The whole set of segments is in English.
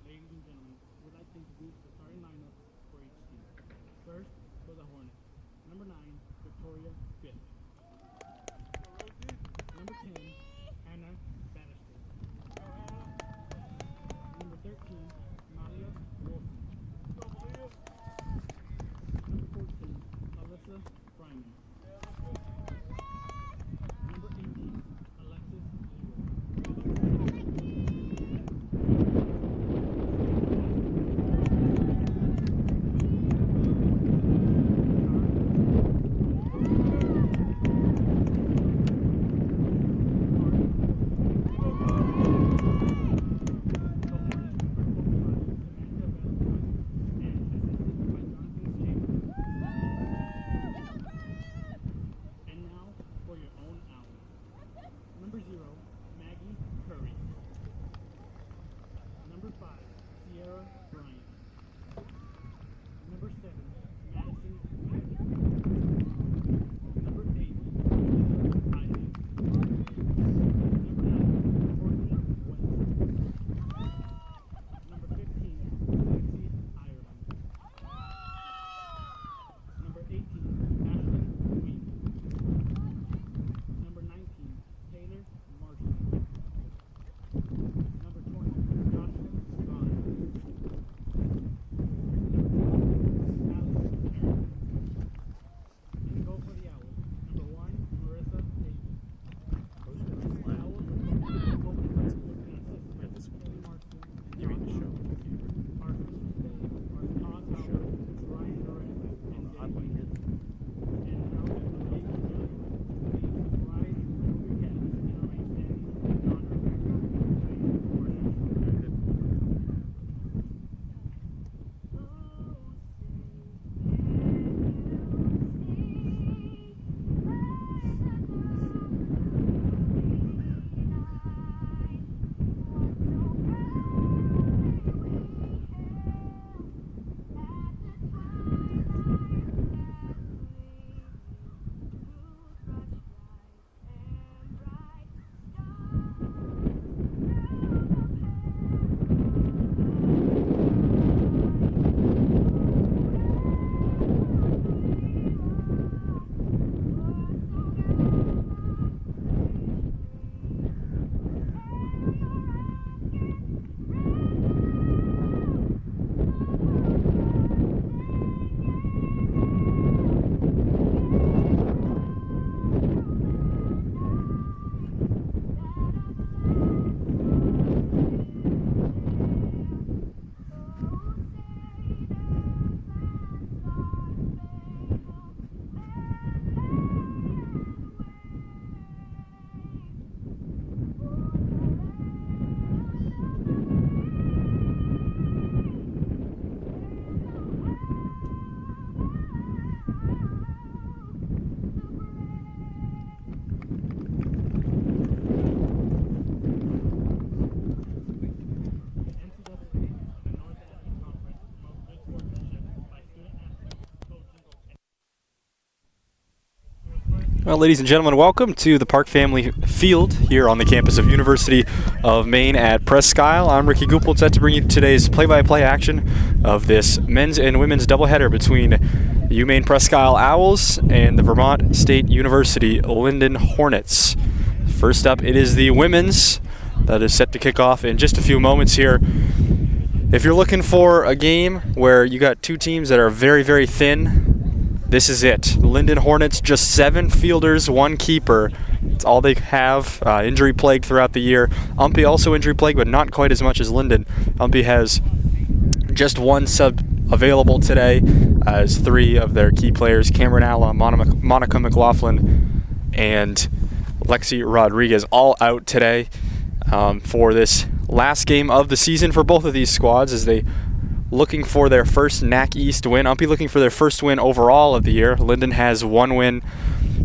Ladies and gentlemen, we'd like to introduce the starting lineup for each team. First, for the Hornets, number 9, Victoria Fifth. Number 10, Hannah Bannister. Number 13, Malia Wilson. Number 14, Alyssa Fryman. Number 18, Alexis Leroy. Number 0, Maggie Curry. Number 5, Sierra Bryant. Number 7, Madison Smith. Number 8, Isaac. Number 9, Courtney West. Number 15, Lexi Ireland. Number 18, Ashlyn Queen. Number 19, Taylor Marshall. Number 20, Jocelyn Vaughn. Number 20, Alice Aaron. In goal for the Owls, number 1, Marissa Davis. Owls are hoping to assist by Kelly Martin and John Partners today are Todd Howard, Ryan Perez, and David. And now to the ladies and gentlemen, please rise from your heads and remain standing in honor of our national anthem. Well, ladies and gentlemen, welcome to the Park Family Field here on the campus of University of Maine at Presque Isle. I'm Ricky Goupel, set to bring you today's play-by-play action of this men's and women's doubleheader between the UMaine Presque Isle Owls and the Vermont State University Lyndon Hornets. First up, it is the women's that is set to kick off in just a few moments here. If you're looking for a game where you got two teams that are very, very thin, this is it. Lyndon Hornets, just 7 fielders, 1 keeper. It's all they have. Injury plagued throughout the year. UMPI also injury plagued, but not quite as much as Lyndon. UMPI has just 1 sub available today, as 3 of their key players, Cameron Alla, Monica McLaughlin, and Lexi Rodriguez, all out today for this last game of the season for both of these squads, as they looking for their first NAC East win. UMPI looking for their first win overall of the year. Lyndon has 1 win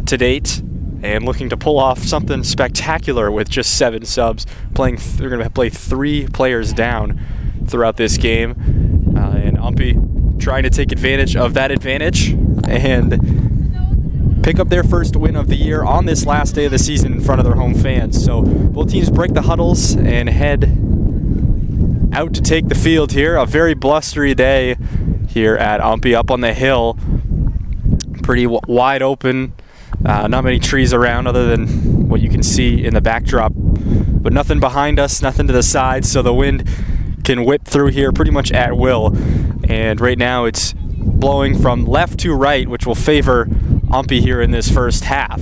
to date and looking to pull off something spectacular with just 7 subs. They're going to play 3 players down throughout this game. And UMPI trying to take advantage of that advantage and pick up their first win of the year on this last day of the season in front of their home fans. So both teams break the huddles and head out to take the field here. A very blustery day here at UMPI, up on the hill. Pretty wide open. Not many trees around other than what you can see in the backdrop. But nothing behind us, nothing to the side, so the wind can whip through here pretty much at will. And right now it's blowing from left to right, which will favor UMPI here in this first half.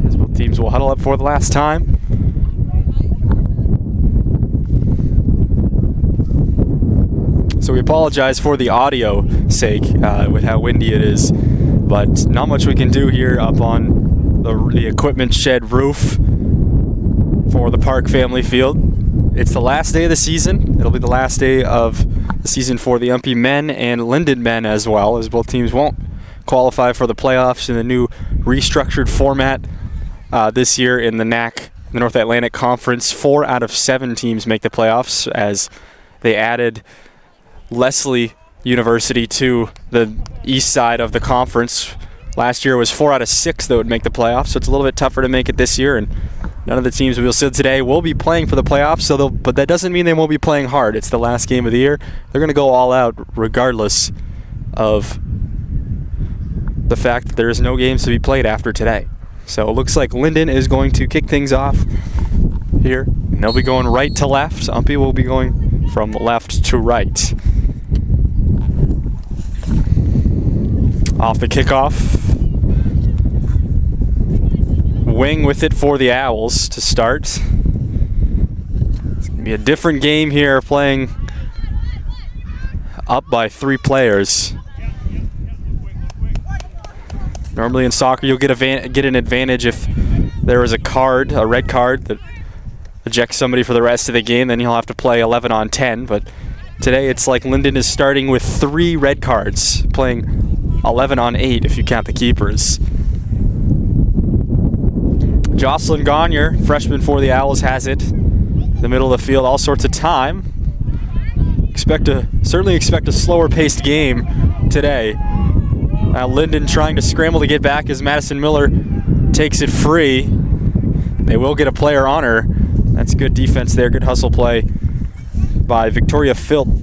As both teams will huddle up for the last time. So we apologize for the audio sake with how windy it is, but not much we can do here up on the equipment shed roof for the Park Family Field. It's the last day of the season. It'll be the last day of the season for the UMPI men and Lyndon men as well, as both teams won't qualify for the playoffs in the new restructured format this year in the NAC, the North Atlantic Conference. 4 out of 7 teams make the playoffs as they added Lesley University to the east side of the conference. Last year was 4 out of 6 that would make the playoffs, so it's a little bit tougher to make it this year, and none of the teams we'll see today will be playing for the playoffs, but that doesn't mean they won't be playing hard. It's the last game of the year. They're going to go all out regardless of the fact that there's no games to be played after today. So it looks like Lyndon is going to kick things off here, and they'll be going right to left. UMPI will be going from left to right. Off the kickoff. Wing with it for the Owls to start. It's going to be a different game here, playing up by 3 players. Normally in soccer you'll get an advantage if there is a red card that ejects somebody for the rest of the game, then you'll have to play 11 on 10. But today it's like Lyndon is starting with 3 red cards, playing 11 on 8 if you count the keepers. Jocelyn Gagner, freshman for the Owls, has it. In the middle of the field, all sorts of time. Certainly expect a slower paced game today. Now Lyndon trying to scramble to get back as Madison Miller takes it free. They will get a player on her. That's good defense there, good hustle play by Victoria Fitty.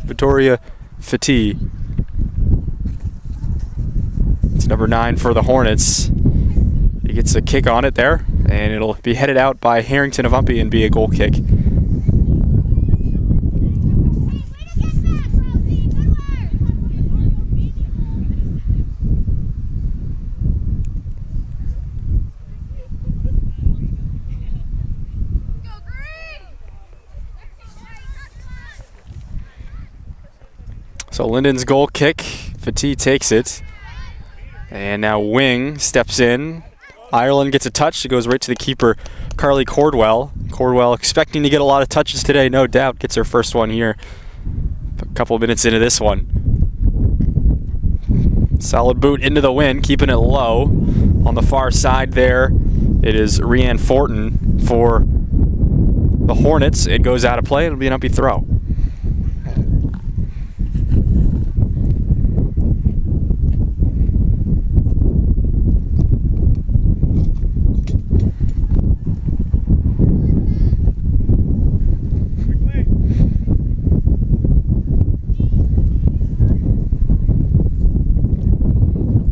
Victoria Fitty. It's number 9 for the Hornets. He gets a kick on it there, and it'll be headed out by Harrington of UMPI and be a goal kick. So Lyndon's goal kick, Fati takes it. And now Wing steps in. Ireland gets a touch. It goes right to the keeper, Carly Cordwell. Cordwell expecting to get a lot of touches today, no doubt. Gets her first one here. A couple of minutes into this one. Solid boot into the wind, keeping it low. On the far side there, it is Rianne Fortin for the Hornets. It goes out of play. It'll be an UMPI throw.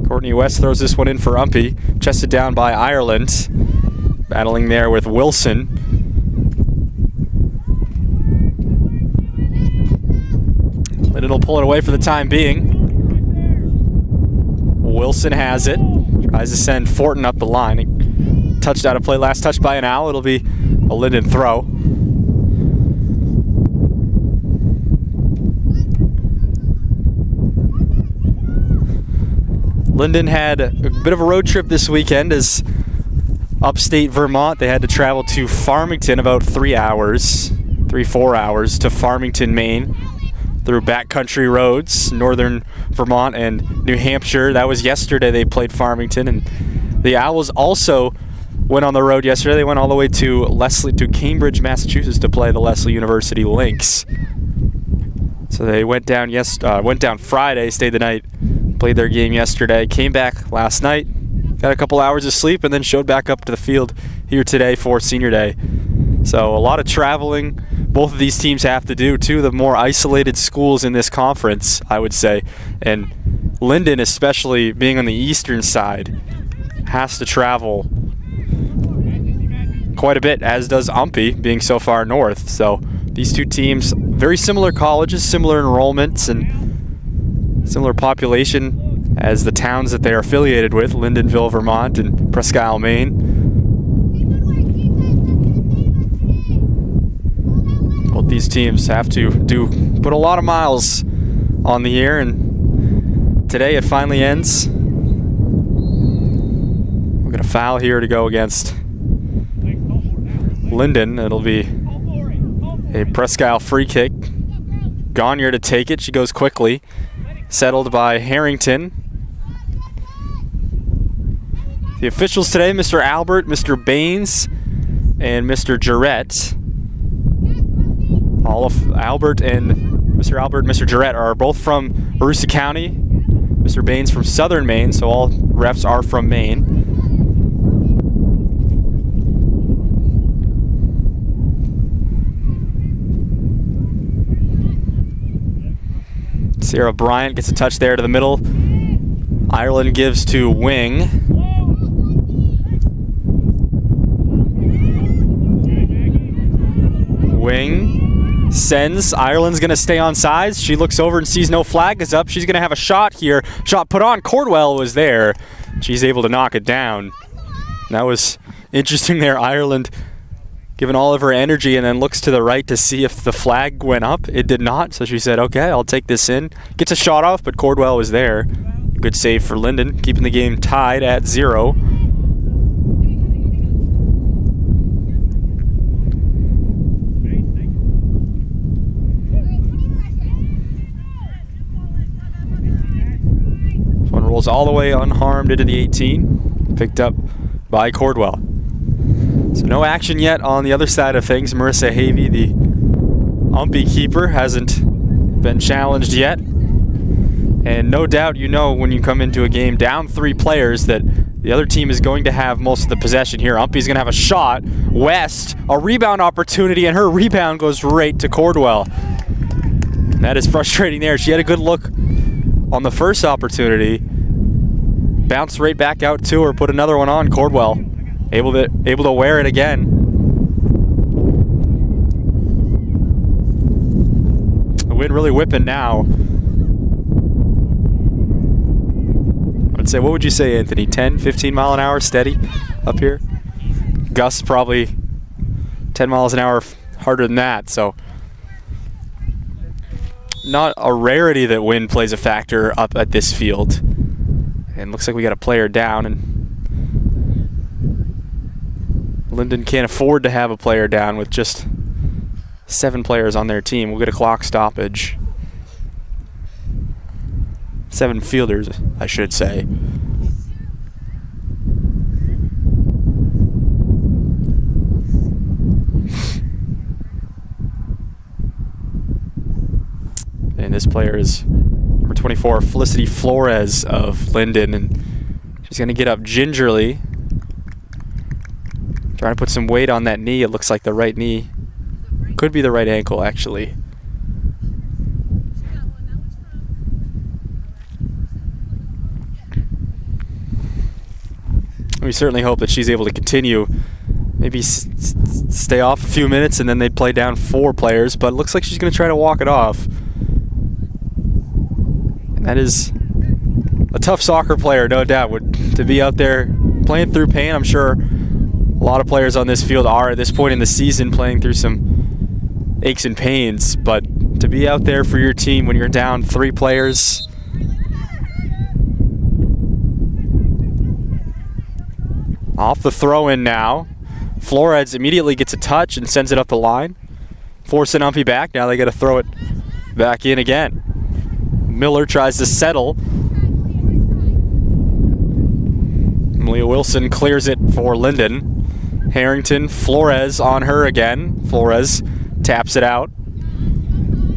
Courtney West throws this one in for UMPI. Chested down by Ireland. Battling there with Wilson. Lyndon will pull it away for the time being. Wilson has it. Tries to send Fortin up the line. Touched out of play. Last touch by an Owl. It'll be a Lyndon throw. Lyndon had a bit of a road trip this weekend as upstate Vermont. They had to travel to Farmington, about 4 hours to Farmington, Maine, through backcountry roads, northern Vermont and New Hampshire. That was yesterday. They played Farmington, and the Owls also went on the road yesterday. They went all the way to Cambridge, Massachusetts to play the Lesley University Lynx. So they went down Friday, stayed the night, played their game yesterday, came back last night, got a couple hours of sleep, and then showed back up to the field here today for Senior Day. So a lot of traveling both of these teams have to do. Two of the more isolated schools in this conference, I would say. And Lyndon, especially being on the eastern side, has to travel quite a bit, as does UMPI, being so far north. So these two teams, very similar colleges, similar enrollments, and similar population as the towns that they are affiliated with, Lyndonville, Vermont, and Presque Isle, Maine. Both these teams have to put a lot of miles on the year, and today it finally ends. We're going to foul here to go against Lyndon. It'll be a Presque Isle free kick. Gagne to take it. She goes quickly. Settled by Harrington. The officials today, Mr. Albert, Mr. Baines, and Mr. Jarrett. All of Albert and Mr. Jarrett are both from Aroostook County. Mr. Baines from Southern Maine, so all refs are from Maine. Sarah Bryant gets a touch there to the middle. Ireland gives to Wing. Wing sends. Ireland's going to stay on sides. She looks over and sees no flag is up. She's going to have a shot here. Shot put on. Cordwell was there. She's able to knock it down. That was interesting there. Ireland giving all of her energy and then looks to the right to see if the flag went up. It did not, so she said, okay, I'll take this in. Gets a shot off, but Cordwell was there. Good save for Lyndon, keeping the game tied at 0. This one rolls all the way unharmed into the 18, picked up by Cordwell. So no action yet on the other side of things. Marissa Havey, the UMPI keeper, hasn't been challenged yet. And no doubt you know when you come into a game down 3 players that the other team is going to have most of the possession here. UMPI's going to have a shot. West, a rebound opportunity, and her rebound goes right to Cordwell. And that is frustrating there. She had a good look on the first opportunity. Bounced right back out to her, put another one on. Cordwell able to wear it again. The wind really whipping now. I'd say, what would you say, Anthony? 10, 15 mile an hour steady up here? Gusts probably 10 miles an hour harder than that, so not a rarity that wind plays a factor up at this field. And looks like we got a player down, and Lyndon can't afford to have a player down with just 7 players on their team. We'll get a clock stoppage. 7 fielders, I should say. And this player is number 24, Felicity Flores of Lyndon, and she's going to get up gingerly. Trying to put some weight on that knee. It looks like the right knee. Could be the right ankle, actually. We certainly hope that she's able to continue. Maybe stay off a few minutes and then they'd play down 4 players, but it looks like she's going to try to walk it off. And that is a tough soccer player, no doubt. To be out there playing through pain, I'm sure a lot of players on this field are at this point in the season playing through some aches and pains, but to be out there for your team when you're down 3 players. Off the throw-in now. Flores immediately gets a touch and sends it up the line. Forcing UMPI back. Now they got to throw it back in again. Miller tries to settle. Leah Wilson clears it for Lyndon. Harrington, Flores on her again. Flores taps it out.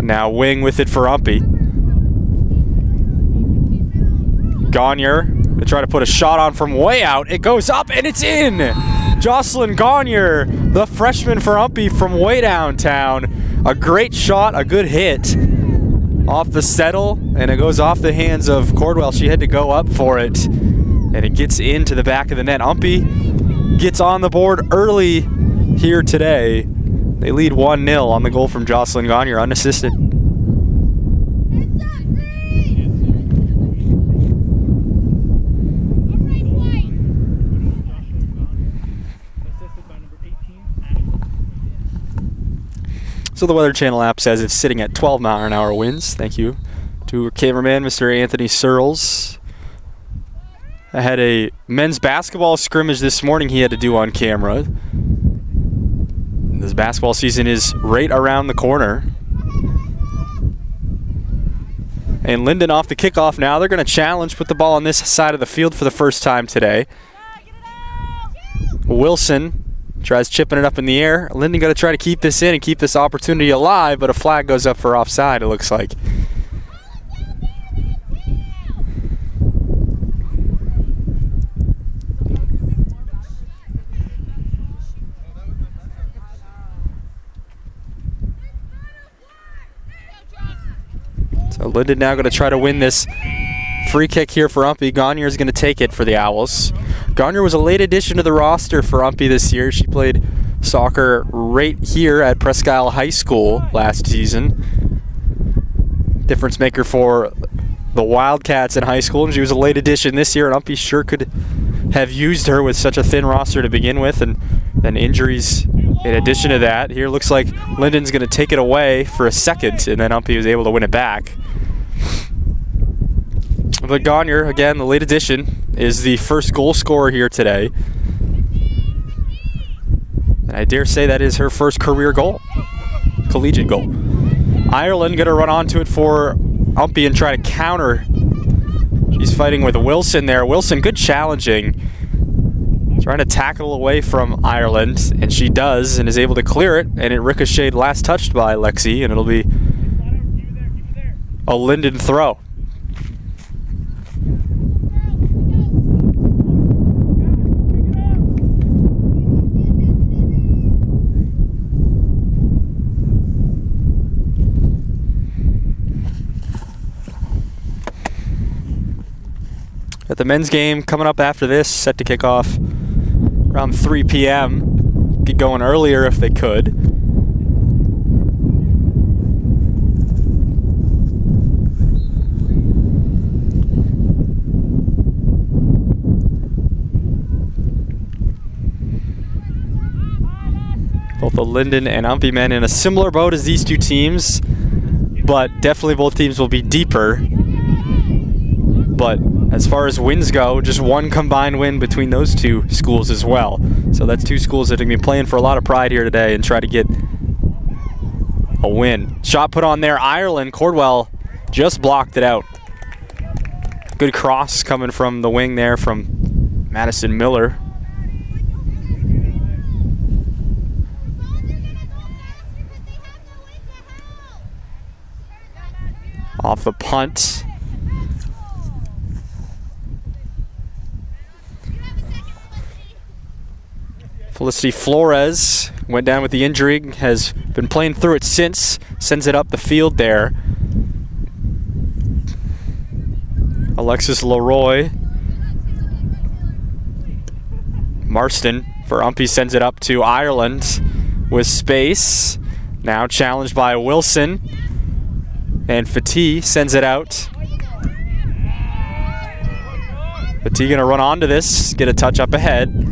Now Wing with it for UMPI. Gagne to try to put a shot on from way out. It goes up and it's in. Jocelyn Gagne, the freshman for UMPI from way downtown. A great shot, a good hit off the settle, and it goes off the hands of Cordwell. She had to go up for it, and it gets into the back of the net. UMPI gets on the board early here today. They lead 1-0 on the goal from Jocelyn Gagne, unassisted. So the Weather Channel app says it's sitting at 12-mile-an-hour winds. Thank you to cameraman Mr. Anthony Searles. I had a men's basketball scrimmage this morning he had to do on camera. This basketball season is right around the corner. And Lyndon off the kickoff now. They're going to challenge, put the ball on this side of the field for the first time today. Wilson tries chipping it up in the air. Lyndon got to try to keep this in and keep this opportunity alive, but a flag goes up for offside, it looks like. So Lyndon now going to try to win this free kick here for UMPI. Gagne is going to take it for the Owls. Gagne was a late addition to the roster for UMPI this year. She played soccer right here at Presque Isle High School last season. Difference maker for the Wildcats in high school, and she was a late addition this year, and UMPI sure could have used her with such a thin roster to begin with, and then injuries in addition to that. Here looks like Lyndon's going to take it away for a second, and then UMPI was able to win it back. But Gagne, again, the late addition, is the first goal scorer here today. And I dare say that is her first career goal, collegiate goal. Ireland going to run onto it for UMPI and try to counter. She's fighting with Wilson there. Wilson, good challenging. Trying to tackle away from Ireland, and she does, and is able to clear it, and it ricocheted last touched by Lexi, and it'll be a Lyndon throw. At the men's game coming up after this, set to kick off around 3 p.m. Get going earlier if they could. Both the Lyndon and UMPI men in a similar boat as these two teams, but definitely both teams will be deeper. But as far as wins go, just one combined win between those two schools as well. So that's two schools that are going to be playing for a lot of pride here today and try to get a win. Shot put on there. Ireland, Cordwell just blocked it out. Good cross coming from the wing there from Madison Miller. Off the punt. Felicity Flores went down with the injury, has been playing through it since, sends it up the field there. Alexis Leroy. Marston for UMPI sends it up to Ireland with space. Now challenged by Wilson. And Fatih sends it out. Fatih gonna run onto this, get a touch up ahead.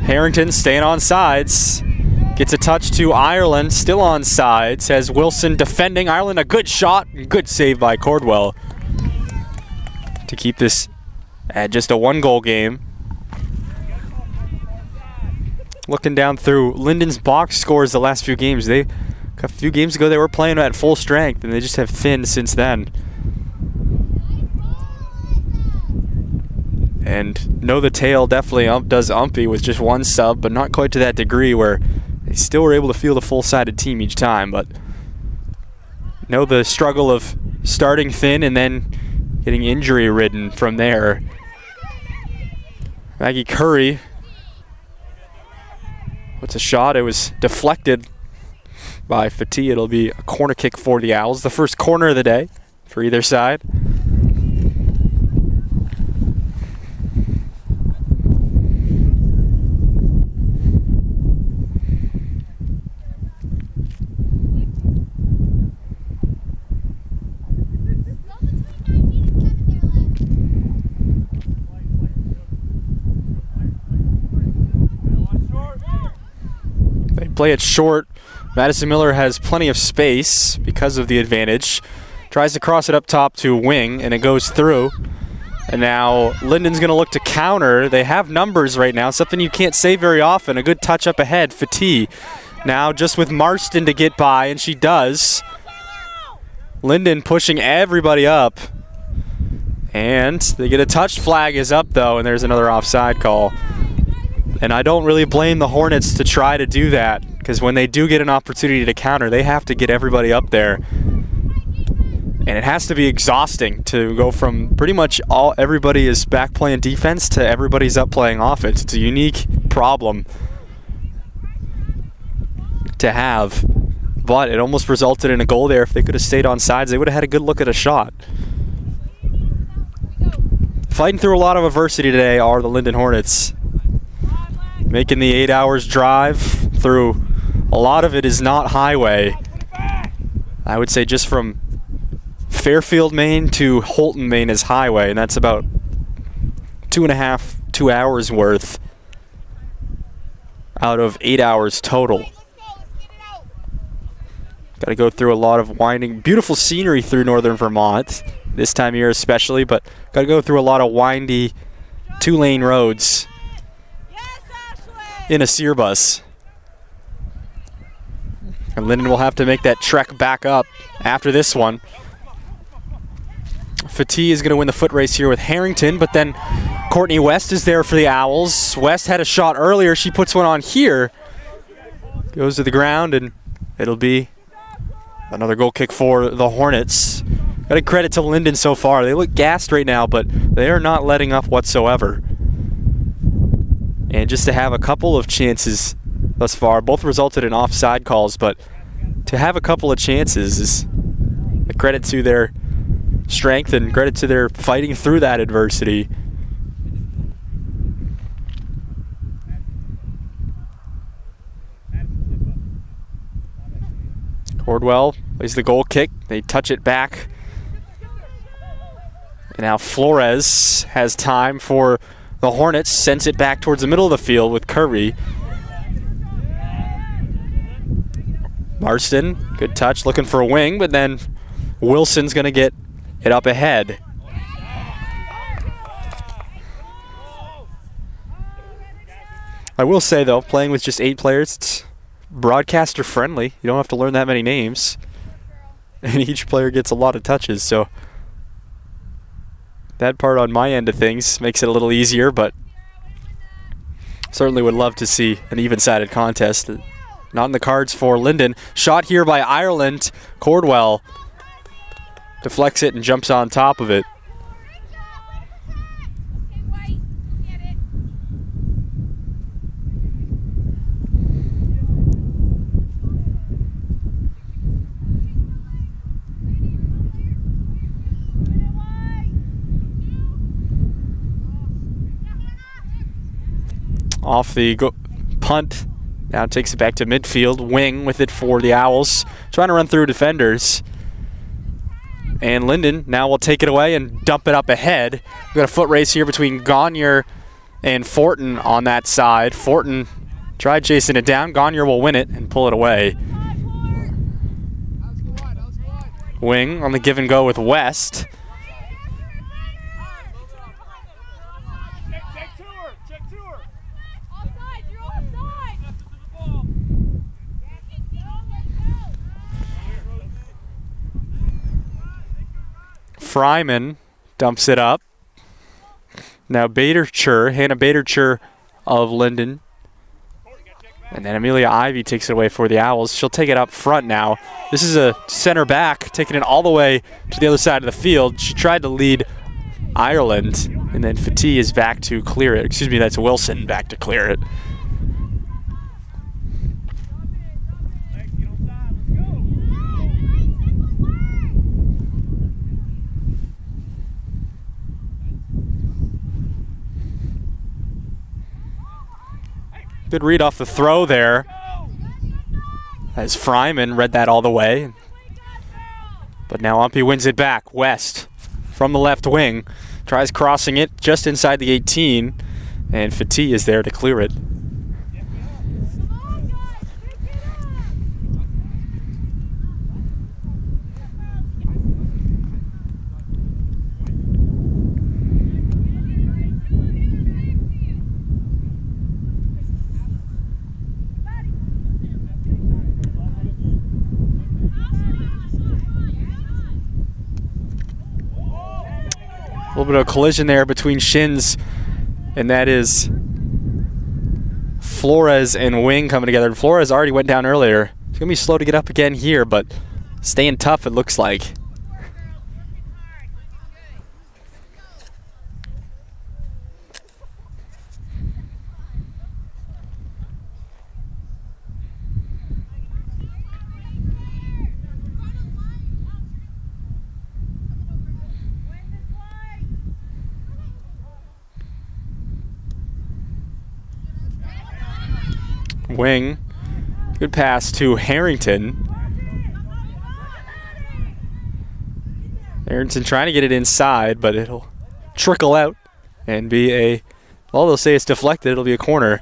Harrington staying on sides. Gets a touch to Ireland, still on sides. Has Wilson defending. Ireland a good shot, good save by Cordwell to keep this at just a one-goal game. Looking down through Lyndon's box scores the last few games. A few games ago they were playing at full strength, and they just have thinned since then. And Know the Tale definitely does UMPI with just one sub, but not quite to that degree where they still were able to field a full-sided team each time. But know the struggle of starting thin and then getting injury ridden from there. Maggie Curry puts a shot. It was deflected by Fatih. It'll be a corner kick for the Owls. The first corner of the day for either side. They play it short. Madison Miller has plenty of space because of the advantage. Tries to cross it up top to wing, and it goes through. And now Lyndon's going to look to counter. They have numbers right now, something you can't say very often. A good touch up ahead, Fatih. Now just with Marston to get by, and she does. Lyndon pushing everybody up. And they get a touch. Flag is up, though, and there's another offside call. And I don't really blame the Hornets to try to do that, because when they do get an opportunity to counter, they have to get everybody up there. And it has to be exhausting to go from pretty much everybody is back playing defense to everybody's up playing offense. It's a unique problem to have, but it almost resulted in a goal there. If they could have stayed on sides, they would have had a good look at a shot. Fighting through a lot of adversity today are the Lyndon Hornets. Making the 8 hours drive through, a lot of it is not highway. I would say just from Fairfield, Maine to Holton, Maine is highway, and that's about 2 hours worth out of 8 hours total. Got to go through a lot of winding, beautiful scenery through northern Vermont, this time of year especially, but got to go through a lot of windy 2-lane roads in a Sear bus. And Lyndon will have to make that trek back up after this one. Fatih is going to win the foot race here with Harrington, but then Courtney West is there for the Owls. West had a shot earlier. She puts one on here. Goes to the ground, and it'll be another goal kick for the Hornets. Got to credit to Lyndon so far. They look gassed right now, but they are not letting up whatsoever. And just to have a couple of chances thus far, both resulted in offside calls, but to have a couple of chances is a credit to their strength and credit to their fighting through that adversity. Cordwell plays the goal kick. They touch it back. And now Flores has time for the Hornets, sends it back towards the middle of the field with Curry. Marston, good touch, looking for a wing, but then Wilson's going to get it up ahead. I will say, though, playing with just 8 players, it's broadcaster friendly. You don't have to learn that many names. And each player gets a lot of touches, so that part on my end of things makes it a little easier, but certainly would love to see an even-sided contest. Not in the cards for Lyndon. Shot here by Ireland. Cordwell deflects it and jumps on top of it. Off the punt. Now takes it back to midfield. Wing with it for the Owls. Trying to run through defenders. And Lyndon now will take it away and dump it up ahead. We've got a foot race here between Gagne and Fortin on that side. Fortin tried chasing it down. Gagne will win it and pull it away. Wing on the give and go with West. Fryman dumps it up. Now Badercher, Hannah Badercher of Lyndon And then Amelia Ivy takes it away for the Owls. She'll take it up front now. This is a center back, taking it all the way to the other side of the field. She tried to lead Ireland, and then Fatih is back to clear it. Excuse me, that's Wilson back to clear it. Good read off the throw there, as Fryman read that all the way. But now UMPI wins it back. West from the left wing. Tries crossing it just inside the 18. And Fatih is there to clear it. A little bit of collision there between shins, and that is Flores and Wing coming together. And Flores already went down earlier. It's going to be slow to get up again here, but staying tough it looks like. Wing, good pass to Harrington. Harrington trying to get it inside, but it'll trickle out and be a, well, they'll say it's deflected, it'll be a corner.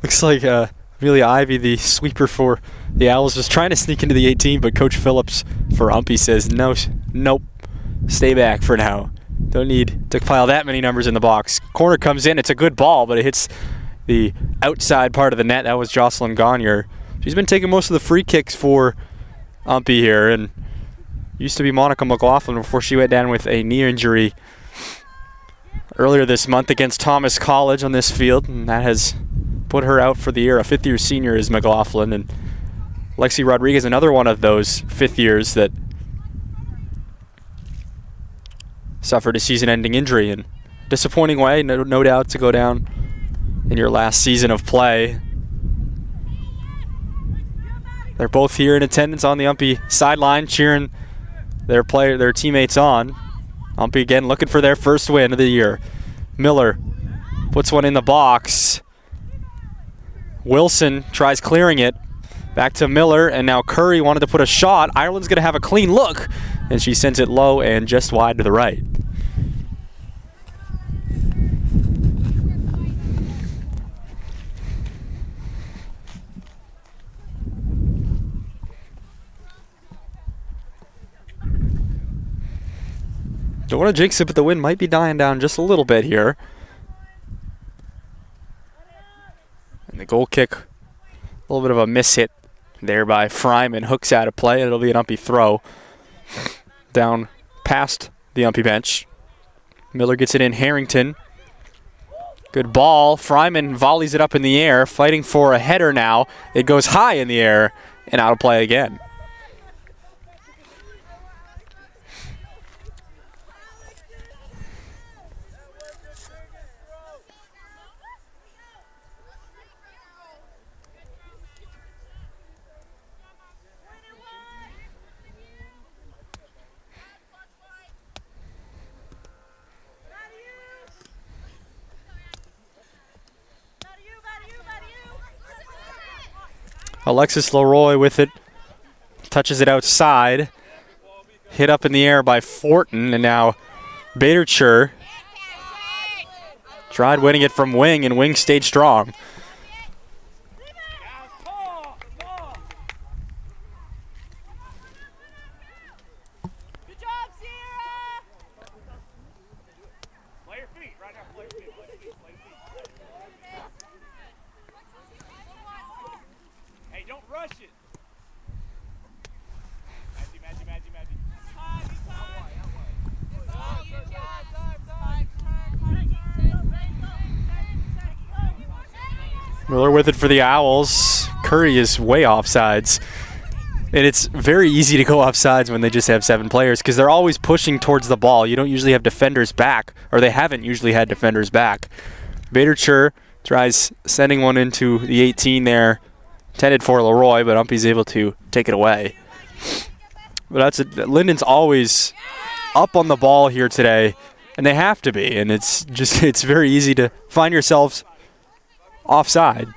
Looks like Amelia Ivy, the sweeper for the Owls, was trying to sneak into the 18, but Coach Phillips for UMPI says, no, nope, stay back for now. Don't need to pile that many numbers in the box. Corner comes in, it's a good ball, but it hits the outside part of the net. That was Jocelyn Gagnier. She's been taking most of the free kicks for UMPI here, and used to be Monica McLaughlin before she went down with a knee injury earlier this month against Thomas College on this field, and that has put her out for the year. A fifth-year senior is McLaughlin, and Lexi Rodriguez, another one of those fifth years that suffered a season-ending injury. And disappointing way, no doubt, to go down in your last season of play. They're both here in attendance on the UMPI sideline, cheering their teammates on. UMPI again looking for their first win of the year. Miller puts one in the box. Wilson tries clearing it. Back to Miller, and now Curry wanted to put a shot. Ireland's going to have a clean look, and she sends it low and just wide to the right. Don't want to jinx it, but the wind might be dying down just a little bit here. And the goal kick, a little bit of a miss hit there by Fryman. Hooks out of play, and it'll be an UMPI throw down past the UMPI bench. Miller gets it in. Harrington. Good ball. Fryman volleys it up in the air, fighting for a header now. It goes high in the air and out of play again. Alexis Leroy with it, touches it outside, hit up in the air by Fortin, and now Badercher tried winning it from Wing, and Wing stayed strong. Miller with it for the Owls. Curry is way offsides. And it's very easy to go offsides when they just have 7 players because they're always pushing towards the ball. You don't usually have defenders back, or they haven't usually had defenders back. Badercher tries sending one into the 18 there, intended for Leroy, but UMPI's able to take it away. But Lyndon's always up on the ball here today, and they have to be. And it's very easy to find yourselves offside,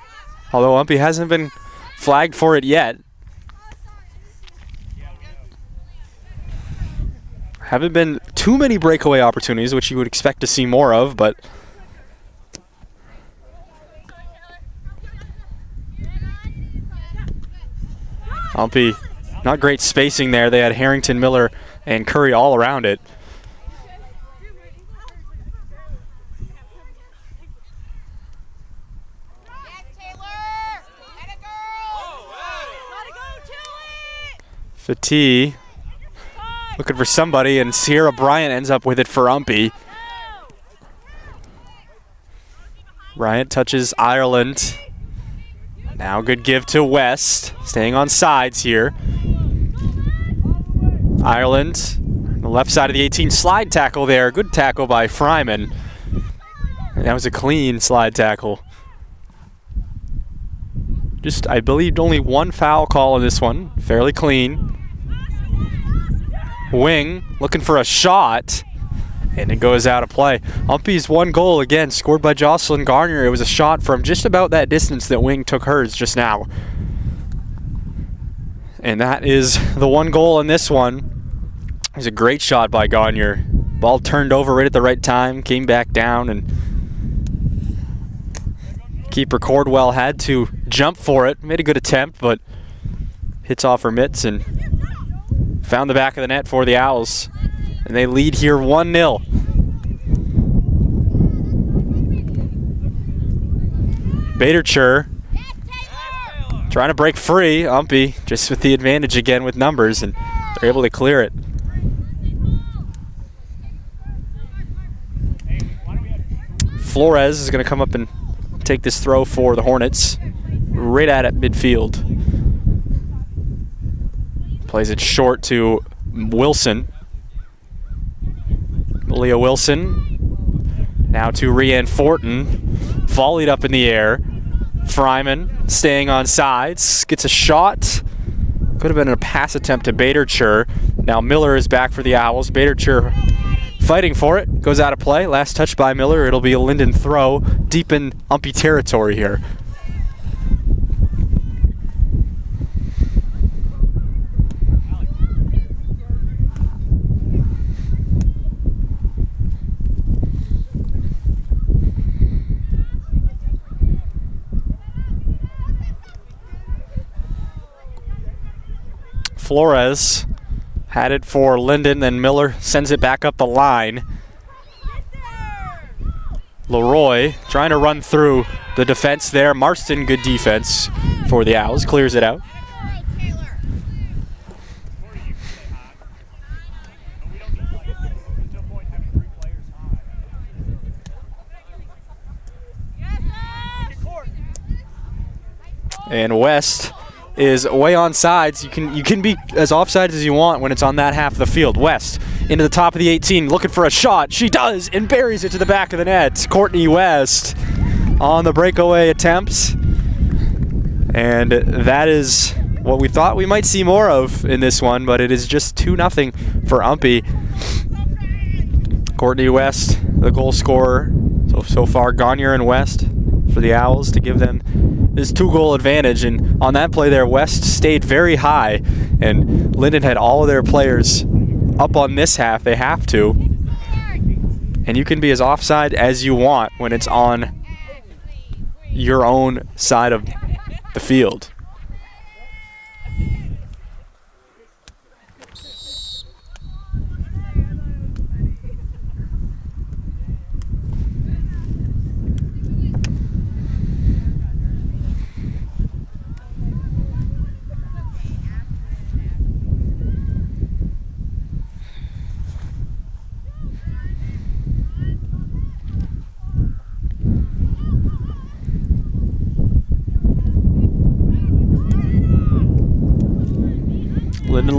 although UMPI hasn't been flagged for it yet. Haven't been too many breakaway opportunities, which you would expect to see more of, but UMPI, not great spacing there. They had Harrington, Miller, and Curry all around it. Fatih looking for somebody, and Sierra Bryant ends up with it for UMPI. Bryant touches Ireland. Now good give to West, staying on sides here. Ireland, the left side of the 18, slide tackle there. Good tackle by Fryman. And that was a clean slide tackle. Just, I believe, only one foul call in this one. Fairly clean. Wing looking for a shot, and it goes out of play. UMPI's one goal, again, scored by Jocelyn Garnier. It was a shot from just about that distance that Wing took hers just now. And that is the one goal in this one. It was a great shot by Garnier. Ball turned over right at the right time, came back down, and keeper Cordwell had to jump for it. Made a good attempt, but hits off her mitts and found the back of the net for the Owls. And they lead here 1-0. Badercher trying to break free. UMPI just with the advantage again with numbers, and they're able to clear it. Flores is going to come up and take this throw for the Hornets. Right at midfield. Plays it short to Wilson. Leah Wilson. Now to Rianne Fortin. Volleyed up in the air. Fryman staying on sides. Gets a shot. Could have been a pass attempt to Badercher. Now Miller is back for the Owls. Badercher fighting for it. Goes out of play. Last touch by Miller. It'll be a Lyndon throw deep in UMPI territory here. Flores had it for Lyndon, then Miller sends it back up the line. Leroy trying to run through the defense there. Marston, good defense for the Owls, clears it out. And West is way on sides. You can be as offside as you want when it's on that half of the field. West into the top of the 18, looking for a shot. She does, and buries it to the back of the net. Courtney West on the breakaway attempts. And that is what we thought we might see more of in this one, but it is just 2-0 for UMPI. Courtney West, the goal scorer. So far, Garnier and West for the Owls to give them this 2-goal advantage. And on that play there, West stayed very high, and Lyndon had all of their players up on this half. They have to. And you can be as offside as you want when it's on your own side of the field.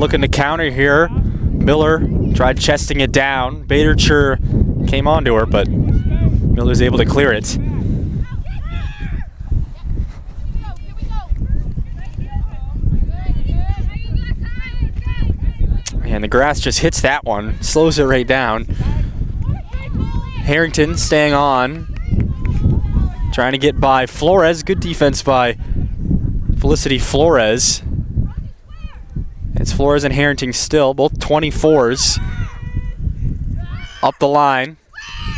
looking to counter here. Miller tried chesting it down. Bader-Chur came onto her, but Miller's able to clear it. And the grass just hits that one, slows it right down. Harrington staying on, trying to get by Flores. Good defense by Felicity Flores. It's Flores and Harrington still, both 24s. Up the line,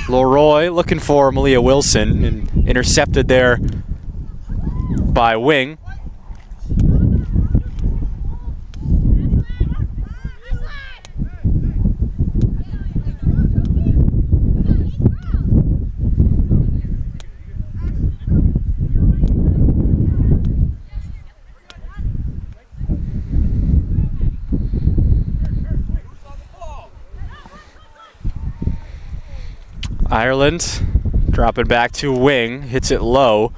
Leroy looking for Malia Wilson, and intercepted there by Wing. Ireland dropping back to Wing, hits it low.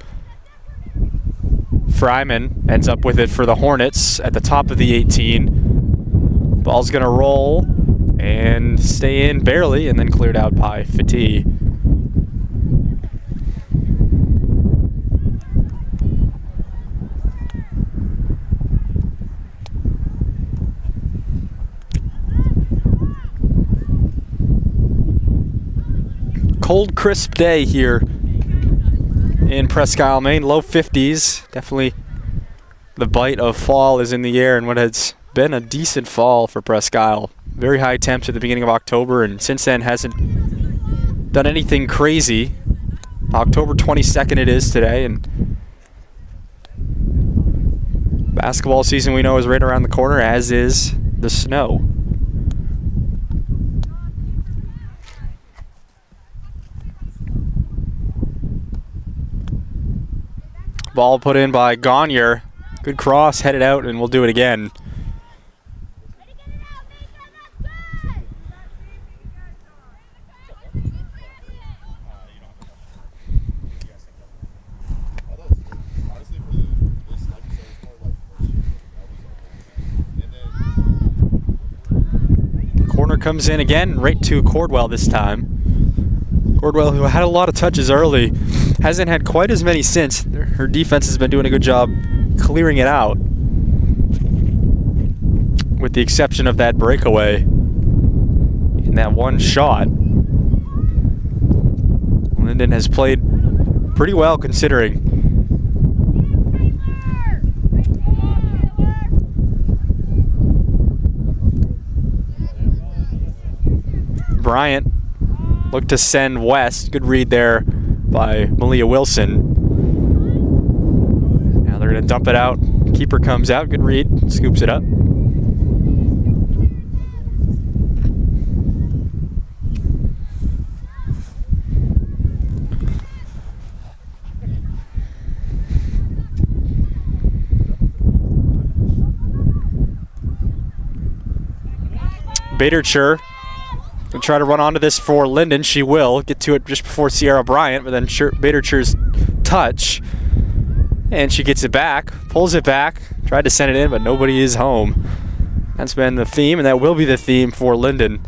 Fryman ends up with it for the Hornets at the top of the 18. Ball's gonna roll and stay in barely, and then cleared out by Fati. Cold, crisp day here in Presque Isle, Maine. Low 50s. Definitely the bite of fall is in the air, and what has been a decent fall for Presque Isle. Very high temps at the beginning of October, and since then hasn't done anything crazy. October 22nd it is today, and basketball season we know is right around the corner, as is the snow. Ball put in by Gagne. Good cross, headed out, and we'll do it again. Corner comes in again, right to Cordwell this time. Cordwell, who had a lot of touches early, hasn't had quite as many since. Her defense has been doing a good job clearing it out, with the exception of that breakaway in that one shot. Lyndon has played pretty well considering. Bryant looked to send west. Good read there by Malia Wilson. Now they're going to dump it out. Keeper comes out. Good read. Scoops it up. Bader-Chur will try to run onto this for Lyndon. She will get to it just before Sierra Bryant, but then Bader-Chur's touch, and she gets it back, pulls it back, tried to send it in, but nobody is home. That's been the theme, and that will be the theme for Lyndon.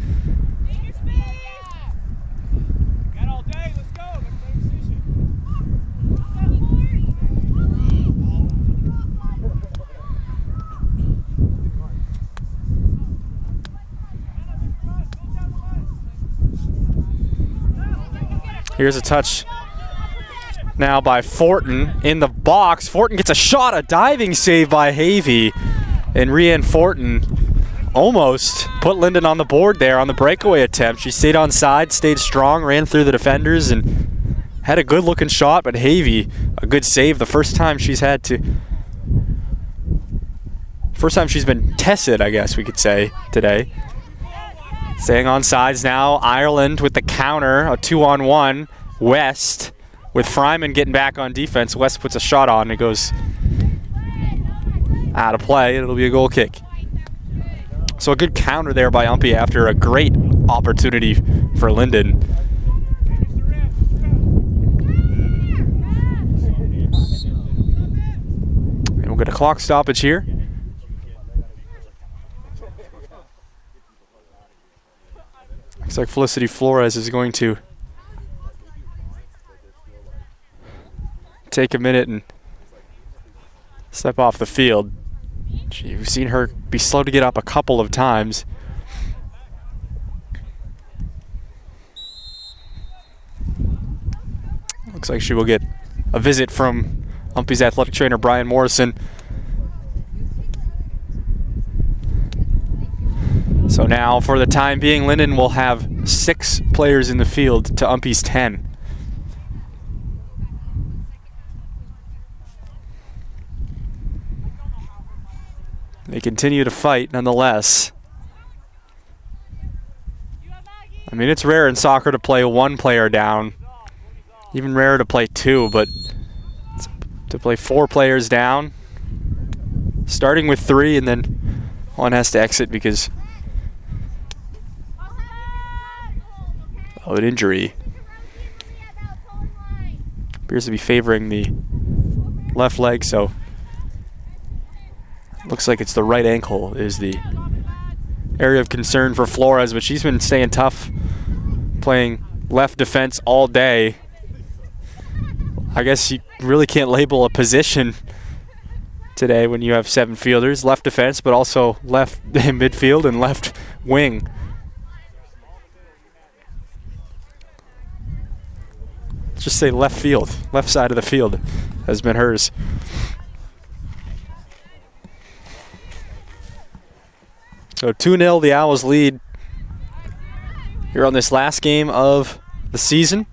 Here's a touch now by Fortin in the box. Fortin gets a shot, a diving save by Havey. And Rianne Fortin almost put Lyndon on the board there on the breakaway attempt. She stayed on side, stayed strong, ran through the defenders, and had a good looking shot, but Havey, a good save. The first time she's been tested, I guess we could say, today. Staying on sides now, Ireland with the counter, a 2-on-1. West with Fryman getting back on defense. West puts a shot on, it goes out of play, and it'll be a goal kick. So a good counter there by UMPI after a great opportunity for Lyndon. And we'll get a clock stoppage here. like Felicity Flores is going to take a minute and step off the field. We've seen her be slow to get up a couple of times. Looks like she will get a visit from UMPI's athletic trainer Brian Morrison. So now, for the time being, Lyndon will have 6 players in the field to UMPI's 10. They continue to fight nonetheless. I mean, it's rare in soccer to play 1 player down. Even rarer to play 2, but to play 4 players down, starting with 3, and then 1 has to exit because of an injury. Appears to be favoring the left leg, so looks like it's the right ankle is the area of concern for Flores, but she's been staying tough, playing left defense all day. I guess you really can't label a position today when you have 7 fielders. Left defense, but also left midfield and left wing. Just say left field. Left side of the field has been hers. So 2-0, the Owls lead here on this last game of the season.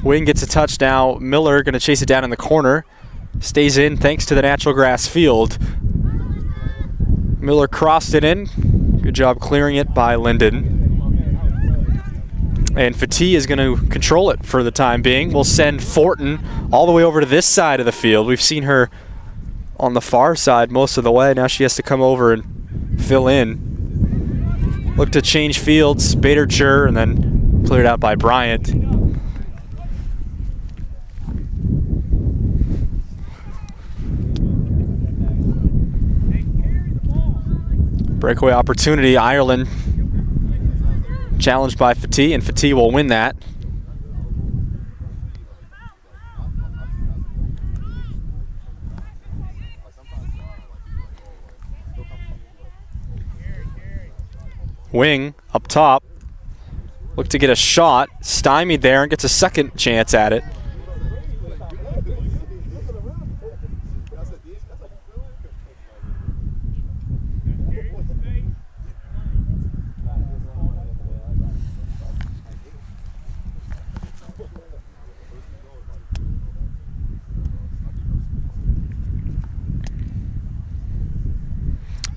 Wing gets a touch now. Miller going to chase it down in the corner. Stays in thanks to the natural grass field. Miller crossed it in. Good job clearing it by Lyndon. And Fatih is going to control it for the time being. We'll send Fortin all the way over to this side of the field. We've seen her on the far side most of the way. Now she has to come over and fill in. Look to change fields. Badercher, and then cleared out by Bryant. Breakaway opportunity. Ireland challenged by Fatih, and Fatih will win that. Wing up top. Look to get a shot. Stymied there and gets a second chance at it.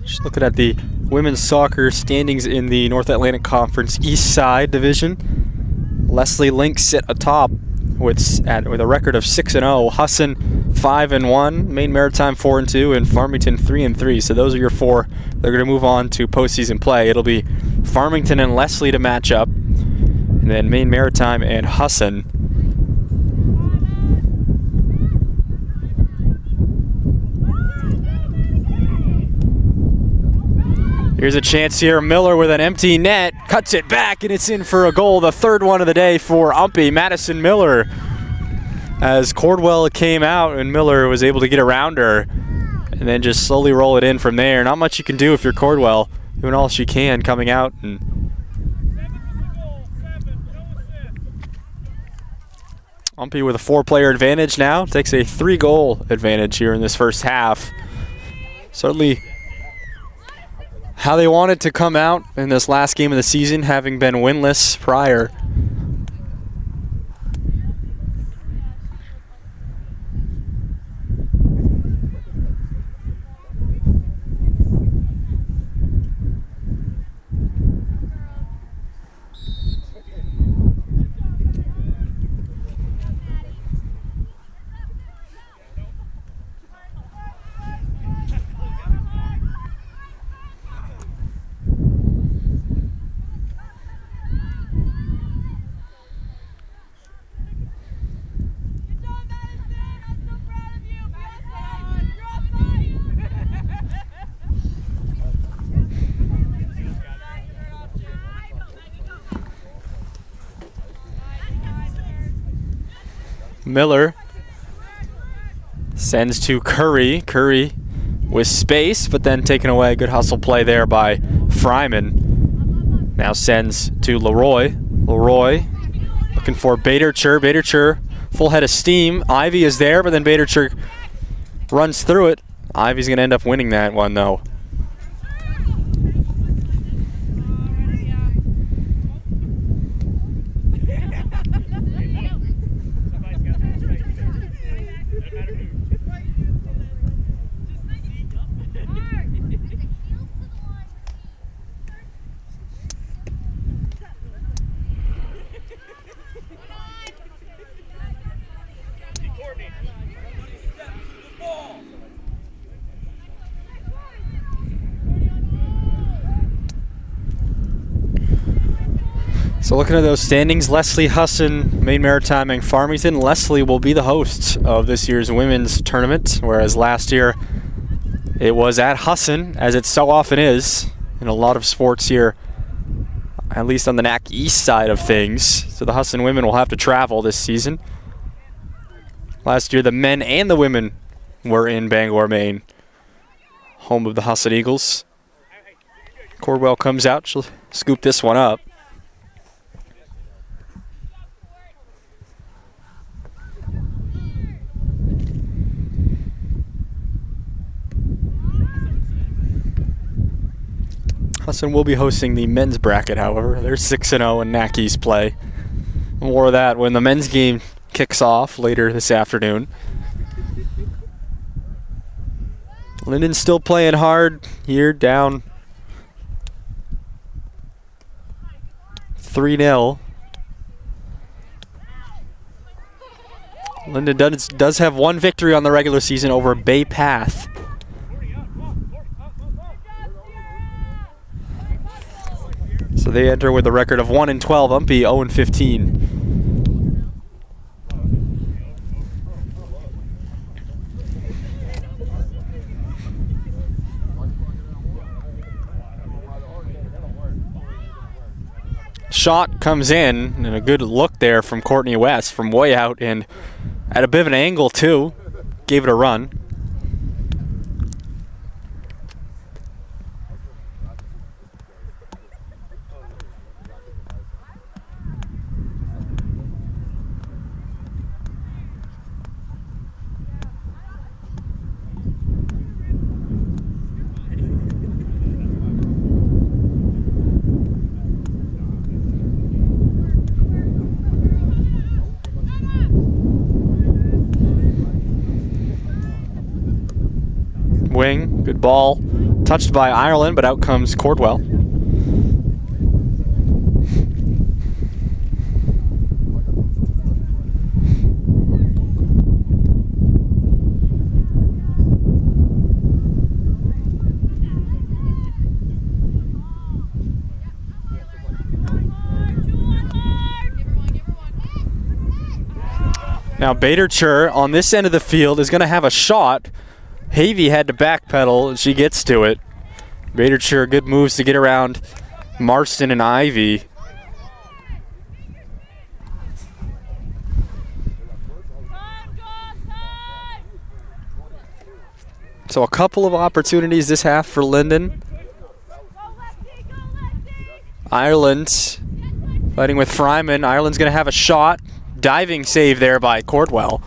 Just looking at the women's soccer standings in the North Atlantic Conference East Side Division. Leslie Link sit atop with a record of 6-0. Husson 5-1, Maine Maritime 4-2, and Farmington 3-3. So those are your 4. They're going to move on to postseason play. It'll be Farmington and Leslie to match up, and then Maine Maritime and Husson. Here's a chance here. Miller with an empty net. Cuts it back, and it's in for a goal. The 3rd one of the day for UMPI, Madison Miller. As Cordwell came out, and Miller was able to get around her and then just slowly roll it in from there. Not much you can do if you're Cordwell. Doing all she can coming out. And UMPI with a 4-player advantage now. Takes a 3-goal advantage here in this first half. Certainly how they wanted to come out in this last game of the season, having been winless prior. Miller sends to Curry. Curry with space, but then taken away. Good hustle play there by Fryman. Now sends to Leroy. Leroy looking for Badercher. Badercher, full head of steam. Ivy is there, but then Badercher runs through it. Ivy's going to end up winning that one, though. So looking at those standings, Leslie, Husson, Maine Maritime, and Farmington. Leslie will be the hosts of this year's women's tournament, whereas last year it was at Husson, as it so often is in a lot of sports here, at least on the NAC East side of things. So the Husson women will have to travel this season. Last year the men and the women were in Bangor, Maine, home of the Husson Eagles. Cordwell comes out, she'll scoop this one up. Husson will be hosting the men's bracket, however. They're 6-0 in NAC East play. More of that when the men's game kicks off later this afternoon. Lyndon still playing hard here, down 3-0. Lyndon does have one victory on the regular season over Bay Path. So they enter with a record of 1-12, UMPI 0-15. Shot comes in, and a good look there from Courtney West from way out, and at a bit of an angle too. Gave it a run. Wing, good ball. Touched by Ireland, but out comes Cordwell. Now Badercher on this end of the field is going to have a shot. Havey had to backpedal, and she gets to it. Badercher, good moves to get around Marston and Ivy. So a couple of opportunities this half for Lyndon. Ireland fighting with Fryman. Ireland's going to have a shot. Diving save there by Cordwell.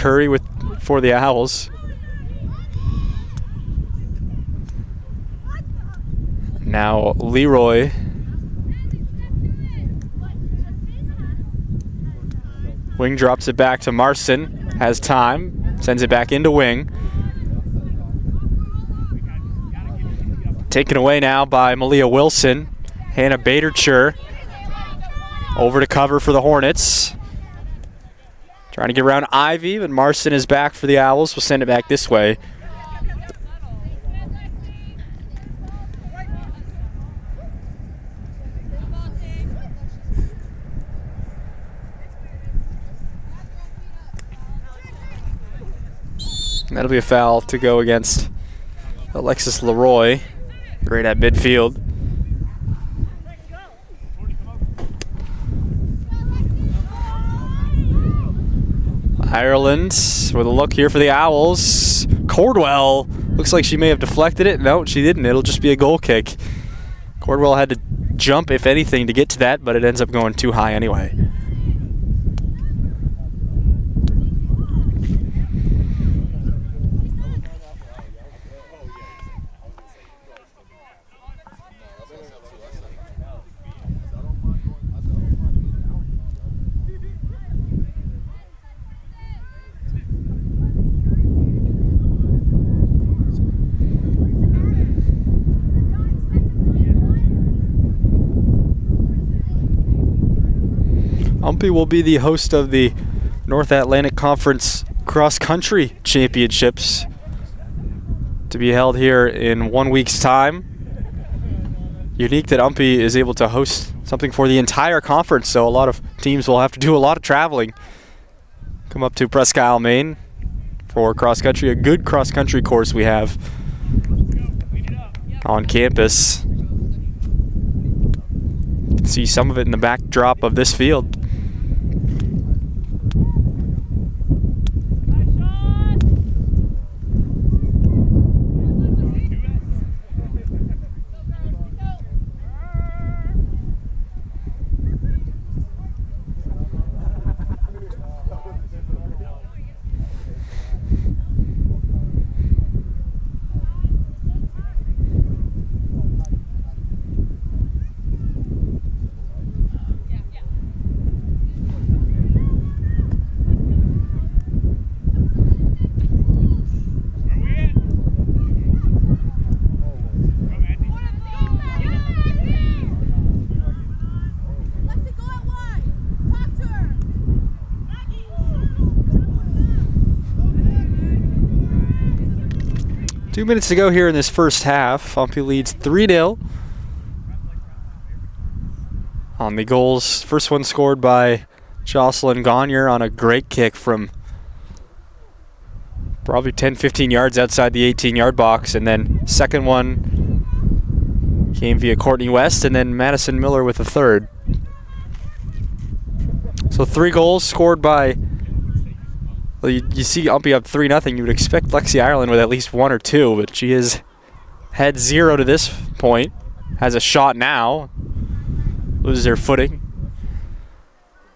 Curry for the Owls. Now Leroy. Wing drops it back to Marston. Has time. Sends it back into Wing. Taken away now by Malia Wilson. Hannah Badercher over to cover for the Hornets. Trying to get around Ivy, but Marston is back for the Owls. We'll send it back this way. That'll be a foul to go against Alexis Leroy, right at midfield. Ireland with a look here for the Owls. Cordwell looks like she may have deflected it. No, she didn't. It'll just be a goal kick. Cordwell had to jump, if anything, to get to that, but it ends up going too high anyway. UMPI will be the host of the North Atlantic Conference Cross Country Championships to be held here in 1 week's time. Unique that UMPI is able to host something for the entire conference, so a lot of teams will have to do a lot of traveling. Come up to Presque Isle, Maine for cross country, a good cross country course we have on campus. You can see some of it in the backdrop of this field. Two minutes to go here in this first half. UMPI leads 3-0 on the goals. First one scored by Jocelyn Gagner on a great kick from probably 10-15 yards outside the 18-yard box. And then second one came via Courtney West, and then Madison Miller with a third. So 3 goals scored by, well, you see UMPI up 3-0. You would expect Lexi Ireland with at least 1 or 2, but she has had 0 to this point. Has a shot now. Loses her footing.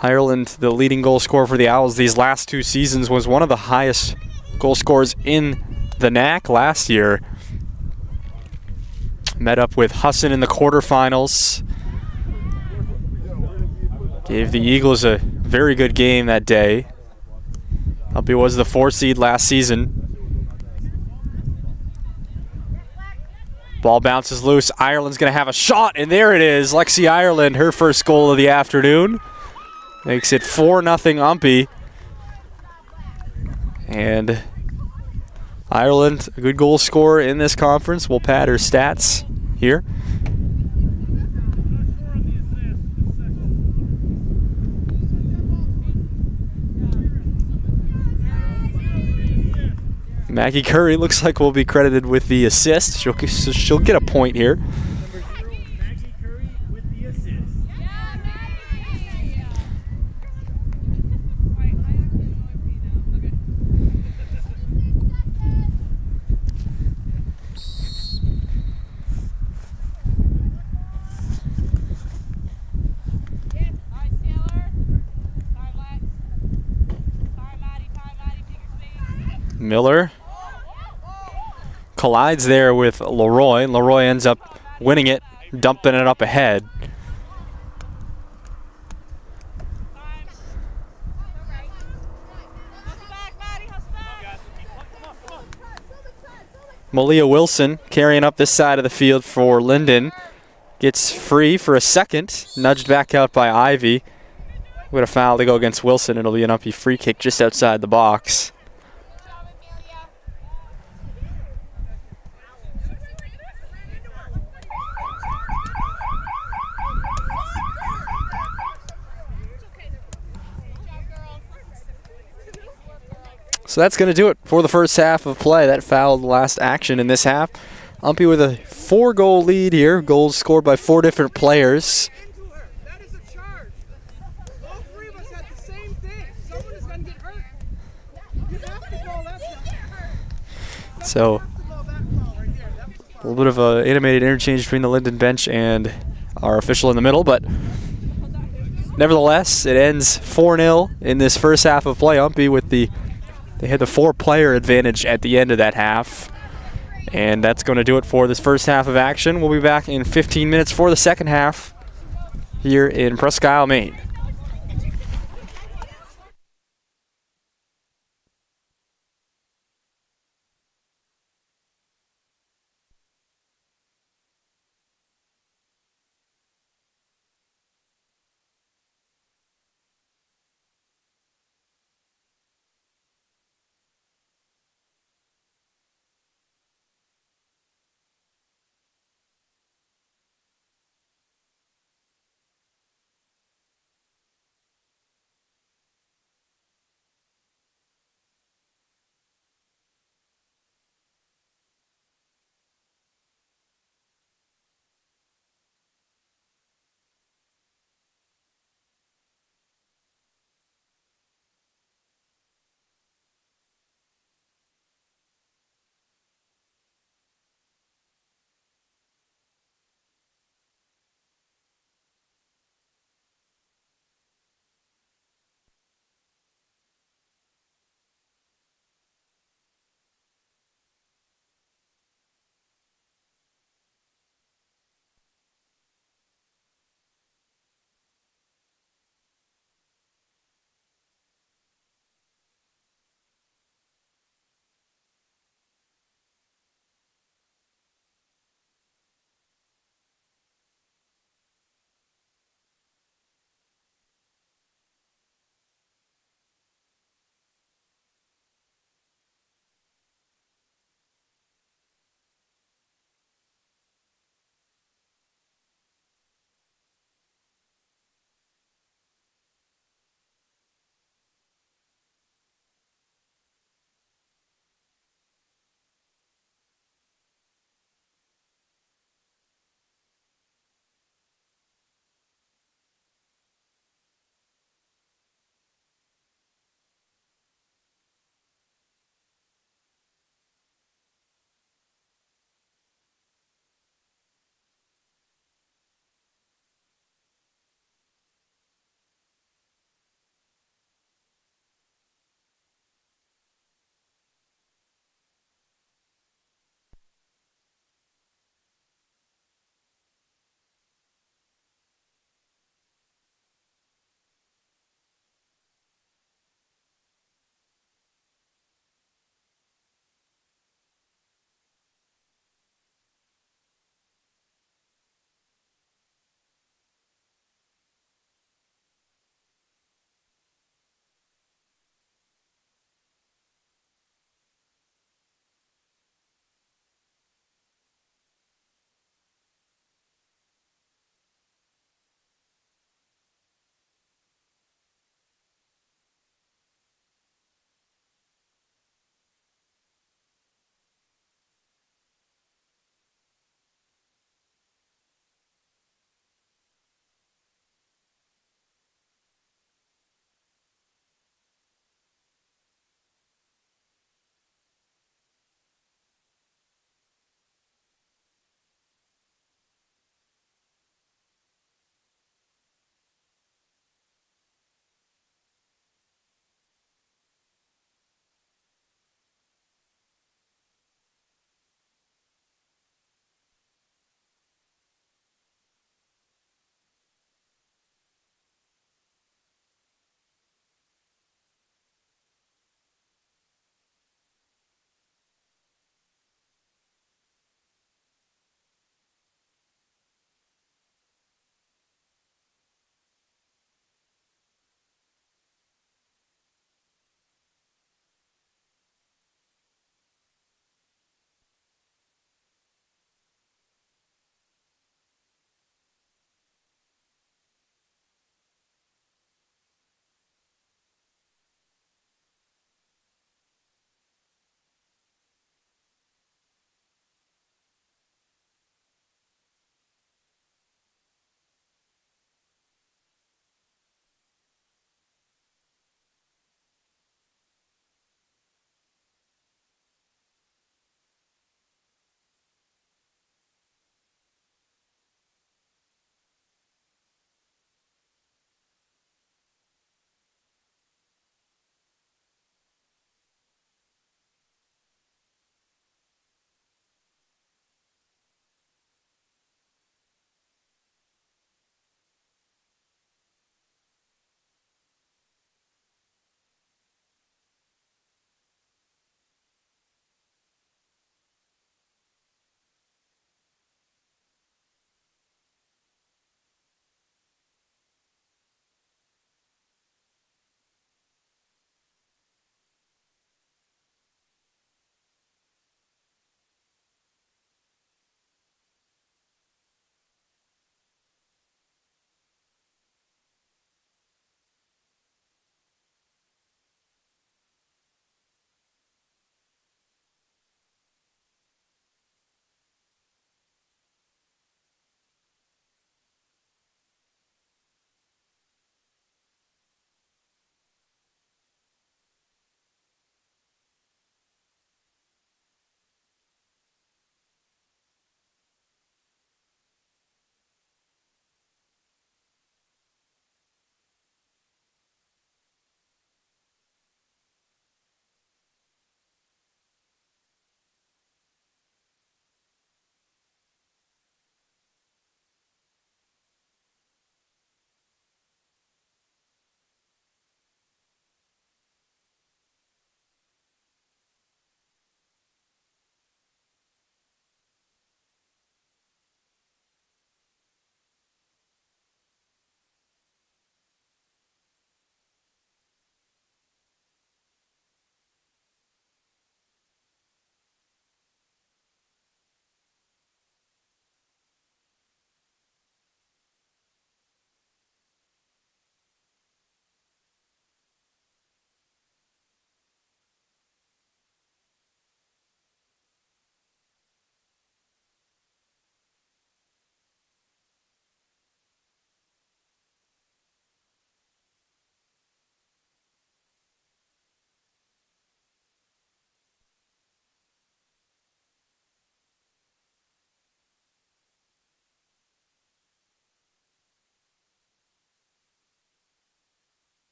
Ireland, the leading goal scorer for the Owls these last 2 seasons, was one of the highest goal scorers in the NAC last year. Met up with Husson in the quarterfinals. Gave the Eagles a very good game that day. UMPI was the 4 seed last season. Ball bounces loose. Ireland's going to have a shot, and there it is. Lexi Ireland, her first goal of the afternoon. Makes it 4-0 UMPI. And Ireland, a good goal scorer in this conference. We'll pad her stats here. Maggie Curry looks like will be credited with the assist. She'll get a point here. Maggie Curry with the assist. Miller collides there with Leroy. Leroy ends up winning it, dumping it up ahead. Malia Wilson carrying up this side of the field for Lyndon. Gets free for a second, nudged back out by Ivy. With a foul to go against Wilson, it'll be an UMPI free kick just outside the box. So that's going to do it for the first half of play. That fouled the last action in this half. UMPI with a 4-goal lead here. Goals scored by 4 different players. That is a charge. All 3 of us had the same thing. Someone is going to get hurt. You have to call that foul. So a little bit of an animated interchange between the Lyndon bench and our official in the middle, but nevertheless, it ends 4-0 in this first half of play. UMPI they had the 4-player advantage at the end of that half. And that's going to do it for this first half of action. We'll be back in 15 minutes for the second half here in Presque Isle, Maine.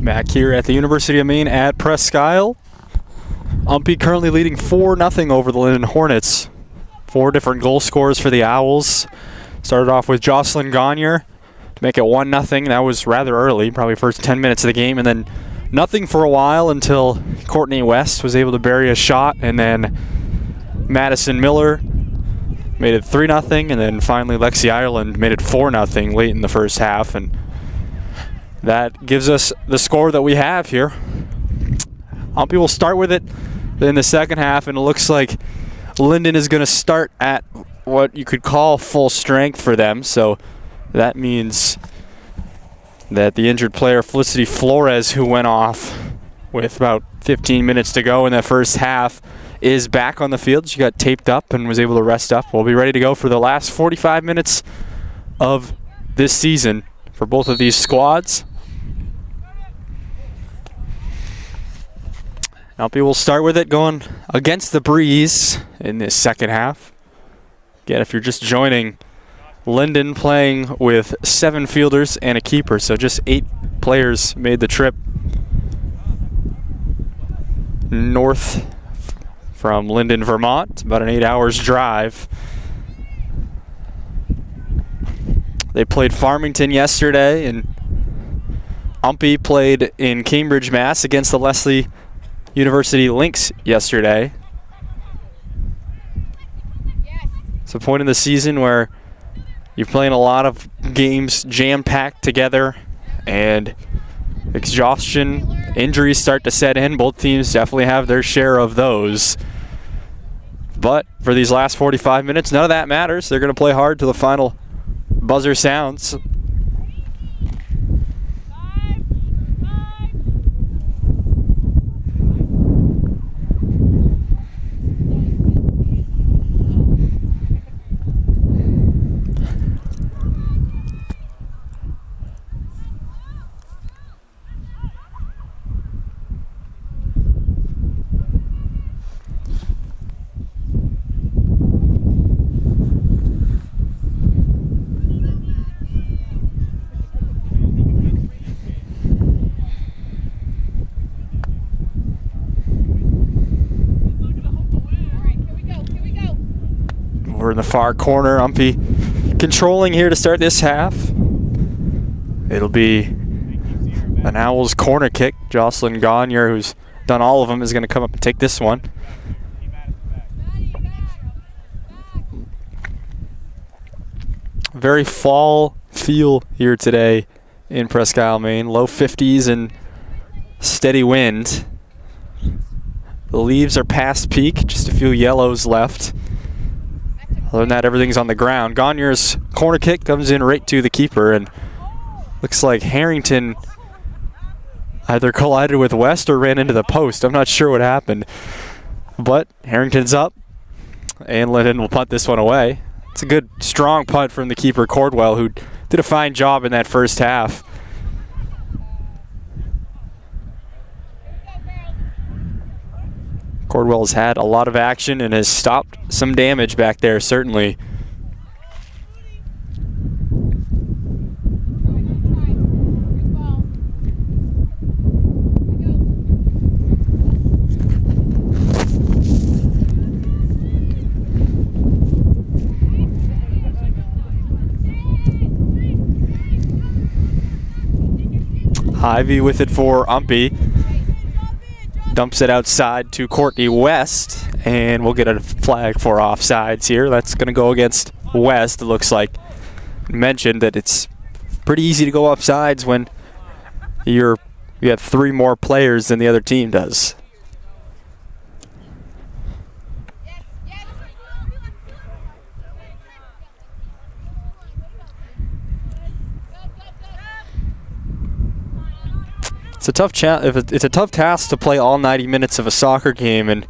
Back here at the University of Maine at Presque Isle. UMPI currently leading 4-0 over the Lyndon Hornets. 4 different goal scorers for the Owls. Started off with Jocelyn Gagne to make it 1-0. That was rather early, probably first 10 minutes of the game, and then nothing for a while until Courtney West was able to bury a shot, and then Madison Miller made it 3-0, and then finally Lexi Ireland made it 4-0 late in the first half, and that gives us the score that we have here. UMPI will start with it in the second half, and it looks like Lyndon is going to start at what you could call full strength for them, so that means that the injured player Felicity Flores, who went off with about 15 minutes to go in that first half, is back on the field. She got taped up and was able to rest up. We'll be ready to go for the last 45 minutes of this season for both of these squads. UMPI will start with it going against the breeze in this second half. Again, if you're just joining, Lyndon playing with 7 fielders and a keeper, so just 8 players made the trip north from Lyndon, Vermont, about an 8 hours drive. They played Farmington yesterday, and UMPI played in Cambridge, Mass against the Lesley University Lynx yesterday. It's a point in the season where you're playing a lot of games jam-packed together, and exhaustion, injuries start to set in. Both teams definitely have their share of those. But for these last 45 minutes, none of that matters. They're going to play hard till the final buzzer sounds. We're in the far corner. UMPI controlling here to start this half. It'll be an Owls corner kick. Jocelyn Gagne, who's done all of them, is going to come up and take this one. Very fall feel here today in Presque Isle, Maine. Low 50s and steady wind. The leaves are past peak, just a few yellows left. Other than that, everything's on the ground. Gagne's corner kick comes in right to the keeper, and looks like Harrington either collided with West or ran into the post. I'm not sure what happened. But Harrington's up, and Lyndon will punt this one away. It's a good, strong punt from the keeper, Cordwell, who did a fine job in that first half. Cordwell has had a lot of action and has stopped some damage back there, certainly. Ivy with it for UMPI. Dumps it outside to Courtney West, and we'll get a flag for offsides here. That's going to go against West. It looks like mentioned that it's pretty easy to go offsides when you have 3 more players than the other team does. It's a tough task to play all 90 minutes of a soccer game, and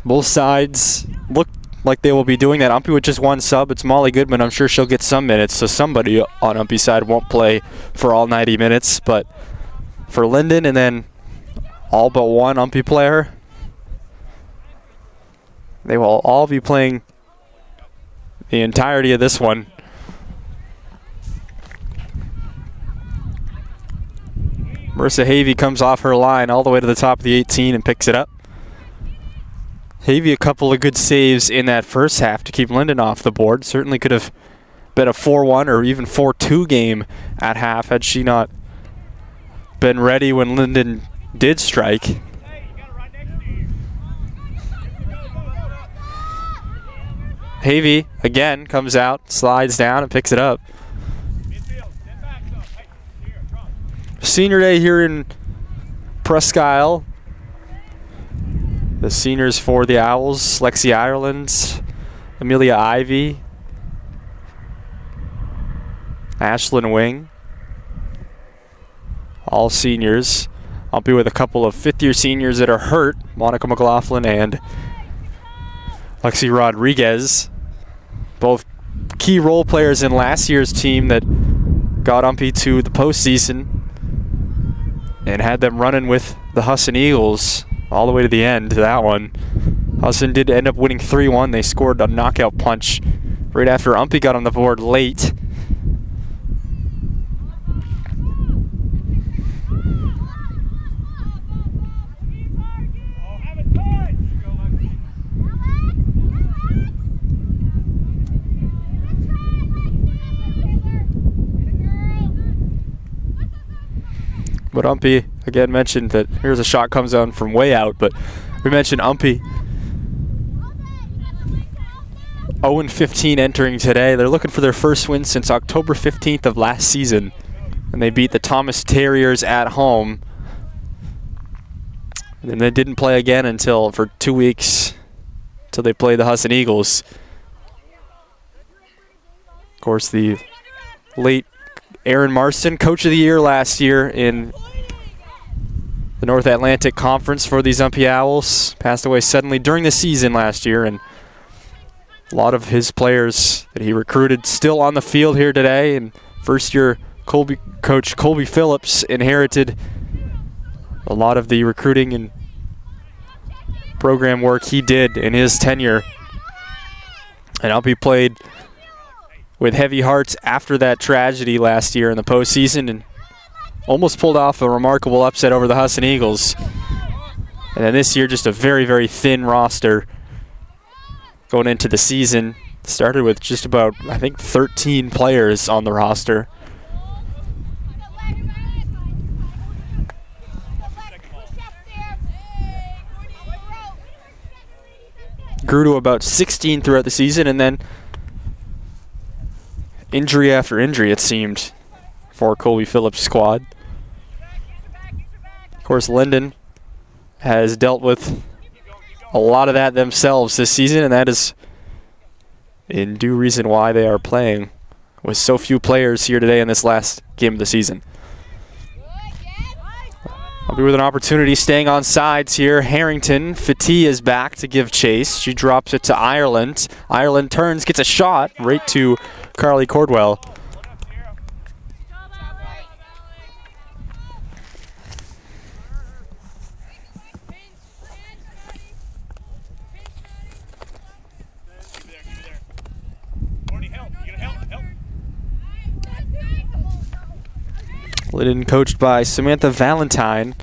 both sides look like they will be doing that. UMPI with just 1 sub. It's Molly Goodman. I'm sure she'll get some minutes, so somebody on UMPI's side won't play for all 90 minutes. But for Lyndon and then all but 1 UMPI player, they will all be playing the entirety of this one. Marissa Havey comes off her line all the way to the top of the 18 and picks it up. Havey a couple of good saves in that first half to keep Lyndon off the board. Certainly could have been a 4-1 or even 4-2 game at half had she not been ready when Lyndon did strike. Havey again comes out, slides down, and picks it up. Senior day here in Presque Isle. The seniors for the Owls: Lexi Ireland, Amelia Ivy, Ashlyn Wing. All seniors. I'll be with a couple of fifth-year seniors that are hurt: Monica McLaughlin and Lexi Rodriguez. Both key role players in last year's team that got UMPI to the postseason and had them running with the Husson Eagles all the way to the end to that one. Husson did end up winning 3-1. They scored a knockout punch right after UMPI got on the board late. But UMPI, again, mentioned that here's a shot comes down from way out, but we mentioned UMPI 0-15 entering today. They're looking for their first win since October 15th of last season, and they beat the Thomas Terriers at home. And then they didn't play again for 2 weeks until they played the Husson Eagles. Of course, the late Aaron Marston, Coach of the Year last year in the North Atlantic Conference for these UMPI Owls, passed away suddenly during the season last year, and a lot of his players that he recruited still on the field here today. And first-year coach Colby Phillips inherited a lot of the recruiting and program work he did in his tenure. And UMPI played with heavy hearts after that tragedy last year in the postseason and almost pulled off a remarkable upset over the Husson Eagles. And then this year, just a very, very thin roster going into the season. Started with just about, I think, 13 players on the roster. Grew to about 16 throughout the season, and then injury after injury, it seemed, for Colby Phillips' squad. Of course, Lyndon has dealt with a lot of that themselves this season, and that is in due reason why they are playing with so few players here today in this last game of the season. I'll be with an opportunity staying on sides here. Harrington, Fatih is back to give chase. She drops it to Ireland. Ireland turns, gets a shot right to Carly Cordwell. Lyndon coached by Samantha Valentine,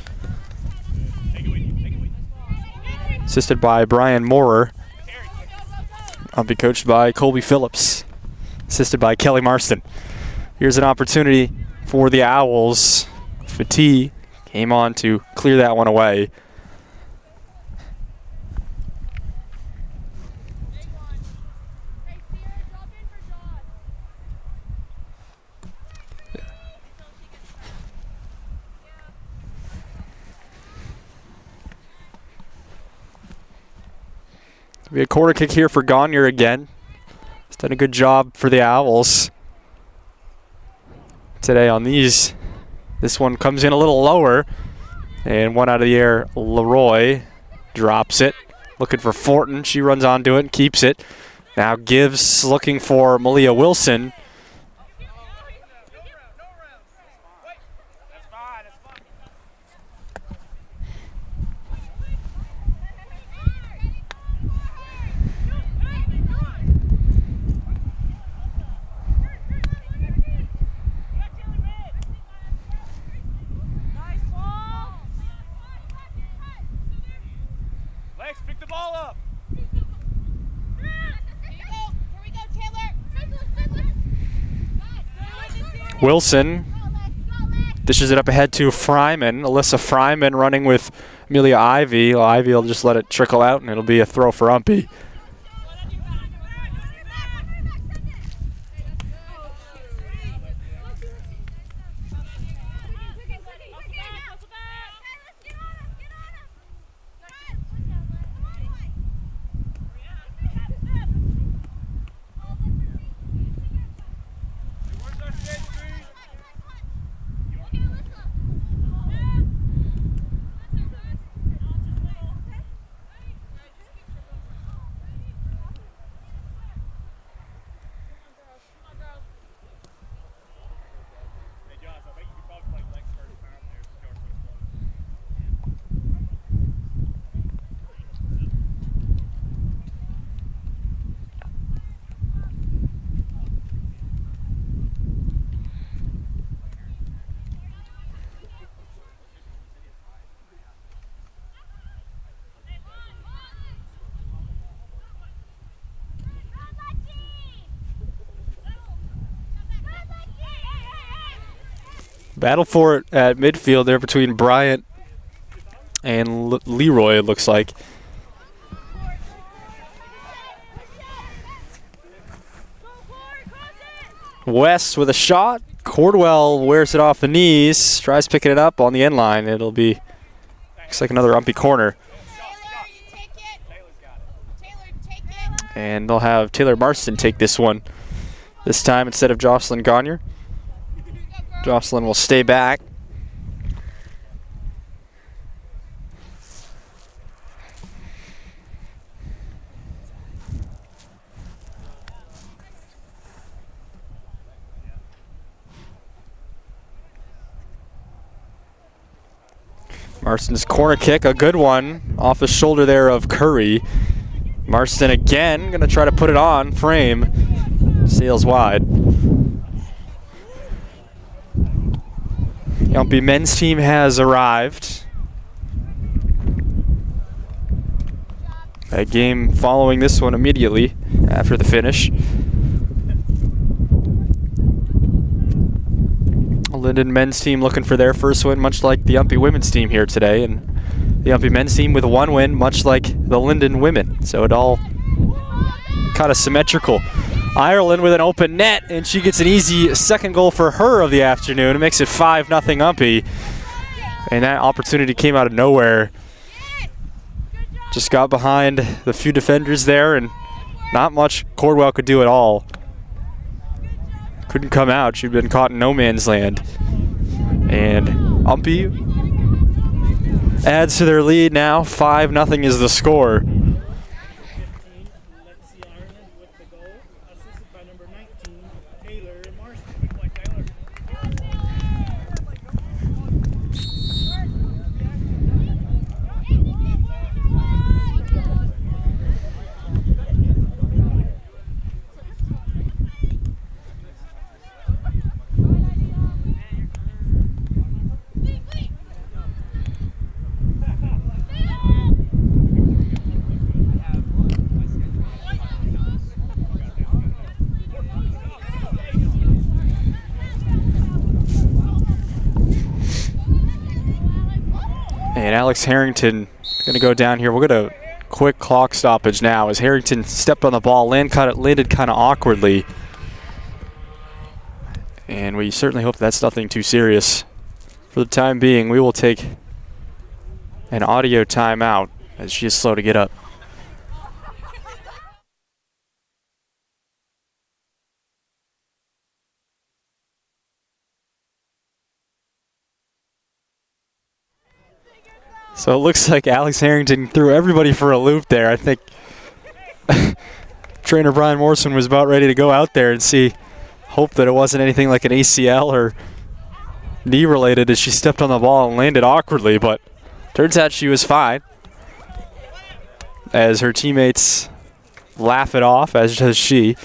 assisted by Brian Moorer. I'll be coached by Colby Phillips, assisted by Kelly Marston. Here's an opportunity for the Owls. Fatih came on to clear that one away. Be a corner kick here for Gagne again. He's done a good job for the Owls today on these. This one comes in a little lower, and one out of the air. Leroy drops it, looking for Fortin. She runs onto it and keeps it. Now gives, looking for Malia Wilson. ball up. Wilson dishes it up ahead to Fryman. Alyssa Fryman running with Amelia Ivy. Well, Ivy will just let it trickle out, and it'll be a throw for UMPI. Battle for it at midfield there between Bryant and Leroy, it looks like. West with a shot. Cordwell wears it off the knees, tries picking it up on the end line. It'll be, looks like another UMPI corner. And they'll have Taylor Marston take this one this time instead of Jocelyn Gagne. Jocelyn will stay back. Marston's corner kick, a good one, off the shoulder there of Curry. Marston again, gonna try to put it on frame. Sails wide. The UMPI men's team has arrived. A game following this one immediately after the finish. Lyndon men's team looking for their first win, much like the UMPI women's team here today. And the UMPI men's team with one win, much like the Lyndon women. So it all kind of symmetrical. Ireland with an open net, and she gets an easy second goal for her of the afternoon. It makes it 5-0 UMPI. And that opportunity came out of nowhere. Just got behind the few defenders there, and not much Cordwell could do at all. Couldn't come out. She'd been caught in no man's land. And UMPI adds to their lead now. 5-0 is the score. And Alex Harrington going to go down here. We'll get a quick clock stoppage now as Harrington stepped on the ball, landed kind of awkwardly. And we certainly hope that's nothing too serious. For the time being, we will take an audio timeout as she is slow to get up. So it looks like Alex Harrington threw everybody for a loop there. I think trainer Brian Morrison was about ready to go out there and hope that it wasn't anything like an ACL or knee related as she stepped on the ball and landed awkwardly, but turns out she was fine. As her teammates laugh it off, as does she.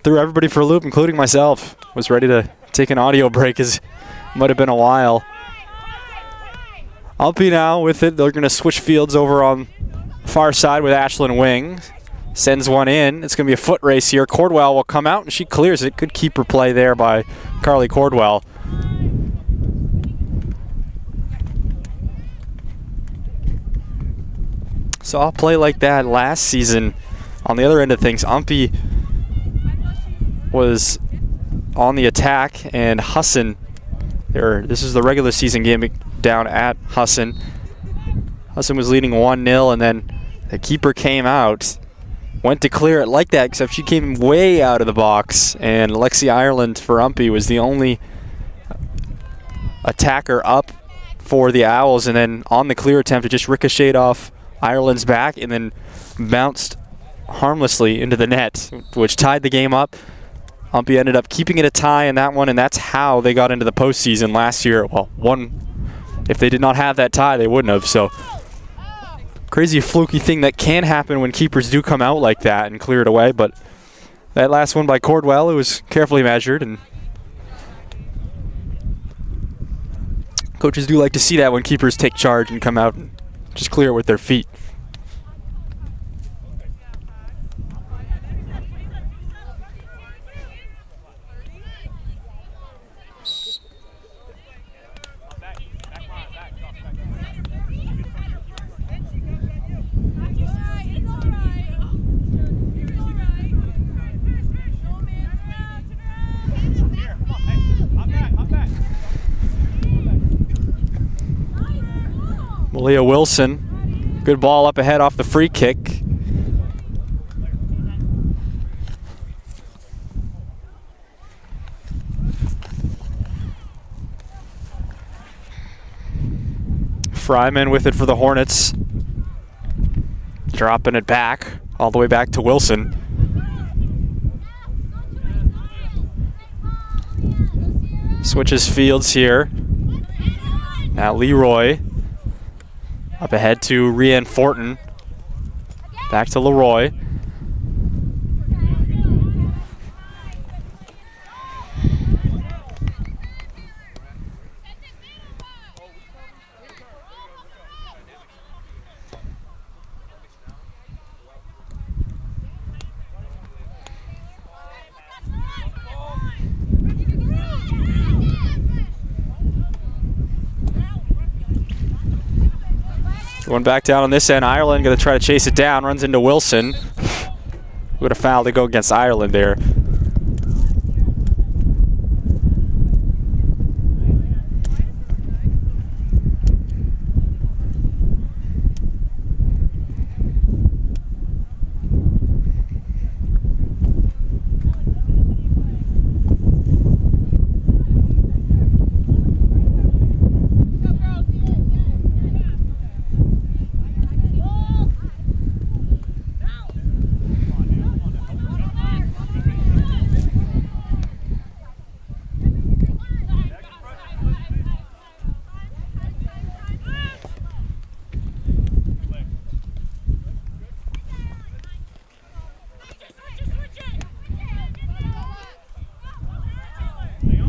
Threw everybody for a loop, including myself. Was ready to take an audio break as it might have been a while. UMPI now with it. They're going to switch fields over on the far side with Ashlyn Wing. Sends one in. It's going to be a foot race here. Cordwell will come out, and she clears it. Good keeper play there by Carly Cordwell. Saw a play like that last season. On the other end of things, UMPI was on the attack, and Husson, this is the regular season game down at Husson. Husson was leading 1-0, and then the keeper came out, went to clear it like that, except she came way out of the box, and Lexi Ireland for UMPI was the only attacker up for the Owls, and then on the clear attempt, it just ricocheted off Ireland's back and then bounced harmlessly into the net, which tied the game up. UMPI ended up keeping it a tie in that one, and that's how they got into the postseason last year. Well, if they did not have that tie, they wouldn't have. So crazy fluky thing that can happen when keepers do come out like that and clear it away. But that last one by Cordwell, it was carefully measured, and coaches do like to see that when keepers take charge and come out and just clear it with their feet. Malia Wilson, good ball up ahead off the free kick. Fryman with it for the Hornets. Dropping it back, all the way back to Wilson. Switches fields here. Now Leroy. Up ahead to Rianne Fortin. Back to Leroy. Going back down on this end, Ireland going to try to chase it down, runs into Wilson. Would have fouled to go against Ireland there.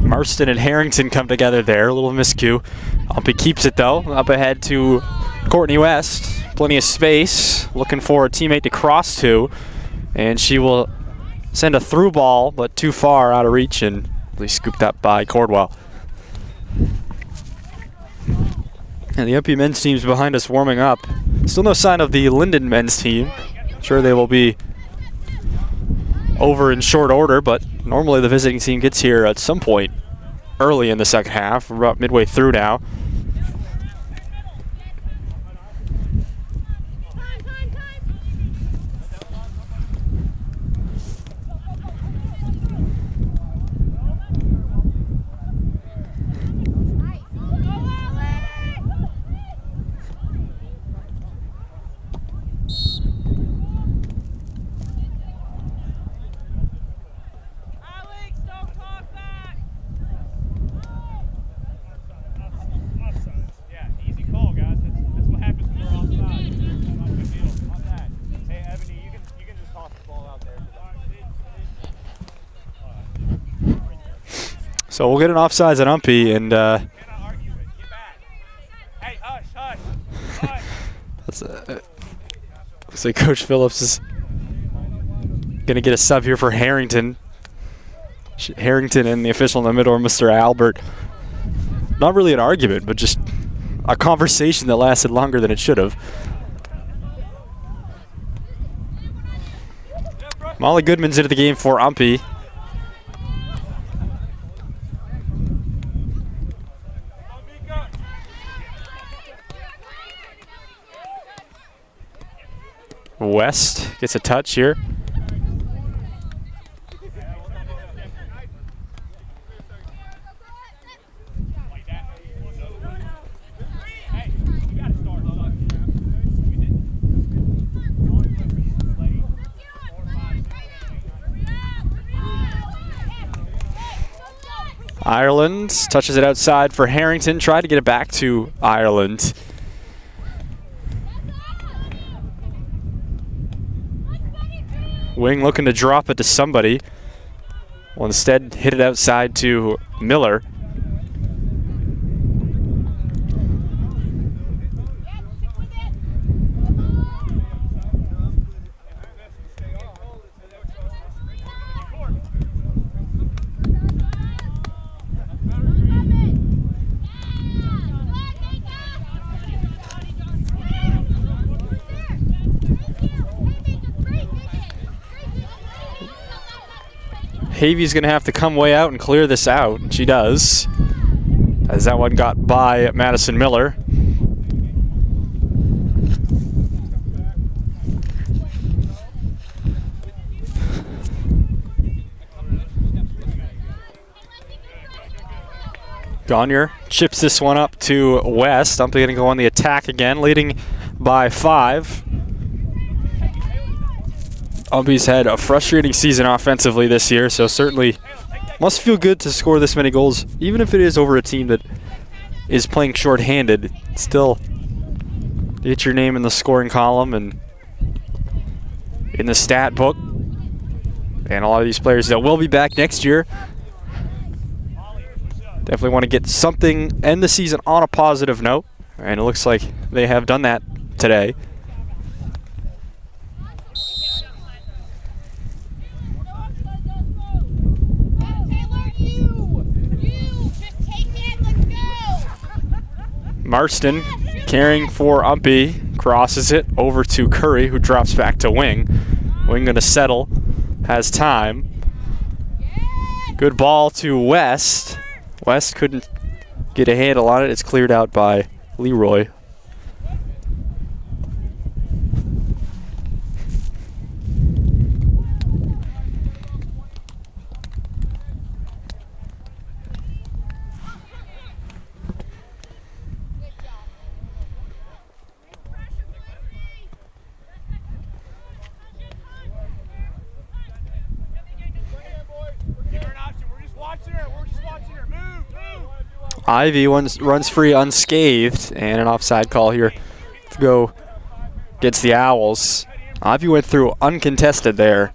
Marston and Harrington come together there, a little miscue. UMPI keeps it though, up ahead to Courtney West. Plenty of space, looking for a teammate to cross to, and she will send a through ball, but too far out of reach, and at least scooped up by Cordwell. And the UMPI men's team's behind us warming up. Still no sign of the Lyndon men's team. I'm sure they will be over in short order, but normally the visiting team gets here at some point early in the second half. We're about midway through now. So we'll get an offsides at UMPI, and Looks like Coach Phillips is going to get a sub here for Harrington. Harrington and the official in the middle, Mr. Albert. Not really an argument, but just a conversation that lasted longer than it should have. Molly Goodman's into the game for UMPI. West gets a touch here. Ireland touches it outside for Harrington. Tried to get it back to Ireland. Wing looking to drop it to somebody. Well, instead hit it outside to Miller. Havy's going to have to come way out and clear this out. And she does, as that one got by Madison Miller. Gagne chips this one up to West. UMPI going to go on the attack again, leading by 5. UMPI's had a frustrating season offensively this year, so certainly must feel good to score this many goals, even if it is over a team that is playing shorthanded. Still, get your name in the scoring column and in the stat book. And a lot of these players that will be back next year definitely want to get something, end the season on a positive note, and it looks like they have done that today. Marston carrying for UMPI, crosses it over to Curry, who drops back to Wing. Wing going to settle, has time. Good ball to West. West couldn't get a handle on it. It's cleared out by Leroy. Ivy runs free unscathed, and an offside call here to go against the Owls. Ivy went through uncontested there.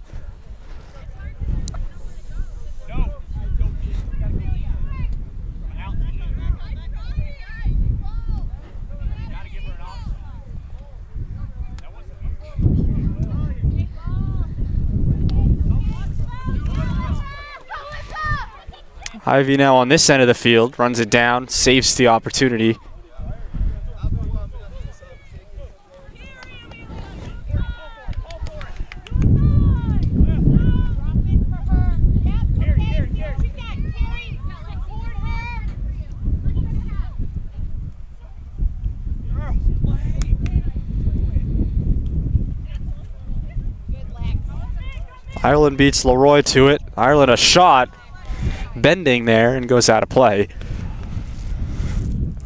Ivy now on this end of the field, runs it down, saves the opportunity. Ireland beats Leroy to it. Ireland a shot. Bending there and goes out of play.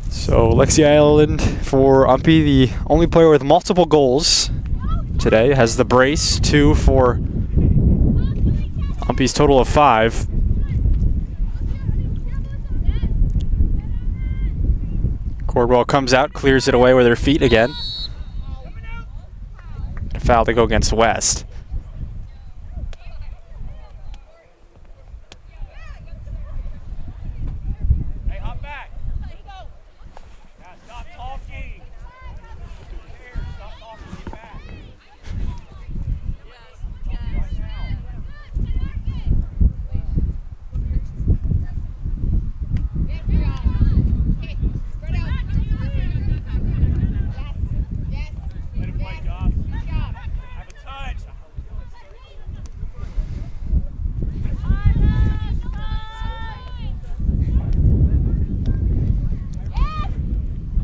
So Lexi Ireland for UMPI, the only player with multiple goals today, has the brace, 2 for UMPI's total of 5. Cordwell comes out, clears it away with her feet again. A foul to go against West.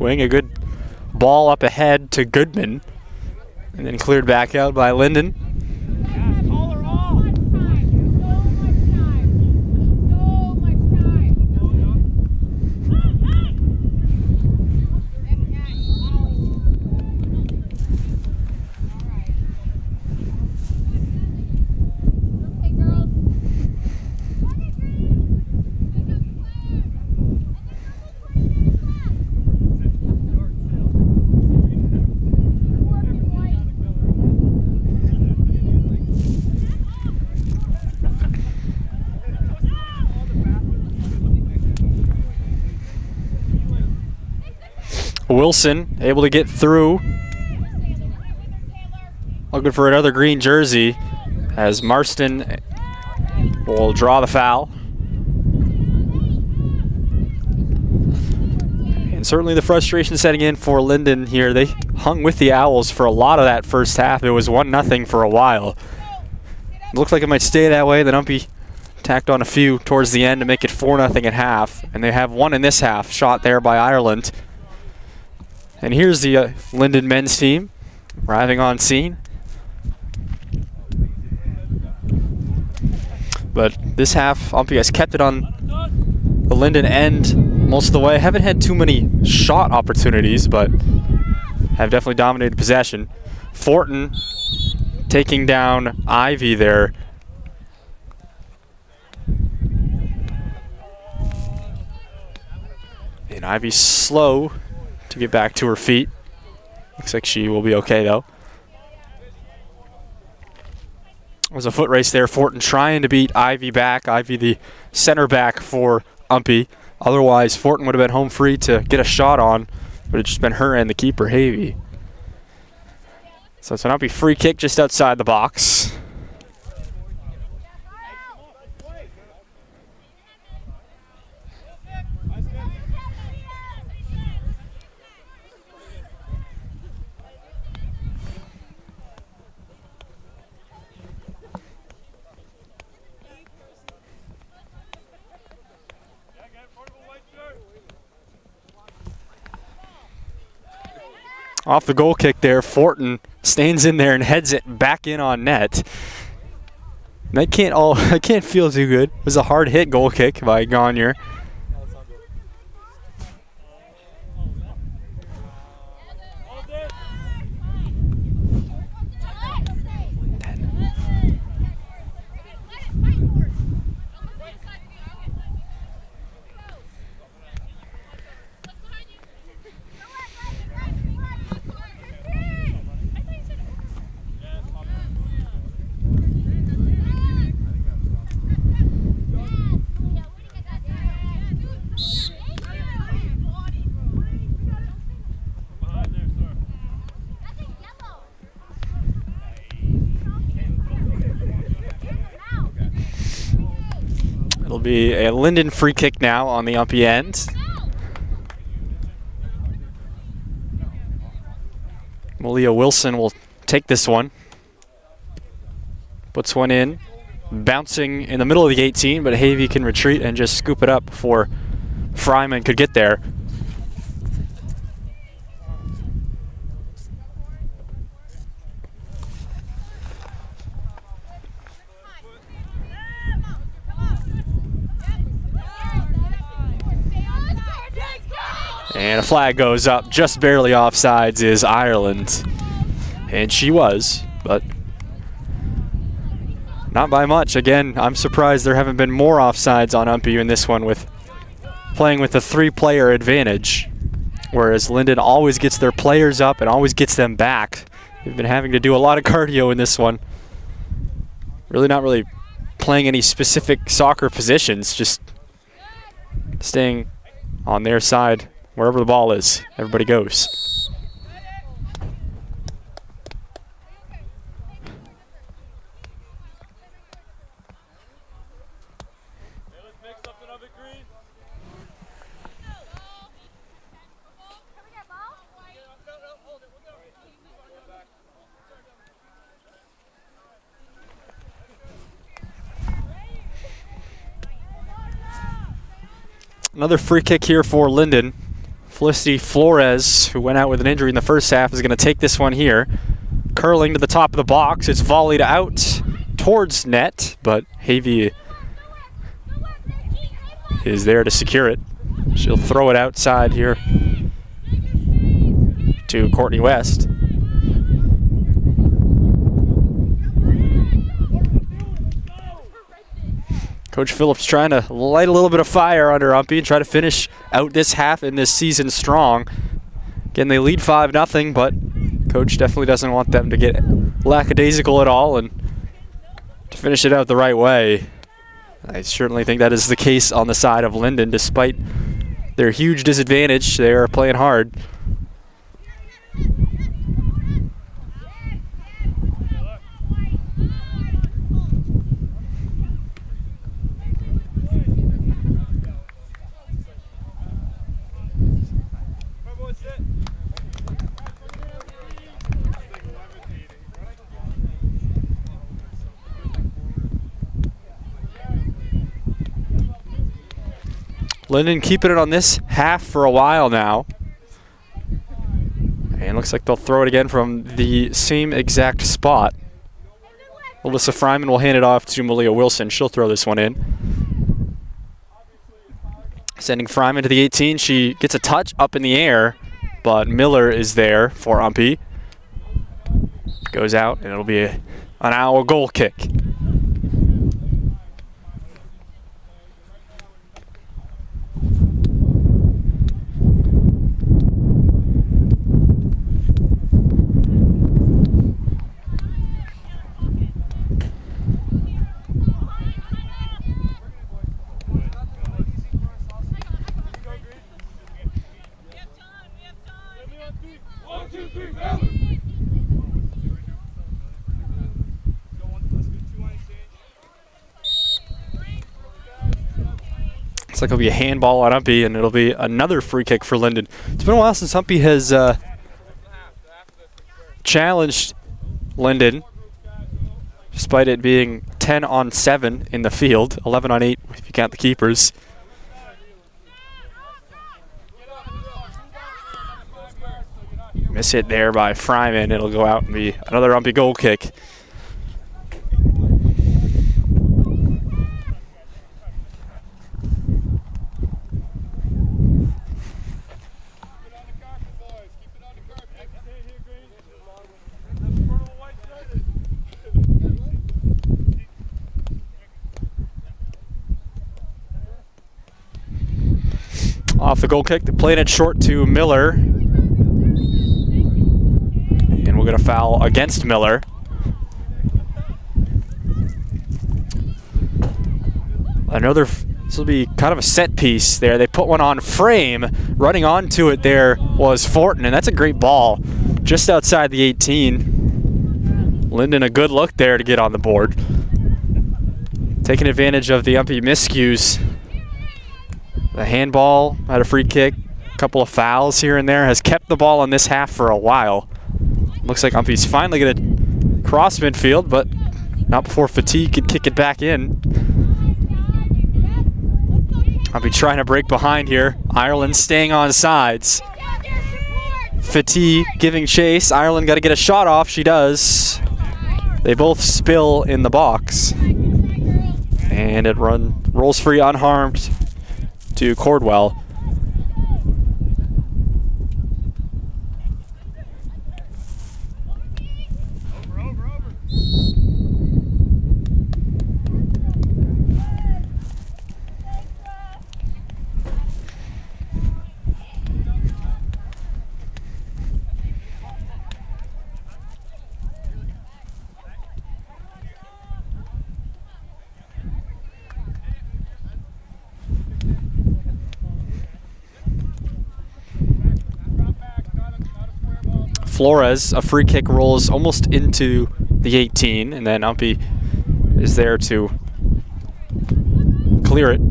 wing. A good ball up ahead to Goodman. And then cleared back out by Lyndon. Wilson able to get through. Looking for another green jersey as Marston will draw the foul. And certainly the frustration setting in for Lyndon here. They hung with the Owls for a lot of that first half. It was 1-0 for a while. It looked like it might stay that way. Then UMPI tacked on a few towards the end to make it 4-0 at half. And they have one in this half, shot there by Ireland. And here's the Lyndon men's team arriving on scene. But this half, UMPI has kept it on the Lyndon end most of the way. Haven't had too many shot opportunities, but have definitely dominated possession. Fortin taking down Ivy there. And Ivy's slow to get back to her feet. Looks like she will be okay though. It was a foot race there. Fortin trying to beat Ivy back. Ivy the center back for UMPI. Otherwise, Fortin would have been home free to get a shot on, but it's just been her and the keeper, Havey. So it's an UMPI free kick just outside the box. Off the goal kick there, Fortin stays in there and heads it back in on net. That can't feel too good. It was a hard hit goal kick by Gagne. It'll be a Lyndon free kick now on the UMPI end. Malia Wilson will take this one. Puts one in. Bouncing in the middle of the 18, but Havey can retreat and just scoop it up before Fryman could get there. And a flag goes up, just barely offsides is Ireland. And she was, but not by much. Again, I'm surprised there haven't been more offsides on UMPI in this one, with playing with a 3-player advantage. Whereas Lyndon always gets their players up and always gets them back. They've been having to do a lot of cardio in this one. Really not really playing any specific soccer positions, just staying on their side. Wherever the ball is, everybody goes. Another free kick here for Lyndon. Felicity Flores, who went out with an injury in the first half, is going to take this one here. Curling to the top of the box. It's volleyed out towards net, but Havey is there to secure it. She'll throw it outside here to Courtney West. Coach Phillips trying to light a little bit of fire under UMPI and try to finish out this half in this season strong. Again, they lead 5-0, but Coach definitely doesn't want them to get lackadaisical at all and to finish it out the right way. I certainly think that is the case on the side of Lyndon. Despite their huge disadvantage, they are playing hard. Lyndon keeping it on this half for a while now. And looks like they'll throw it again from the same exact spot. Alyssa Fryman will hand it off to Malia Wilson. She'll throw this one in. Sending Fryman to the 18. She gets a touch up in the air, but Miller is there for UMPI. Goes out, and it'll be an Owl goal kick. Looks like it'll be a handball on UMPI, and it'll be another free kick for Lyndon. It's been a while since UMPI has challenged Lyndon, despite it being 10-on-7 in the field, 11-on-8 if you count the keepers. Miss hit there by Fryman. It'll go out and be another UMPI goal kick. Off the goal kick, they're playing it short to Miller. And we'll get a foul against Miller. This will be kind of a set piece there. They put one on frame. Running onto it there was Fortin, and that's a great ball. Just outside the 18. Lyndon a good look there to get on the board. Taking advantage of the UMPI miscues. The handball had a free kick, a couple of fouls here and there, has kept the ball in this half for a while. Looks like UMPI's finally going to cross midfield, but not before Fatigue could kick it back in. UMPI trying to break behind here. Ireland staying on sides. Fatigue giving chase. Ireland got to get a shot off. She does. They both spill in the box. And it rolls free unharmed to Cordwell. Flores, a free kick rolls almost into the 18, and then UMPI is there to clear it.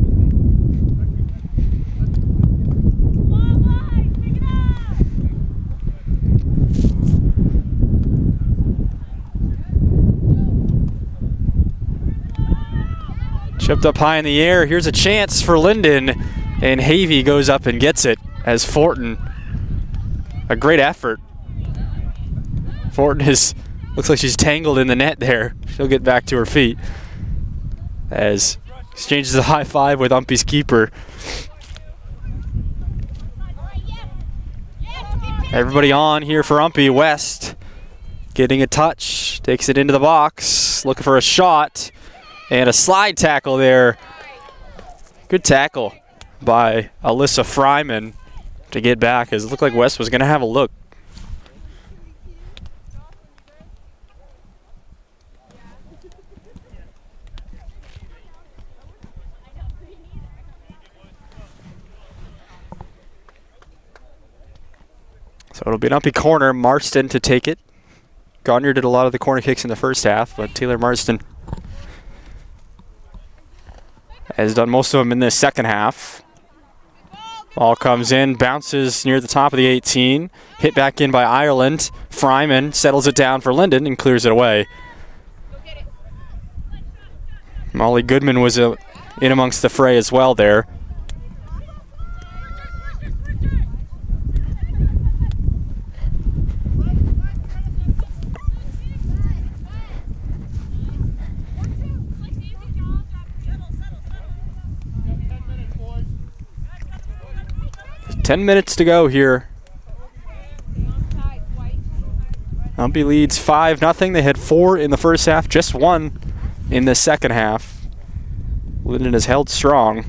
Chipped up high in the air. Here's a chance for Lyndon, and Havey goes up and gets it. as Fortin, a great effort. Fortin looks like she's tangled in the net there. She'll get back to her feet as exchanges a high five with UMPI's keeper. Everybody on here for UMPI. West getting a touch, takes it into the box, looking for a shot, and a slide tackle there. Good tackle by Alyssa Fryman to get back, as it looked like West was going to have a look. So it'll be an UMPI corner. Marston to take it. Gagne did a lot of the corner kicks in the first half, but Taylor Marston has done most of them in the second half. Ball comes in, bounces near the top of the 18. Hit back in by Ireland. Fryman settles it down for Lyndon and clears it away. Molly Goodman was in amongst the fray as well there. Ten minutes to go here. UMPI leads 5-0. They had 4 in the first half, just 1 in the second half. Lyndon has held strong.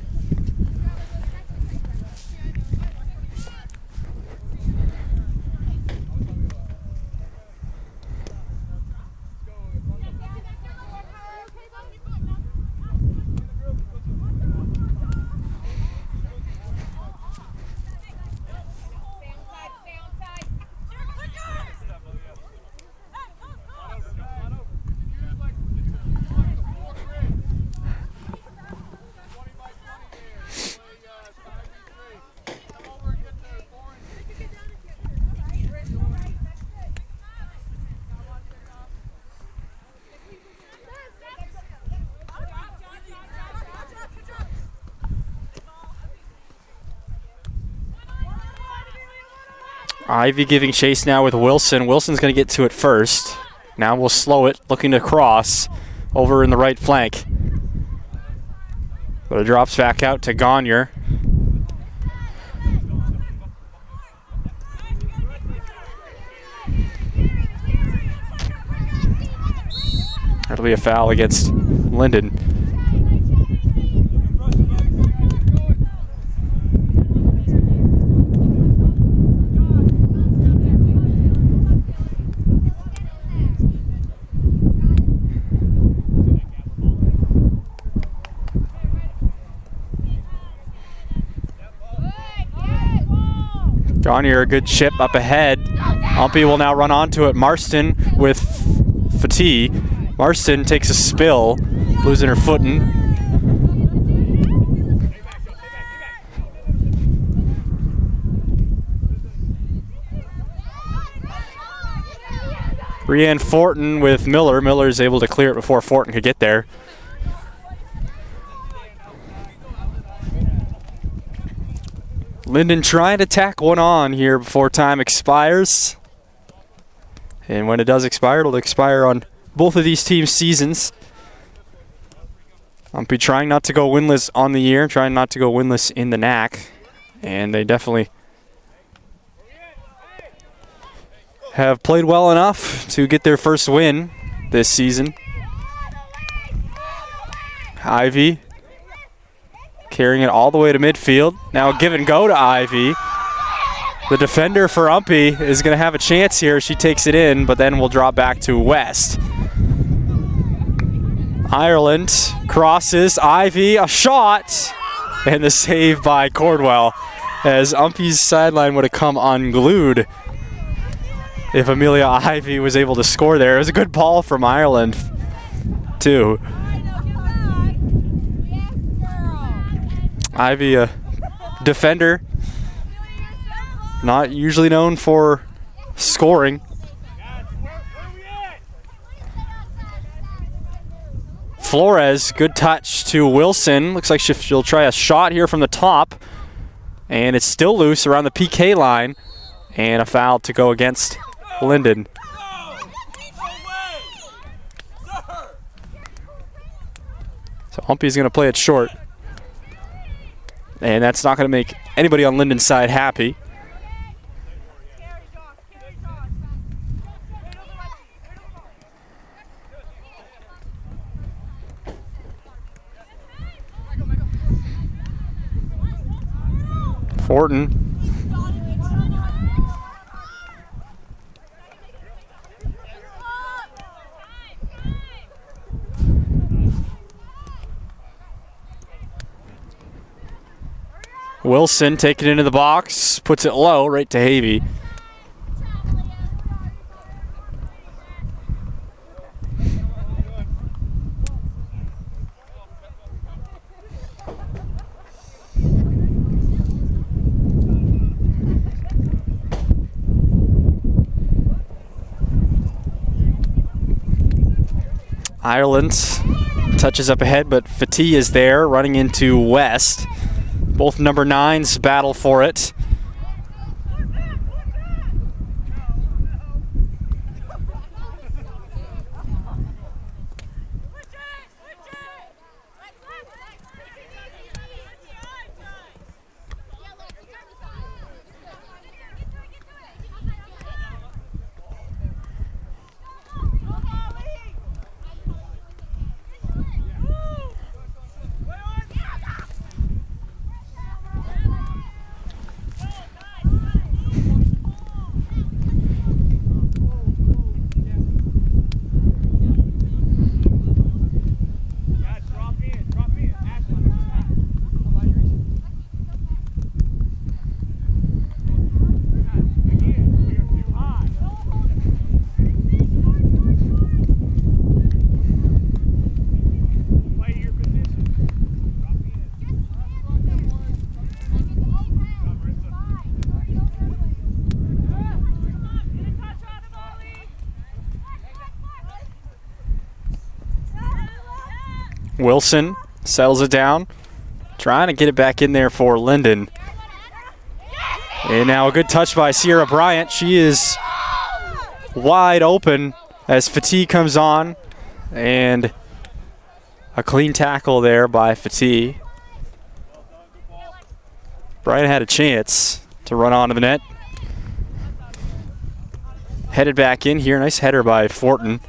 Ivy giving chase now with Wilson. Wilson's going to get to it first. Now we'll slow it, looking to cross over in the right flank. But it drops back out to Gagne. That'll be a foul against Lyndon. Gagne, a good chip up ahead. UMPI will now run onto it. Marston with fatigue. Marston takes a spill, losing her footing. Brianne Fortin with Miller. Miller is able to clear it before Fortin could get there. Lyndon trying to tack one on here before time expires. And when it does expire, it'll expire on both of these teams' seasons. UMPI trying not to go winless on the year, trying not to go winless in the NAC. And they definitely have played well enough to get their first win this season. Ivy carrying it all the way to midfield. Now a give and go to Ivy. The defender for UMPI is going to have a chance here. She takes it in, but then we'll drop back to West. Ireland crosses. Ivy, a shot, and the save by Cordwell, as UMPI's sideline would have come unglued if Amelia Ivy was able to score there. It was a good ball from Ireland, too. Ivy, a defender, not usually known for scoring. Flores, good touch to Wilson. Looks like she'll try a shot here from the top. And it's still loose around the PK line. And a foul to go against Lyndon. So UMPI's going to play it short. And that's not going to make anybody on Lyndon's side happy. Fortin. Wilson taking it into the box, puts it low right to Havey. Ireland touches up ahead, but Fatih is there running into West. Both number 9s battle for it. Wilson settles it down, trying to get it back in there for Lyndon. And now a good touch by Sierra Bryant. She is wide open as Fatih comes on, and a clean tackle there by Fatih. Bryant had a chance to run onto the net. Headed back in here, nice header by Fortin.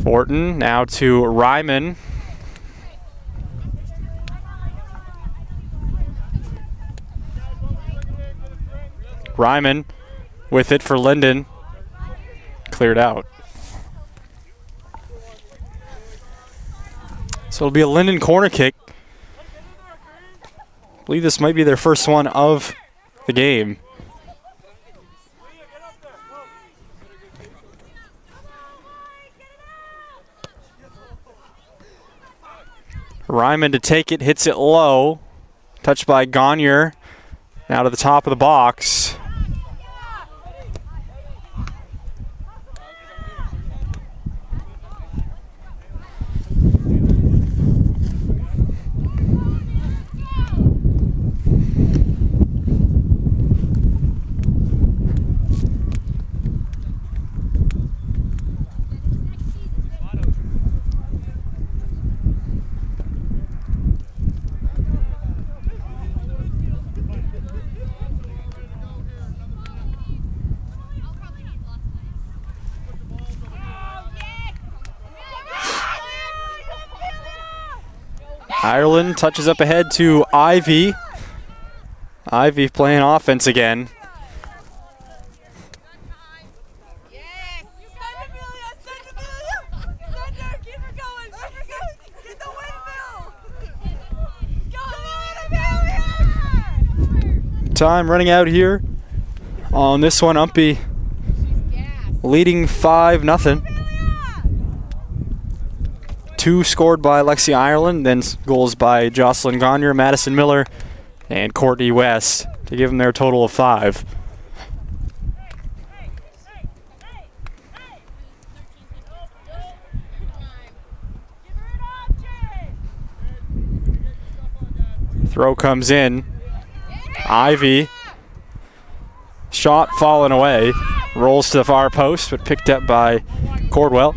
Fortin now to Ryman. Ryman with it for Lyndon. Cleared out. So it'll be a Lyndon corner kick. I believe this might be their first one of the game. Ryman to take it, hits it low. Touched by Gagne. Now to the top of the box. Ireland touches up ahead to Ivy. Ivy playing offense again. Time running out here on this one. UMPI leading 5-0. 2 scored by Lexi Ireland, then goals by Jocelyn Gagne, Madison Miller, and Courtney West to give them their total of 5. Throw comes in. Ivy. Shot falling away. Rolls to the far post, but picked up by Cordwell.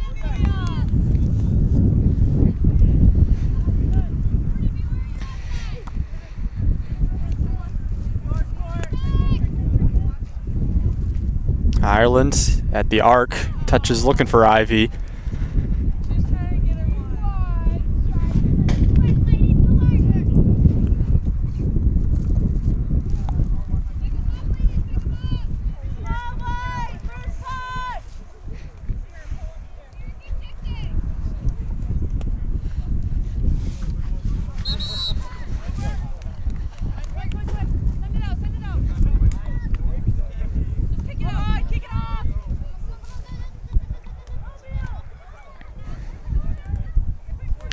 Ireland at the arc. Touches looking for Ivy.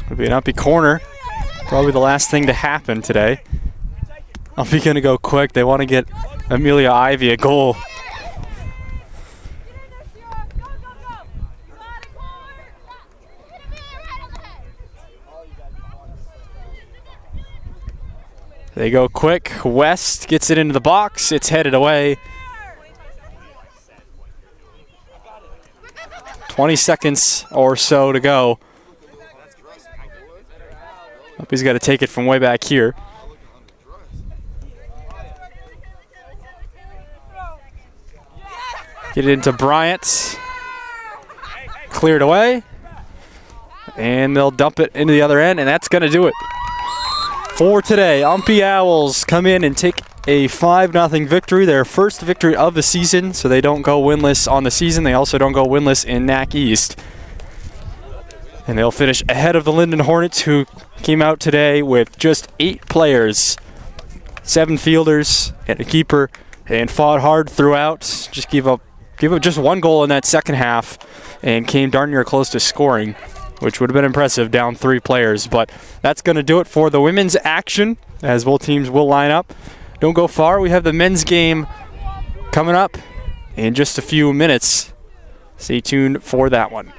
It'll be an UMPI corner. Probably the last thing to happen today. UMPI gonna go quick. They want to get Amelia Ivy a goal. They go quick. West gets it into the box. It's headed away. 20 seconds or so to go. UMPI's got to take it from way back here. Get it into Bryant. Cleared away. And they'll dump it into the other end, and that's going to do it for today. UMPI Owls come in and take a 5-0 victory, their first victory of the season, so they don't go winless on the season. They also don't go winless in NAC East. And they'll finish ahead of the Lyndon Hornets, who came out today with just 8 players, 7 fielders and a keeper, and fought hard throughout. Just gave up just 1 goal in that second half and came darn near close to scoring, which would have been impressive, down 3 players. But that's going to do it for the women's action, as both teams will line up. Don't go far. We have the men's game coming up in just a few minutes. Stay tuned for that one.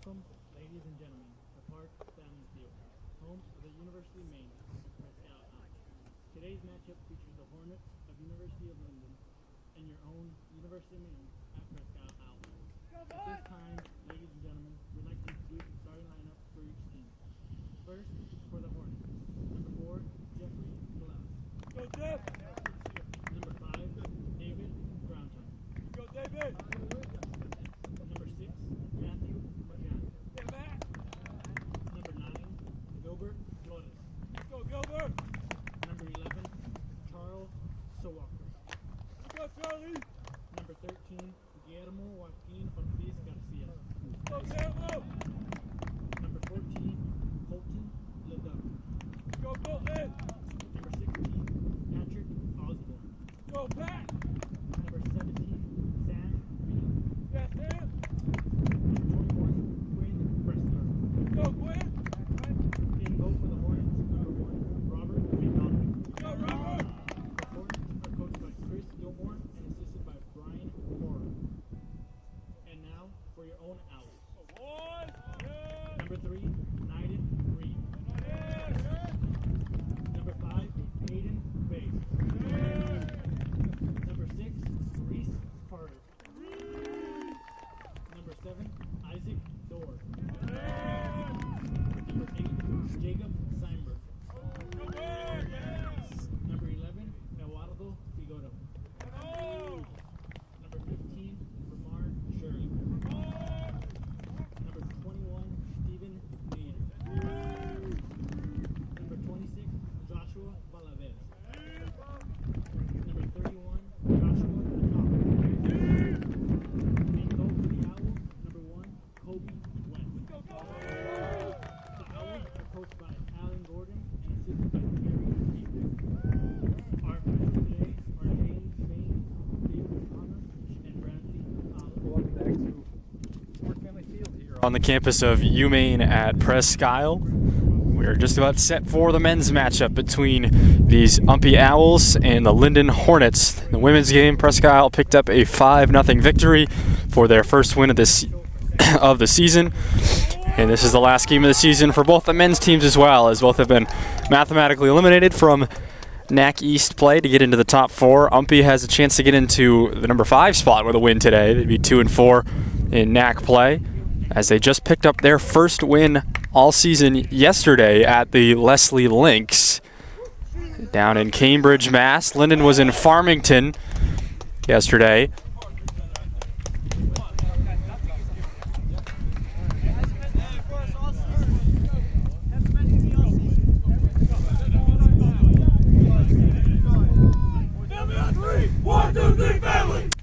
Welcome, ladies and gentlemen, to Park Family Field, home of the University of Maine, Presque Isle. Today's matchup features the Hornets of University of Lyndon and your own University of Maine at Presque Isle. At this time, ladies and gentlemen, we'd like to introduce the starting lineup for each team. First, for the Hornets, number 4, Jeffrey Glass. Go, Jeff! Number 5, David Grounton. Go, David! Number 6, Matthew McGann. Get back! Number 9, Gilbert Flores. Go, Gilbert! Number 11, Charles Sowalker. Go, Charlie! Number 13, Guillermo Joaquin Ortiz Garcia. Go, Guillermo! Number 14, Colton Lyndon. Go, Colton! Number 16, Patrick Osborne. Go, Pat! Number 17, Sam Reed. Yes, Sam! Number 21, Quinn Bressler. Go, Quinn! In goal for the Hornets, number 1, Robert McDonald. Go, Robert! The Hornets are coached by Chris Gilmore and assisted by Brian Moore. And now for your own Owls. Boys! Yeah! Number 3, Nyden Reed. Yeah! Number 5, Hayden Bates. Number 6, Reese Carter. Number 7, Isaac Dorr. Number 8, Jacob Seinberg. Number 11, Eduardo Figueroa. Number 15, Ramar Shirley. Number 21, Stephen Nader. Number 26, Joshua Valavez. Number 31, Joshua Atop. In goal for the Owls, number 1, Kobe West. The Owls are coached by Alan Gordon and assisted by Gary Stevens. Our players today are James Bain, David Connor, and Bradley Oliver. Welcome back to Park Family Field here on the campus of UMaine at Presque Isle. We're just about set for the men's matchup between these UMPI Owls and the Lyndon Hornets. In the women's game, Presque Isle picked up a 5-0 victory for their first win of the season. And this is the last game of the season for both the men's teams as well, as both have been mathematically eliminated from NAC East play to get into the top 4. UMPI has a chance to get into the number 5 spot with a win today. They'd be 2-4 in NAC play, as they just picked up their first win all season yesterday at the Leslie Lynx down in Cambridge, Mass. Lyndon was in Farmington yesterday.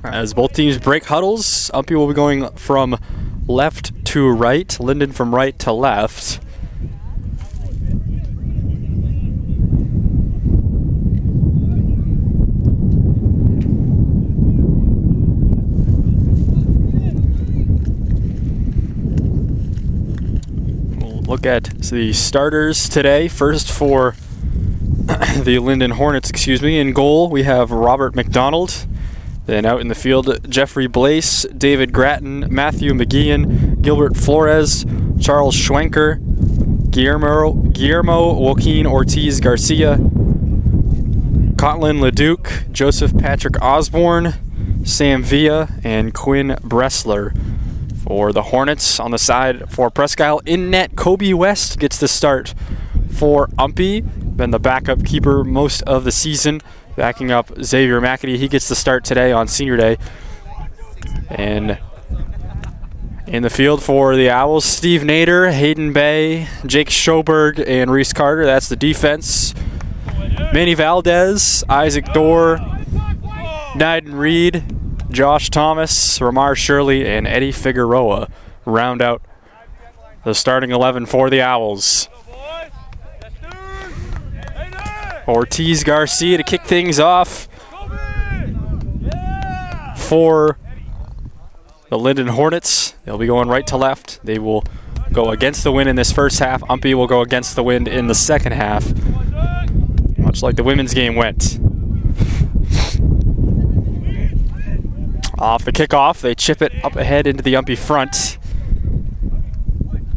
As both teams break huddles, UMPI will be going from left to right, Lyndon from right to left. We'll look at the starters today. First for the Lyndon Hornets, in goal we have Robert McDonald. Then out in the field, Jeffrey Blaise, David Gratton, Matthew McGeehan, Gilbert Flores, Charles Schwenker, Guillermo Joaquin Ortiz Garcia, Cotlin Leduc, Joseph Patrick Osborne, Sam Villa, and Quinn Bressler. For the Hornets on the side for Presque Isle, in net, Kobe West gets the start for UMPI. Been the backup keeper most of the season, backing up Xavier McAtee. He gets the start today on Senior Day. And in the field for the Owls, Steve Nader, Hayden Bay, Jake Schoberg, and Reese Carter. That's the defense. Manny Valdez, Isaac Dorr, Nyden Reed, Josh Thomas, Ramar Shirley, and Eddie Figueroa round out the starting 11 for the Owls. Ortiz Garcia to kick things off for the Lyndon Hornets. They'll be going right to left. They will go against the wind in this first half. UMPI will go against the wind in the second half, much like the women's game went. Off the kickoff, they chip it up ahead into the UMPI front.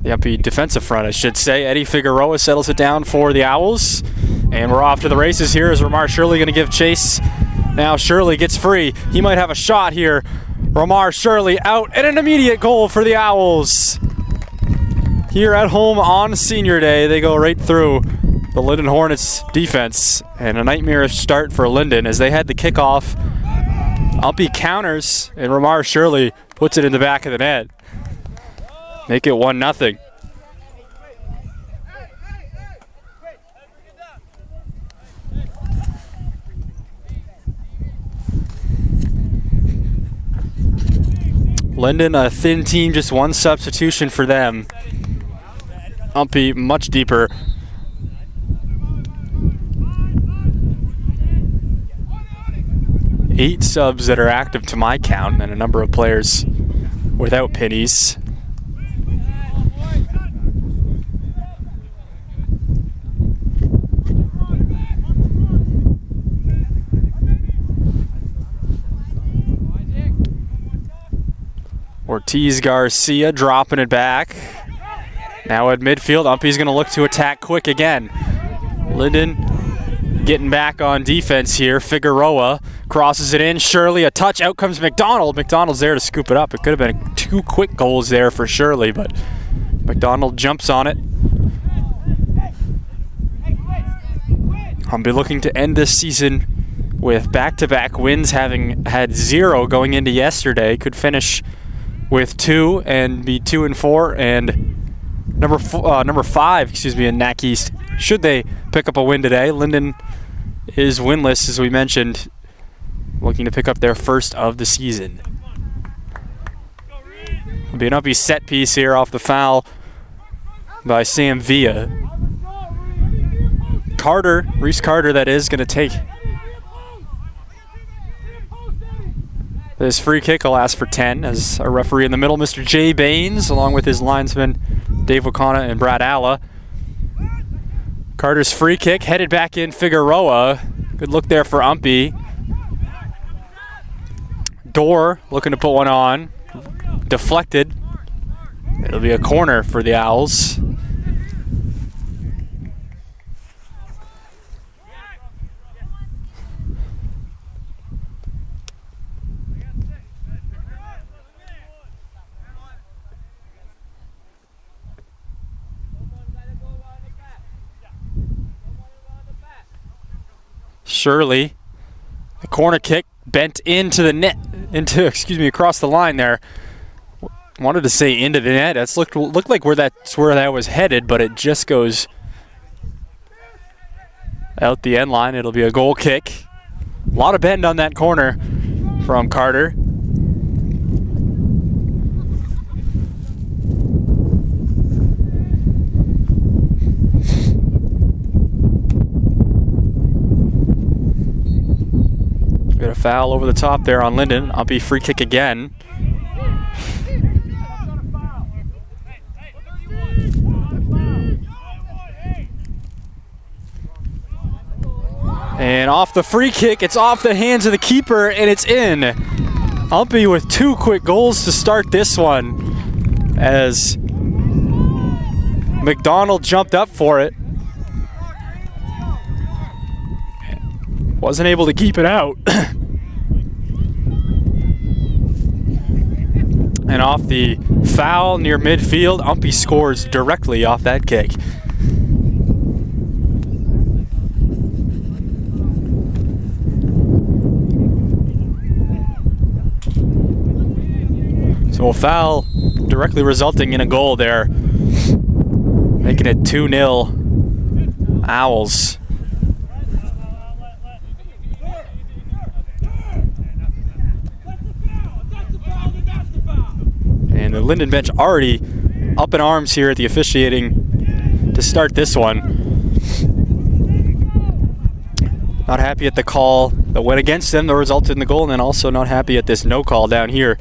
the UMPI defensive front, I should say. Eddie Figueroa settles it down for the Owls. And we're off to the races here as Ramar Shirley going to give chase. Now Shirley gets free. He might have a shot here. Ramar Shirley out, and an immediate goal for the Owls. Here at home on Senior Day, they go right through the Lyndon Hornets defense. And a nightmarish start for Lyndon as they had the kickoff. UMPI counters, and Ramar Shirley puts it in the back of the net. Make it 1-0. Lyndon, a thin team, just one substitution for them. UMPI much deeper. Eight subs that are active to my count, and a number of players without pennies. Ortiz Garcia dropping it back. Now at midfield, UMPI's going to look to attack quick again. Lyndon getting back on defense here. Figueroa crosses it in. Shirley, a touch. Out comes McDonald. McDonald's there to scoop it up. It could have been 2 quick goals there for Shirley, but McDonald jumps on it. UMPI looking to end this season with back-to-back wins, having had 0 going into yesterday. Could finish with 2 and be 2-4, and number 5, in NAC East. Should they pick up a win today? Lyndon is winless, as we mentioned, looking to pick up their first of the season. It'll be an UMPI set piece here off the foul by Sam Villa. Reese Carter, that is, going to take this free kick. Will ask for 10 as our referee in the middle, Mr. Jay Baines, along with his linesmen Dave O'Connor and Brad Alla. Carter's free kick headed back in. Figueroa. Good look there for UMPI. Dorr looking to put one on. Deflected. It'll be a corner for the Owls. Shirley, the corner kick bent into the net, across the line there. Wanted to say into the net. That's looked like that's where that was headed, but it just goes out the end line. It'll be a goal kick. A lot of bend on that corner from Carter. Got a foul over the top there on Lyndon. UMPI free kick again. And off the free kick, it's off the hands of the keeper, and it's in. UMPI with 2 quick goals to start this one, as McDonald jumped up for it. Wasn't able to keep it out. And off the foul near midfield, UMPI scores directly off that kick. So a foul directly resulting in a goal there, making it 2-0 Owls. And the Lyndon bench already up in arms here at the officiating to start this one. Not happy at the call that went against them that resulted in the goal, and then also not happy at this no call down here.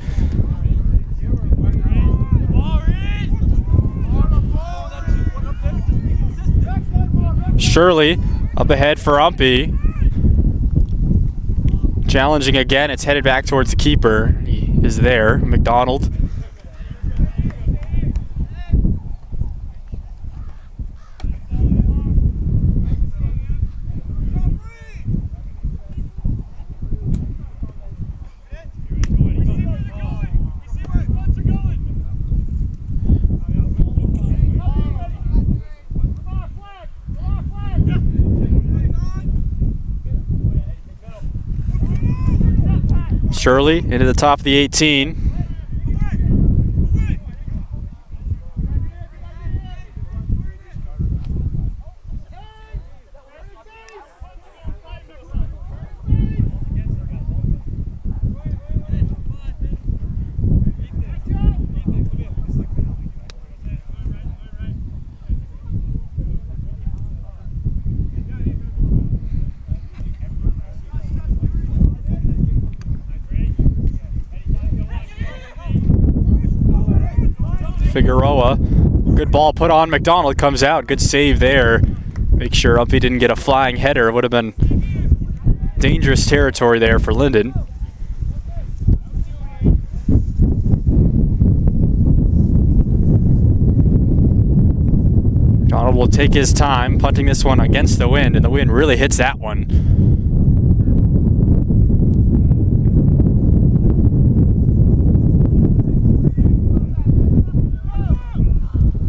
Shirley up ahead for UMPI. Challenging again, it's headed back towards the keeper. He is there, McDonald. Shirley into the top of the 18. Figueroa, good ball put on. McDonald comes out. Good save there. Make sure Umpy didn't get a flying header. It would have been dangerous territory there for Lyndon. McDonald will take his time, punting this one against the wind, and the wind really hits that one.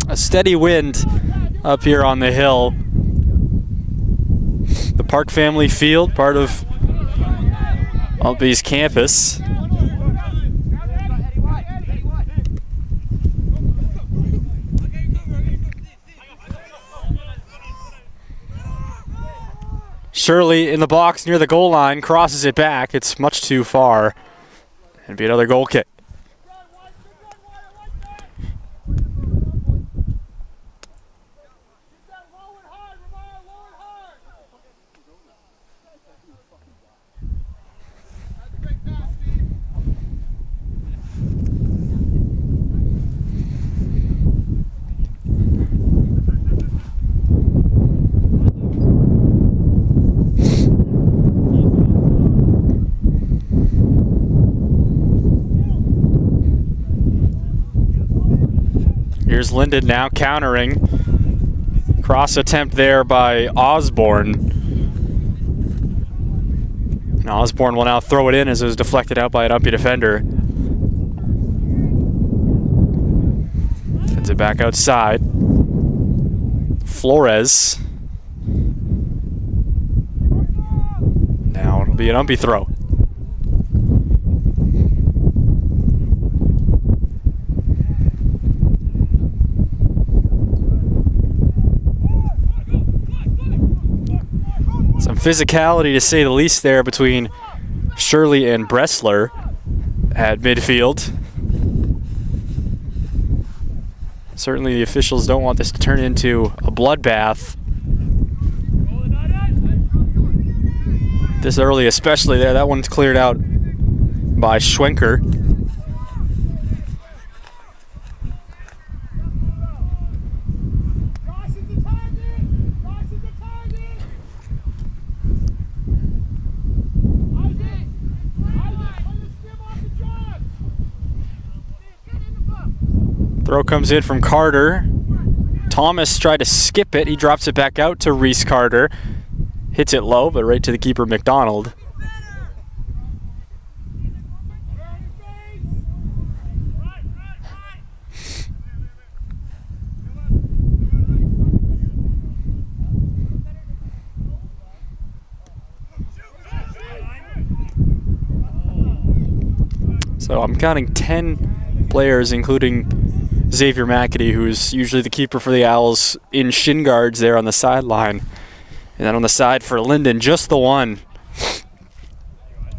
A steady wind up here on the hill. The Park Family Field, part of Umpy's campus. Shirley in the box near the goal line, crosses it back. It's much too far. It'd be another goal kick. Here's Lyndon now countering. Cross attempt there by Osborne. And Osborne will now throw it in as it was deflected out by an Umpy defender. Sends it back outside. Flores. Now it'll be an Umpy throw. Some physicality, to say the least, there between Shirley and Bressler at midfield. Certainly the officials don't want this to turn into a bloodbath. This early especially there. That one's cleared out by Schwenker. Throw comes in from Carter. Thomas tried to skip it. He drops it back out to Reese Carter. Hits it low, but right to the keeper, McDonald. So I'm counting 10 players, including Xavier McAdie, who's usually the keeper for the Owls, in shin guards there on the sideline. And then on the side for Lyndon, just the one.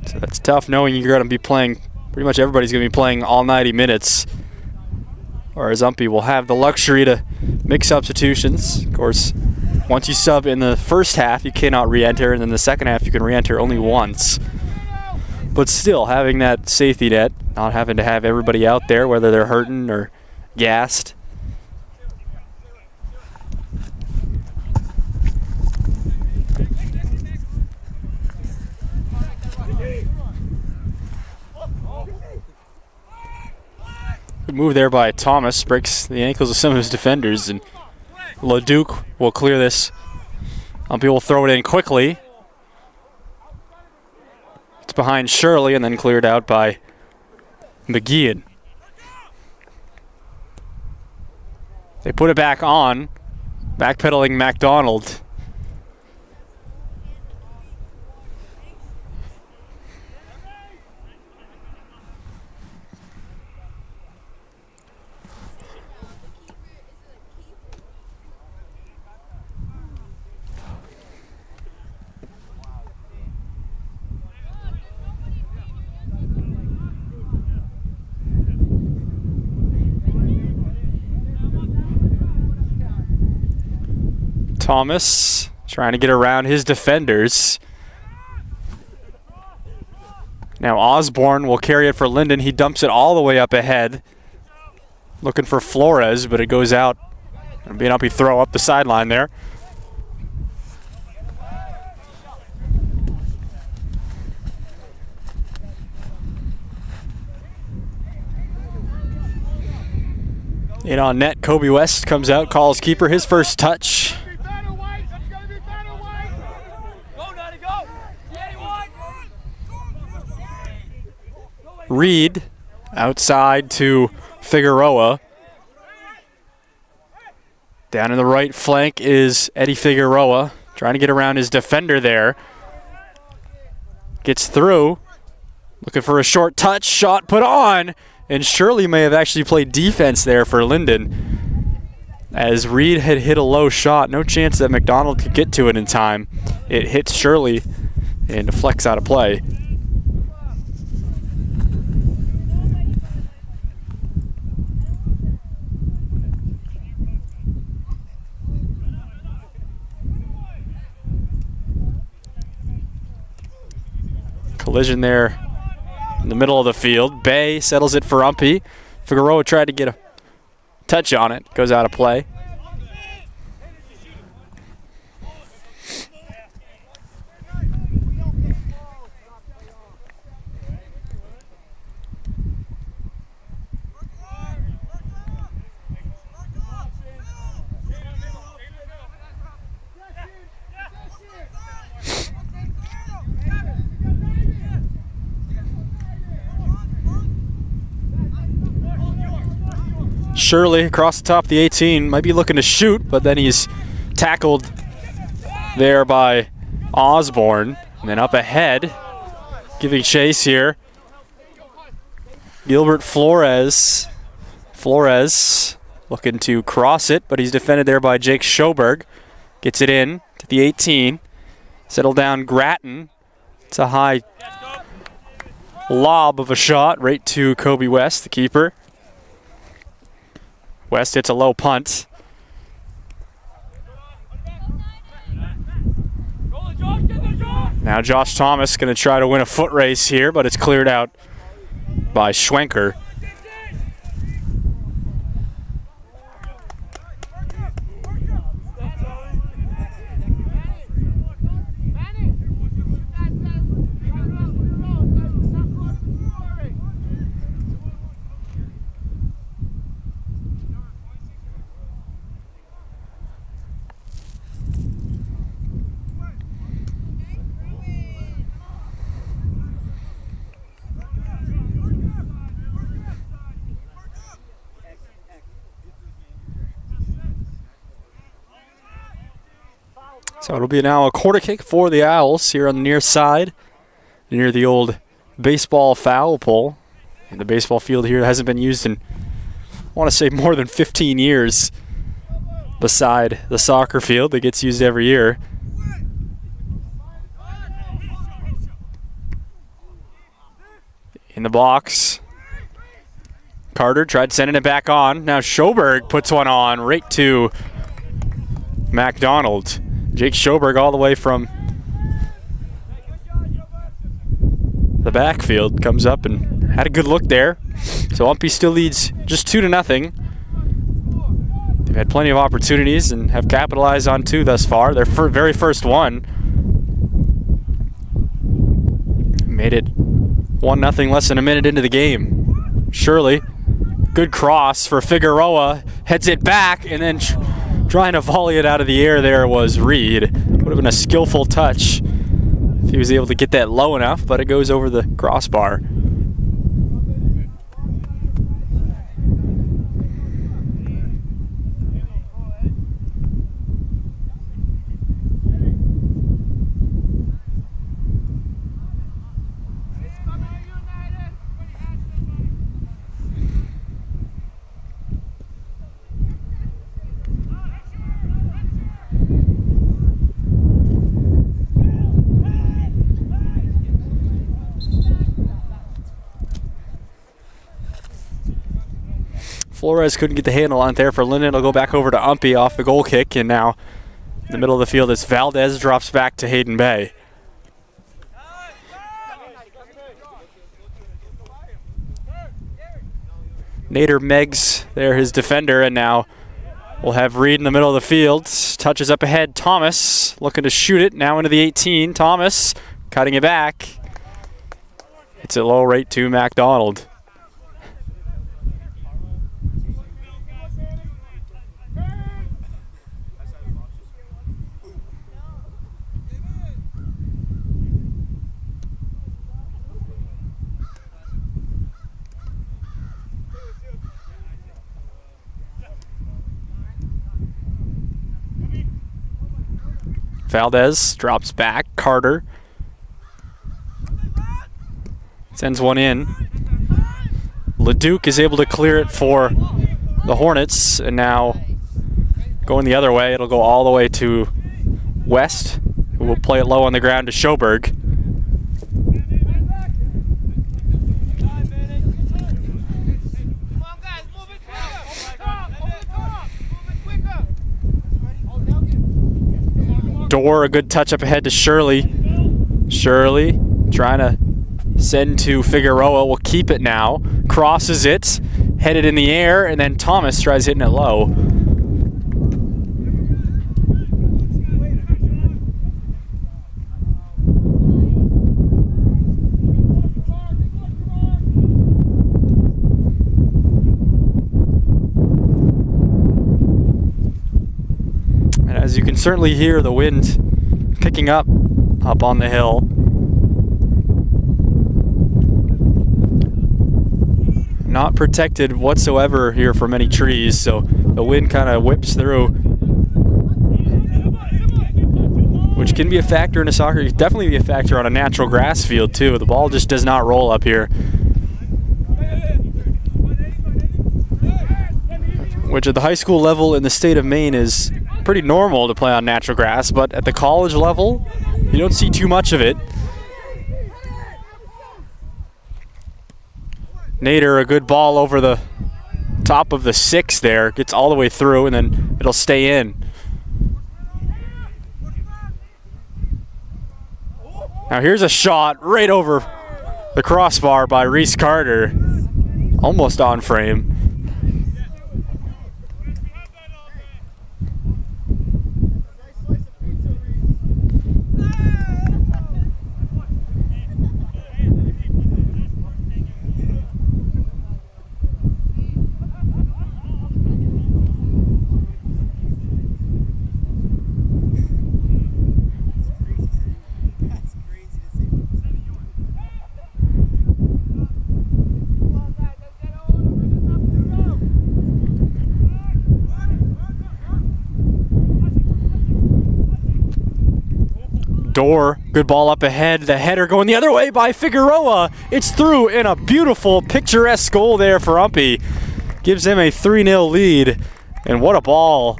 So that's tough knowing you're going to be playing, pretty much everybody's going to be playing all 90 minutes. Whereas Umpy will have the luxury to make substitutions. Of course, once you sub in the first half, you cannot re-enter, and then the second half you can re-enter only once. But still, having that safety net, not having to have everybody out there, whether they're hurting or gassed. Good move there by Thomas, breaks the ankles of some of his defenders, and LeDuc will clear this. Umpy will throw it in quickly. It's behind Shirley and then cleared out by McGeehan. They put it back on, backpedaling MacDonald. Thomas trying to get around his defenders. Now Osborne will carry it for Lyndon. He dumps it all the way up ahead. Looking for Flores, but it goes out. It'll be an uppy throw up the sideline there. In on net, Kobe West comes out, calls keeper, his first touch. Reed outside to Figueroa. Down in the right flank is Eddie Figueroa, trying to get around his defender there. Gets through, looking for a short touch, shot put on, and Shirley may have actually played defense there for Lyndon. As Reed had hit a low shot, no chance that McDonald could get to it in time. It hits Shirley and deflects out of play. Collision there in the middle of the field. Bay settles it for UMPI. Figueroa tried to get a touch on it. Goes out of play. Shirley across the top of the 18, might be looking to shoot, but then he's tackled there by Osborne. And then up ahead, giving chase here, Gilbert Flores. Flores looking to cross it, but he's defended there by Jake Schoberg. Gets it in to the 18. Settle down Grattan. It's a high lob of a shot right to Kobe West, the keeper. West hits a low punt. Now Josh Thomas going to try to win a foot race here, but it's cleared out by Schwenker. So it'll be now a quarter kick for the Owls here on the near side, near the old baseball foul pole. And the baseball field here hasn't been used in, I want to say, more than 15 years beside the soccer field that gets used every year. In the box, Carter tried sending it back on. Now Schoberg puts one on right to MacDonald. Jake Schoberg all the way from the backfield comes up and had a good look there. So UMPI still leads just 2-0. They've had plenty of opportunities and have capitalized on two thus far. Their very first one made it 1-0 less than a minute into the game. Shirley, good cross for Figueroa, heads it back, and then trying to volley it out of the air there was Reed. Would have been a skillful touch if he was able to get that low enough, but it goes over the crossbar. Flores couldn't get the handle on it there for Lyndon. It'll go back over to UMPI off the goal kick, and now In the middle of the field as Valdez drops back to Hayden Bay. Nader Meggs there, his defender, and now we'll have Reed in the middle of the field. Touches up ahead, Thomas looking to shoot it, now into the 18. Thomas cutting it back. It's a low rate to MacDonald. Valdez drops back. Carter sends one in. LeDuc is able to clear it for the Hornets, and now going the other way, it'll go all the way to West, who will play it low on the ground to Schoberg. Dorr, a good touch up ahead to Shirley. Shirley trying to send to Figueroa. Will keep it now. Crosses it. Headed in the air. And then Thomas tries hitting it low. As you can certainly hear the wind picking up on the hill. Not protected whatsoever here from any trees, so the wind kind of whips through, which can be a factor in a soccer. It can definitely be a factor on a natural grass field too. The ball just does not roll up here, which at the high school level in the state of Maine is pretty normal to play on natural grass, but at the college level, you don't see too much of it. Nader, a good ball over the top of the 6 there, gets all the way through, and then it'll stay in. Now here's a shot right over the crossbar by Reese Carter, almost on frame. Dorr, good ball up ahead. The header going the other way by Figueroa. It's through in a beautiful, picturesque goal there for UMPI. Gives them a 3-0 lead. And what a ball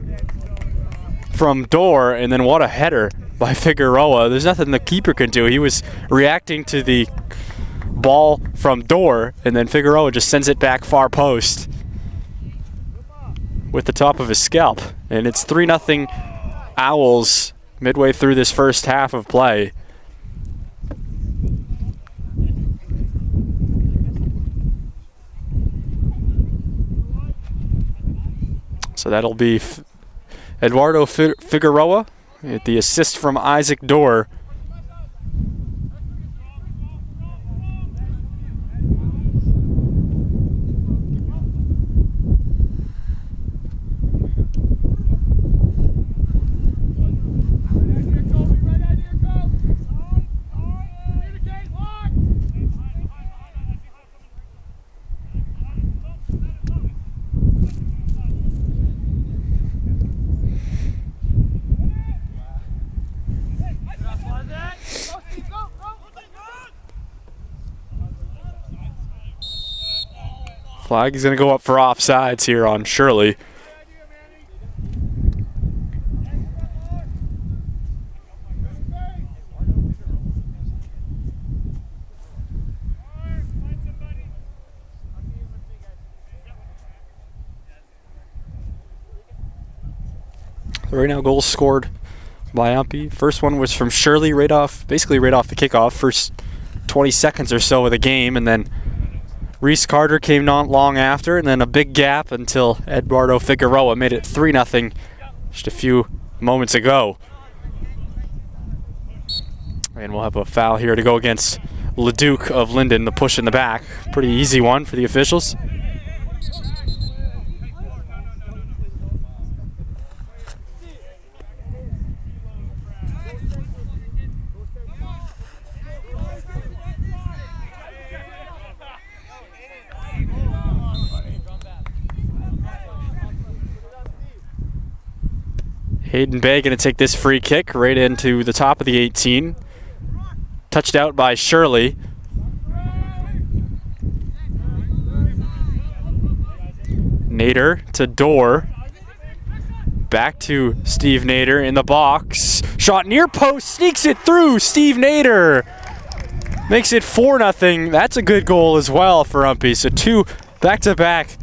from Dorr, and then what a header by Figueroa. There's nothing the keeper can do. He was reacting to the ball from Dorr, and then Figueroa just sends it back far post with the top of his scalp. And it's 3-0 Owls midway through this first half of play. So that'll be Eduardo Figueroa at the assist from Isaac Dorr. Flag is going to go up for offsides here on Shirley. So right now goals scored by UMPI. First one was from Shirley basically right off the kickoff, first 20 seconds or so of the game, and then Reese Carter came not long after, and then a big gap until Eduardo Figueroa made it 3-0 just a few moments ago. And we'll have a foul here to go against LeDuc of Lyndon, the push in the back. Pretty easy one for the officials. Hayden Bay going to take this free kick right into the top of the 18. Touched out by Shirley. Nader to Dorr. Back to Steve Nader in the box. Shot near post, sneaks it through. Steve Nader makes it 4-0. That's a good goal as well for UMPI. So 2 back-to-back.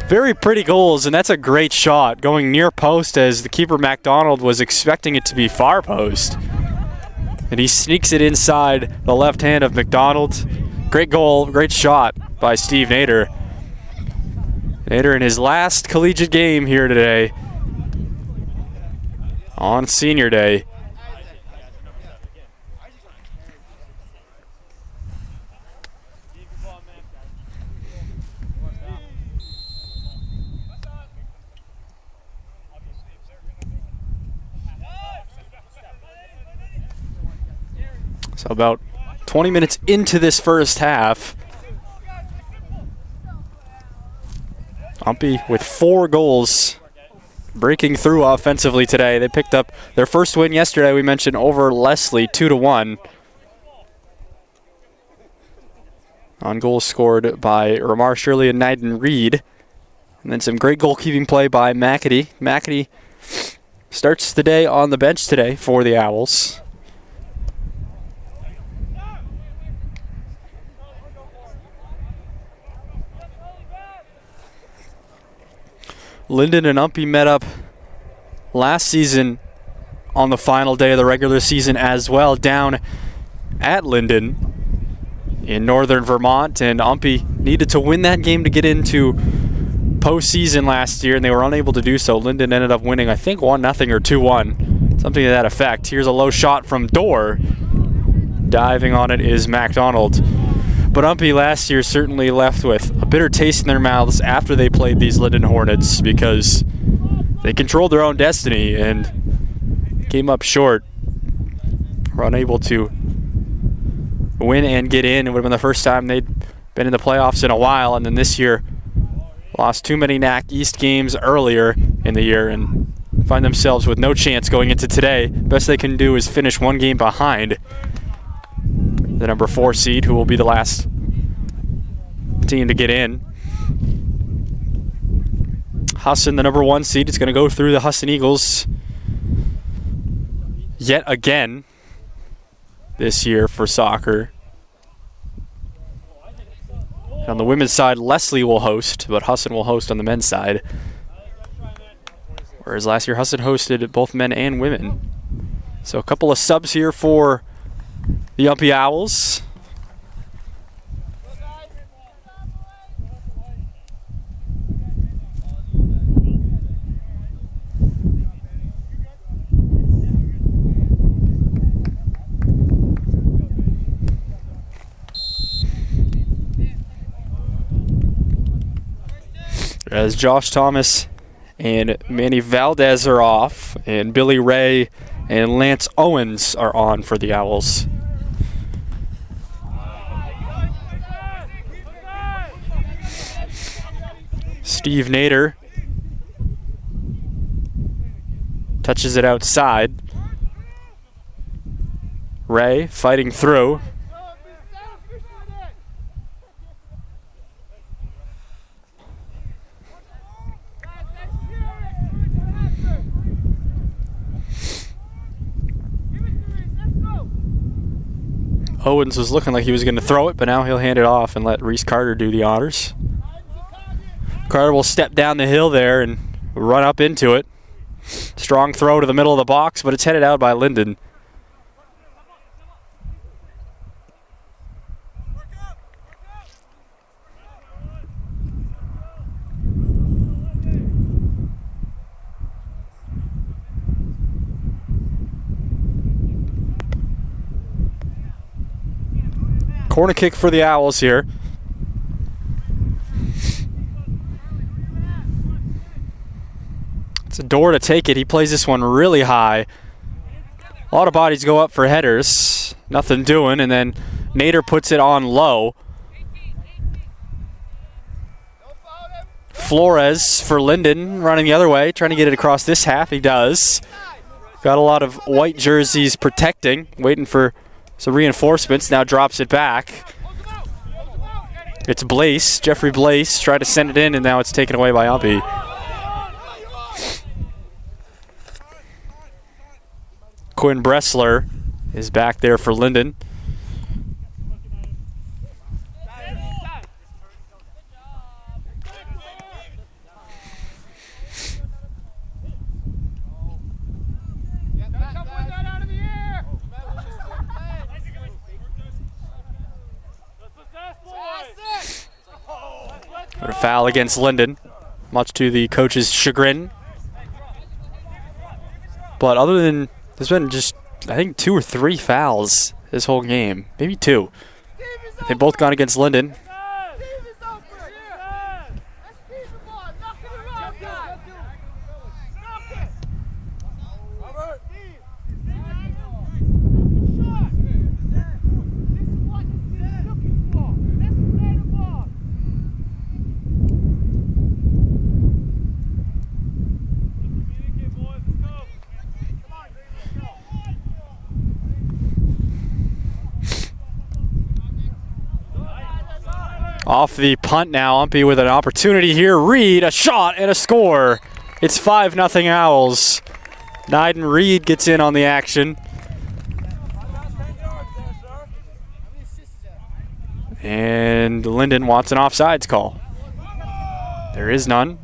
Very pretty goals, and that's a great shot going near post as the keeper MacDonald was expecting it to be far post. And he sneaks it inside the left hand of MacDonald. Great goal, great shot by Steve Nader. Nader in his last collegiate game here today on senior day. So about 20 minutes into this first half, UMPI with 4 goals breaking through offensively today. They picked up their first win yesterday, we mentioned, over Leslie, 2-1. On goals scored by Ramar Shirley and Nyden Reed. And then some great goalkeeping play by McAdie. McAdie starts the day on the bench today for the Owls. Lyndon and UMPI met up last season on the final day of the regular season as well, down at Lyndon in northern Vermont, and UMPI needed to win that game to get into postseason last year, and they were unable to do so. Lyndon ended up winning, I think, 1-0 or 2-1, something to that effect. Here's a low shot from Dorr. Diving on it is MacDonald. But UMPI last year certainly left with a bitter taste in their mouths after they played these Lyndon Hornets, because they controlled their own destiny and came up short. Were unable to win and get in. It would have been the first time they'd been in the playoffs in a while, and then this year lost too many NAC East games earlier in the year and find themselves with no chance going into today. Best they can do is finish 1 game behind the number 4 seed, who will be the last team to get in. Husson, the number 1 seed, is going to go through the Husson Eagles yet again this year for soccer. On the women's side, Leslie will host, but Husson will host on the men's side. Whereas last year, Husson hosted both men and women. So a couple of subs here for the UMPI Owls. As Josh Thomas and Manny Valdez are off, and Billy Ray and Lance Owens are on for the Owls. Steve Nader touches it outside. Ray fighting through. Owens was looking like he was going to throw it, but now he'll hand it off and let Reese Carter do the honors. Carter will step down the hill there and run up into it. Strong throw to the middle of the box, but it's headed out by Lyndon. Corner kick for the Owls here. It's a door to take it. He plays this one really high. A lot of bodies go up for headers. Nothing doing, and then Nader puts it on low. Flores for Lyndon, running the other way, trying to get it across this half. He does. Got a lot of white jerseys protecting, waiting for some reinforcements. Now drops it back. It's Blaise, Jeffrey Blaise, tried to send it in, and now it's taken away by UMPI. Quinn Bressler is back there for Lyndon. A foul against Lyndon, much to the coach's chagrin. But other than, there's been just, I think, 2 or 3 fouls this whole game. Maybe 2. They've both gone against Lyndon. Off the punt now, UMPI with an opportunity here. Reed, a shot and a score. It's 5-0 Owls. Nyden Reed gets in on the action. And Lyndon wants an offsides call. There is none.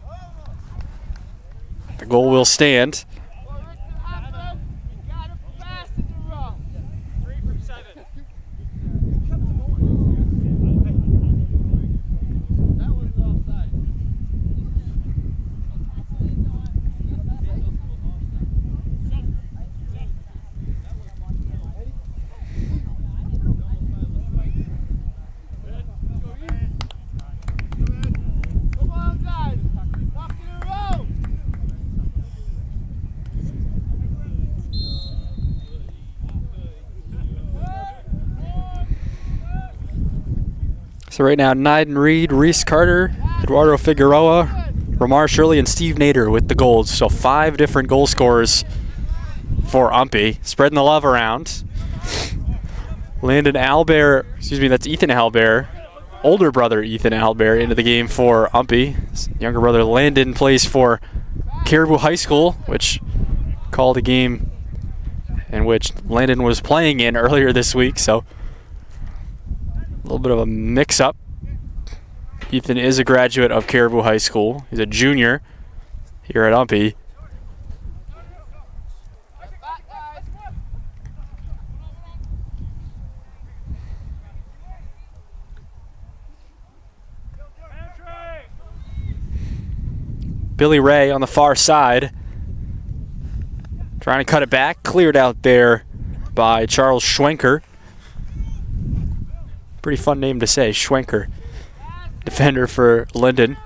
The goal will stand. So right now, Nyden Reed, Reese Carter, Eduardo Figueroa, Ramar Shirley, and Steve Nader with the goals. So 5 different goal scorers for UMPI, spreading the love around. Landon Albert, excuse me, that's Ethan Albert, older brother Ethan Albert into the game for UMPI. His younger brother Landon plays for Caribou High School, which called a game in which Landon was playing in earlier this week. So a little bit of a mix-up. Ethan is a graduate of Caribou High School. He's a junior here at UMPI. Billy Ray on the far side, trying to cut it back. Cleared out there by Charles Schwenker. Pretty fun name to say, Schwenker. Defender for Lyndon.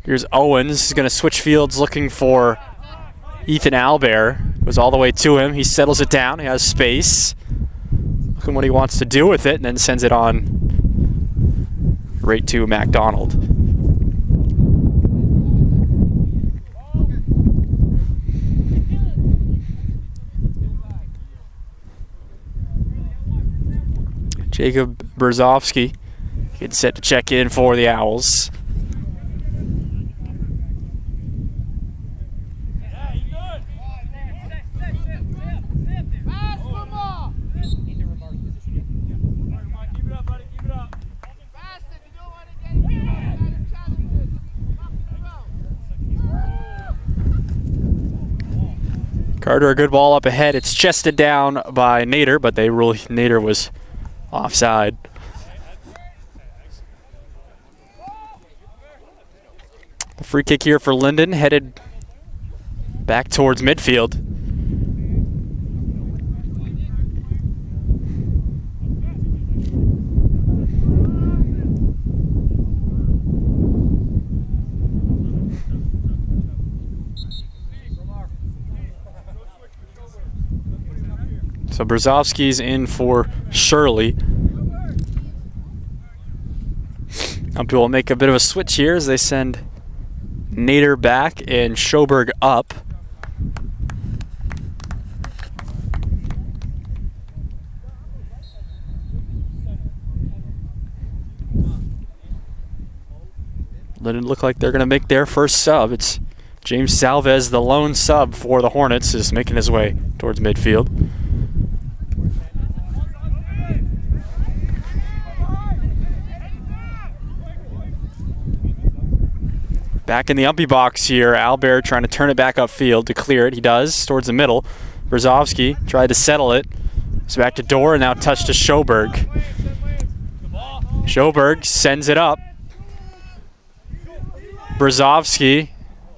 Here's Owens. He's going to switch fields looking for Ethan Albert. Goes all the way to him. He settles it down. He has space. Looking what he wants to do with it, and then sends it on right to MacDonald. Jacob Berzovsky gets set to check in for the Owls. Carter, a good ball up ahead. It's chested down by Nader, but they rule Nader was offside. The free kick here for Lyndon, headed back towards midfield. So Brzezowski's in for Shirley. UMPI will make a bit of a switch here as they send Nader back and Schoberg up. Didn't look like they're going to make their first sub. It's James Salvez, the lone sub for the Hornets, is making his way towards midfield. Back in the UMPI box here, Albert trying to turn it back upfield to clear it. He does, towards the middle. Brzezowski tried to settle it. It's back to Dorr and now touched to Schoberg. Schoberg sends it up. Brzezowski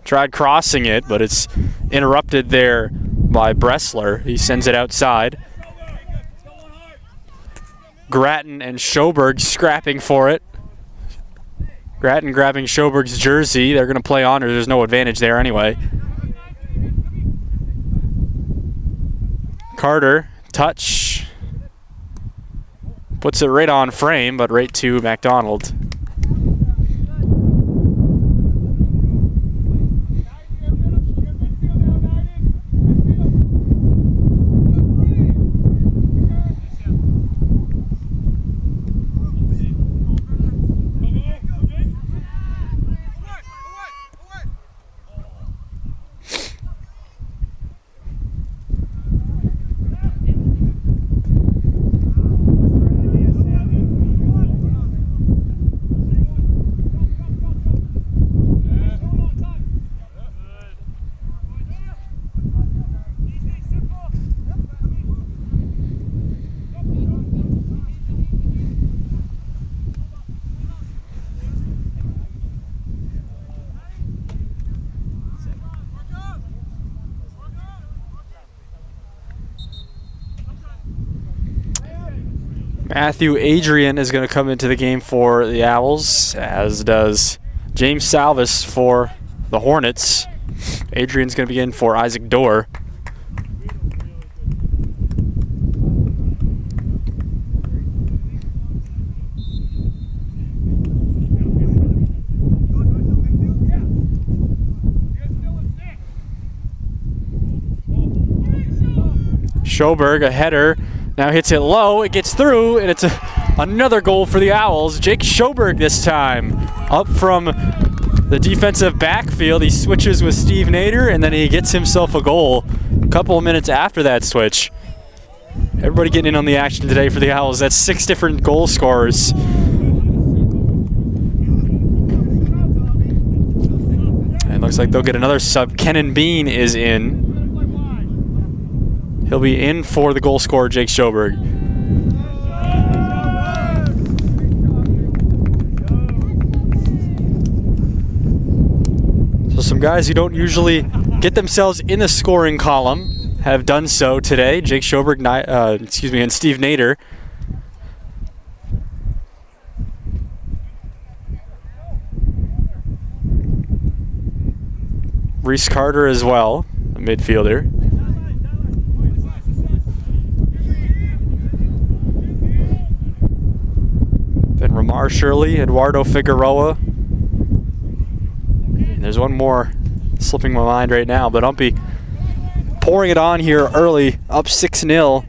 tried crossing it, but it's interrupted there by Bressler. He sends it outside. Grattan and Schoberg scrapping for it. Grattan grabbing Schoberg's jersey. They're going to play on, or there's no advantage there anyway. Carter, touch. Puts it right on frame, but right to MacDonald. Matthew Adrian is going to come into the game for the Owls, as does James Salvis for the Hornets. Adrian's going to begin for Isaac Dorr. Schoberg, a header. Now hits it low, it gets through, and it's another goal for the Owls. Jake Schoberg this time. Up from the defensive backfield, he switches with Steve Nader, and then he gets himself a goal a couple of minutes after that switch. Everybody getting in on the action today for the Owls. That's 6 different goal scorers. And looks like they'll get another sub. Kenan Bean is in. He'll be in for the goal scorer, Jake Schoberg. So some guys who don't usually get themselves in the scoring column have done so today. Jake Schoberg, and Steve Nader. Reese Carter as well, a midfielder. Then Ramar Shirley, Eduardo Figueroa. And there's one more slipping my mind right now, but UMPI pouring it on here early, up 6-0.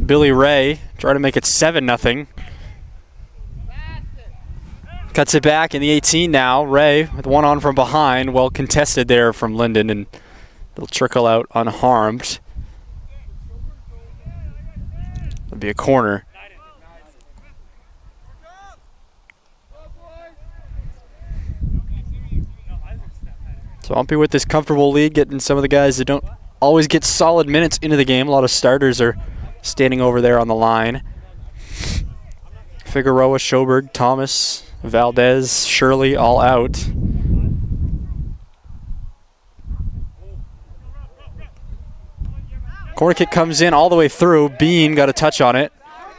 Billy Ray trying to make it 7-0. Cuts it back in the 18 now. Ray with one on from behind. Well contested there from Lyndon, and it'll trickle out unharmed. be a corner. So UMPI with this comfortable lead, getting some of the guys that don't always get solid minutes into the game. A lot of starters are standing over there on the line. Figueroa, Schoberg, Thomas, Valdez, Shirley, all out. Corner kick comes in all the way through. Bean got a touch on it.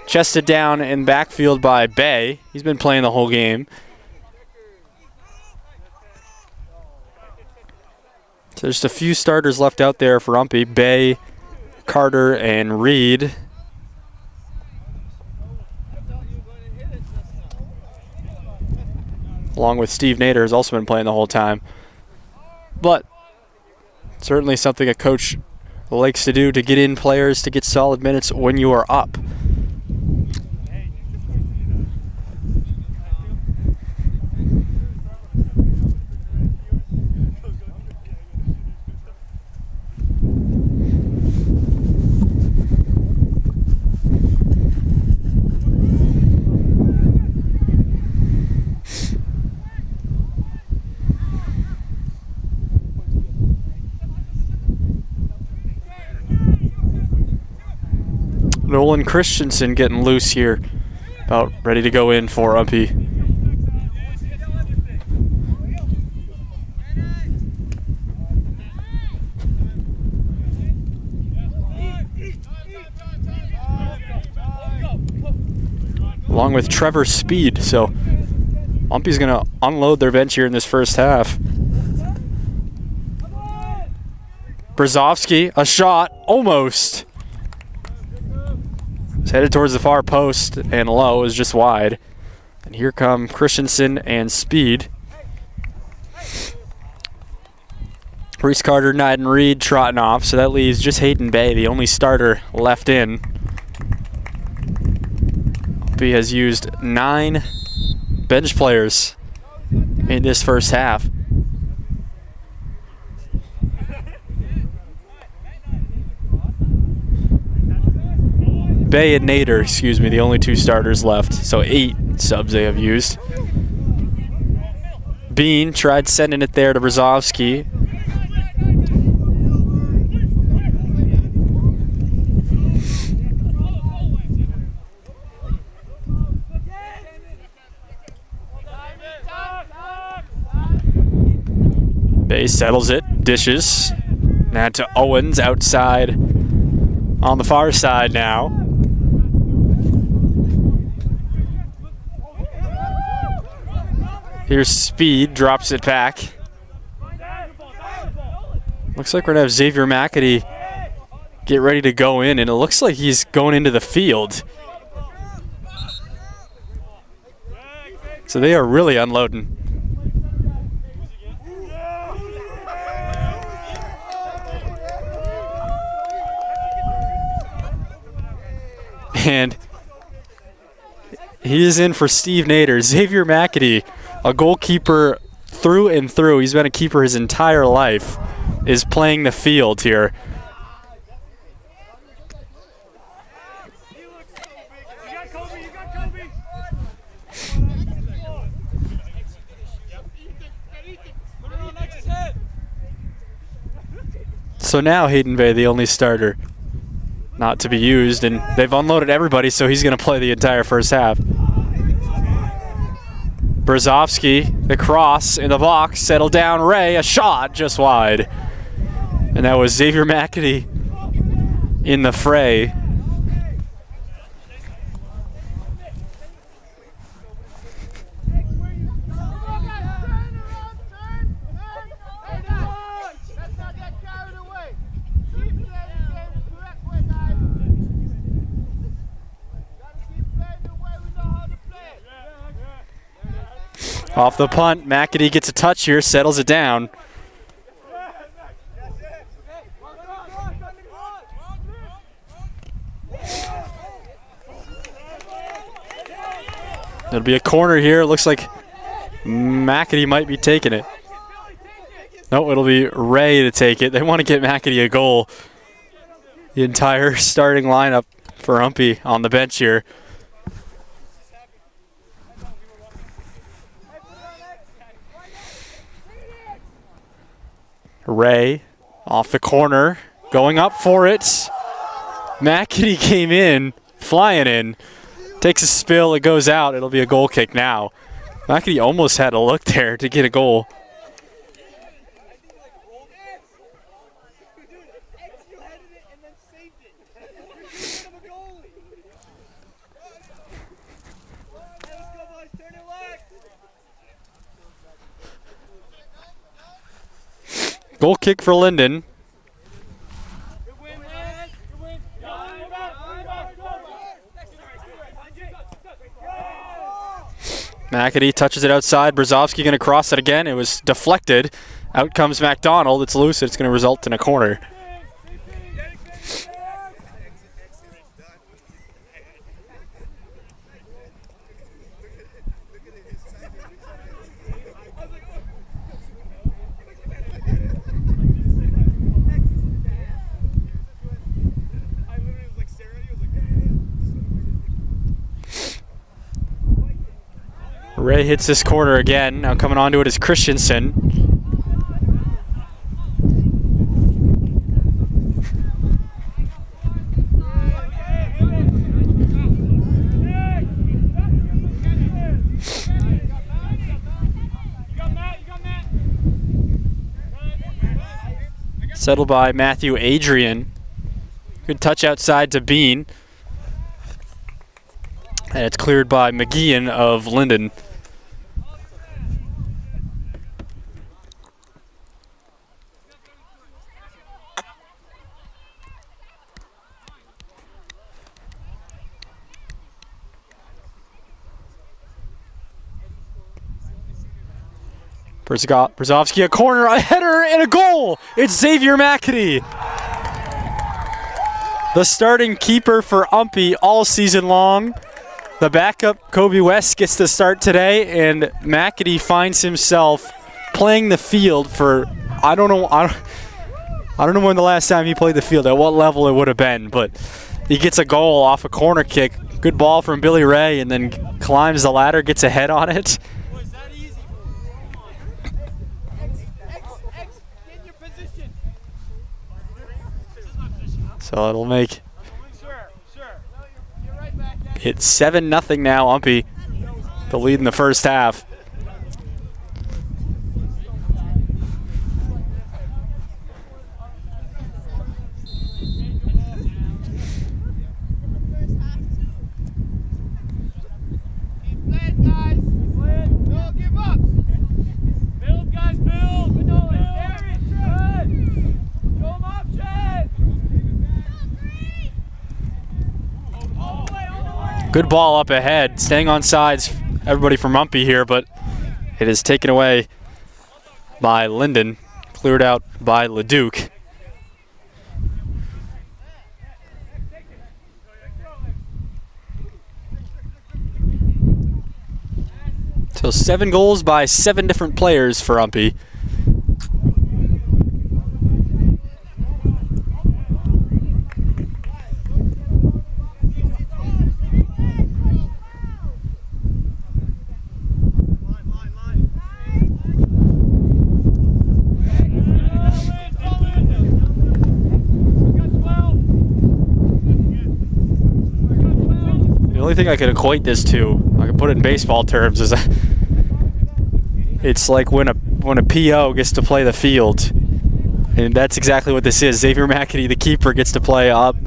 Chested down in backfield by Bay. He's been playing the whole game. So just a few starters left out there for UMPI. Bay, Carter, and Reed. Along with Steve Nader, has also been playing the whole time. But certainly something a coach likes to do, to get in players to get solid minutes when you are up. Nolan Christensen getting loose here, about ready to go in for UMPI. Along with Trevor Speed, so UMPI's going to unload their bench here in this first half. Brzezowski, a shot, almost. It's headed towards the far post, and low is just wide. And here come Christensen and Speed. Reese Carter, Knight, and Reed trotting off, so that leaves just Hayden Bay, the only starter left in. UMPI has used 9 bench players in this first half. Bay and Nader, excuse me, the only 2 starters left. So 8 subs they have used. Bean tried sending it there to Brzezowski. Bay settles it, dishes. Now to Owens outside on the far side now. Here's Speed, drops it back. Looks like we're going to have Xavier McAdie get ready to go in, and it looks like he's going into the field. So they are really unloading. And he is in for Steve Nader. Xavier McAdie, a goalkeeper through and through. He's been a keeper his entire life, is playing the field here. So now Hayden Bay, the only starter not to be used, and they've unloaded everybody, so he's going to play the entire first half. Brzezowski, the cross in the box, settled down. Ray, a shot just wide. And that was Xavier McAdie in the fray. Off the punt, McAdie gets a touch here, settles it down. It'll be a corner here. It looks like McAdie might be taking it. No, it'll be Ray to take it. They want to get McAdie a goal. The entire starting lineup for UMPI on the bench here. Ray off the corner, going up for it. McAdie came in, flying in, takes a spill, it goes out. It'll be a goal kick now. McAdie almost had a look there to get a goal. Goal kick for Lyndon. McAdie touches it outside. Brzezowski going to cross it again. It was deflected. Out comes McDonald. It's loose. It's going to result in a corner. Ray hits this corner again. Now coming onto it is Christensen. Settled by Matthew Adrian. Good touch outside to Bean. And it's cleared by McGeehan of Lyndon. Brzezowski, a corner, a header, and a goal! It's Xavier McAdie. The starting keeper for UMPI all season long. The backup, Kobe West, gets the start today, and McAdie finds himself playing the field for, I don't know when the last time he played the field, at what level it would have been, but he gets a goal off a corner kick. Good ball from Billy Ray, and then climbs the ladder, gets a head on it. So it'll make it 7-0 now, UMPI. The lead in the first half. Good ball up ahead, staying on sides, everybody from UMPI here, but it is taken away by Lyndon, cleared out by LeDuc. So 7 goals by 7 different players for UMPI. The only thing I could equate this to, I could put it in baseball terms, is it's like when a PO gets to play the field, and that's exactly what this is. Xavier McAdie, the keeper, gets to play up.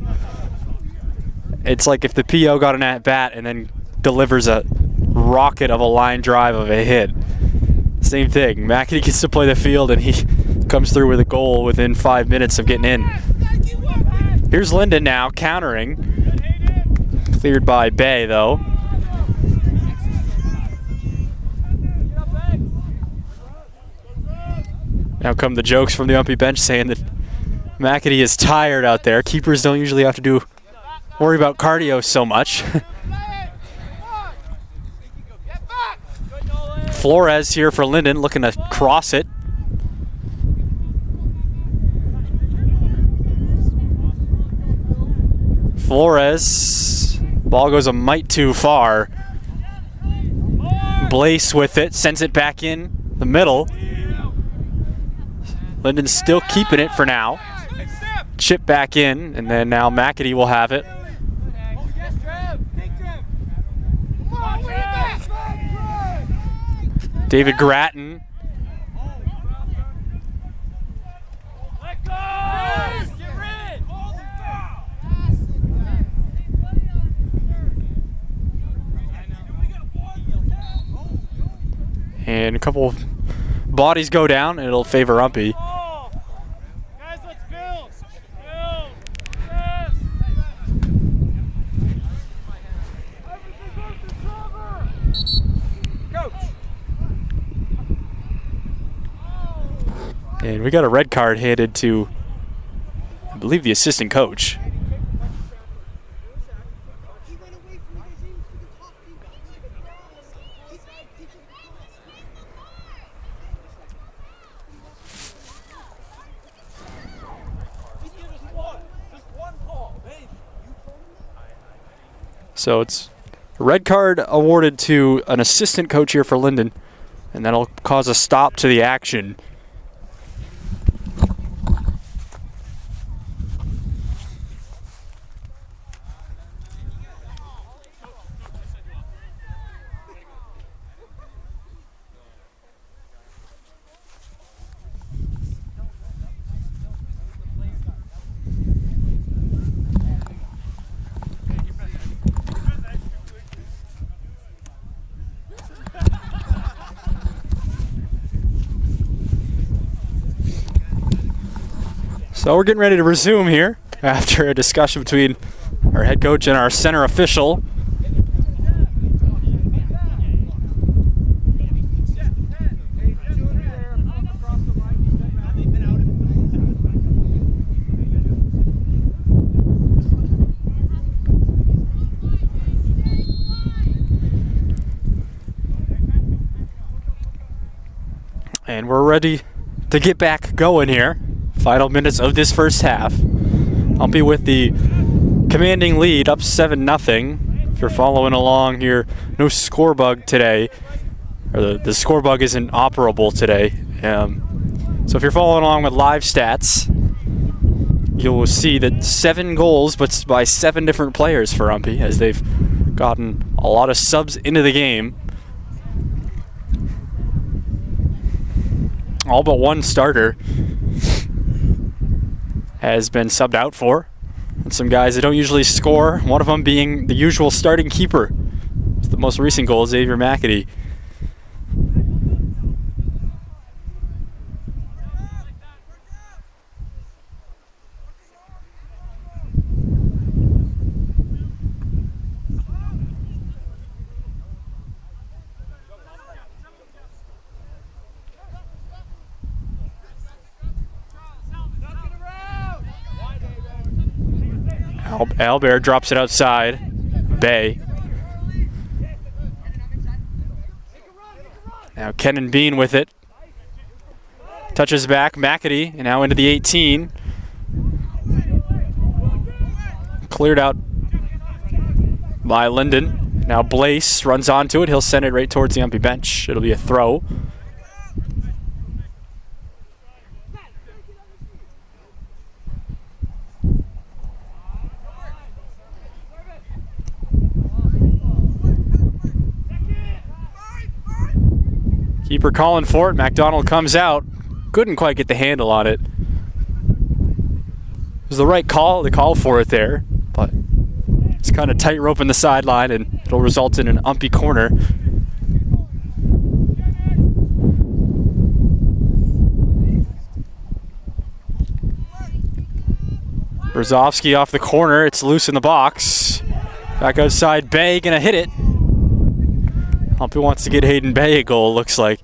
It's like if the PO got an at-bat and then delivers a rocket of a line drive of a hit. Same thing. McAdie gets to play the field, and he comes through with a goal within 5 minutes of getting in. Here's Lyndon now, countering. Cleared by Bay, though. Now come the jokes from the UMPI bench saying that McAdie is tired out there. Keepers don't usually have to worry about cardio so much. Flores here for Lyndon, looking to cross it. Flores. Ball goes a mite too far. Blaze with it, sends it back in the middle. Lyndon's still keeping it for now. Chip back in, and then now McAdie will have it. David Gratton. And a couple bodies go down, and it'll favor UMPI. Guys, let's build. And we got a red card handed to, I believe, the assistant coach. So it's a red card awarded to an assistant coach here for Lyndon, and that'll cause a stop to the action. So we're getting ready to resume here after a discussion between our head coach and our center official. And we're ready to get back going here. Final minutes of this first half. UMPI with the commanding lead, up 7-0. If you're following along here, no score bug today. Or the score bug isn't operable today. So if you're following along with live stats, you'll see that 7 goals, but by 7 different players for UMPI, as they've gotten a lot of subs into the game. All but one starter has been subbed out for. And some guys that don't usually score, one of them being the usual starting keeper. The most recent goal, Xavier McAdie. Albert drops it outside. Bay. Now Kenan Bean with it. Touches back. McAdie and now into the 18. Cleared out by Lyndon. Now Blaze runs onto it. He'll send it right towards the UMPI bench. It'll be a throw. Keeper calling for it. McDonald comes out. Couldn't quite get the handle on it. It was the right call. They called for it there, but it's kind of tight rope in the sideline, and it'll result in an UMPI corner. Brzozowski off the corner. It's loose in the box. Back outside. Bay gonna hit it. UMPI wants to get Hayden Bay a goal, looks like.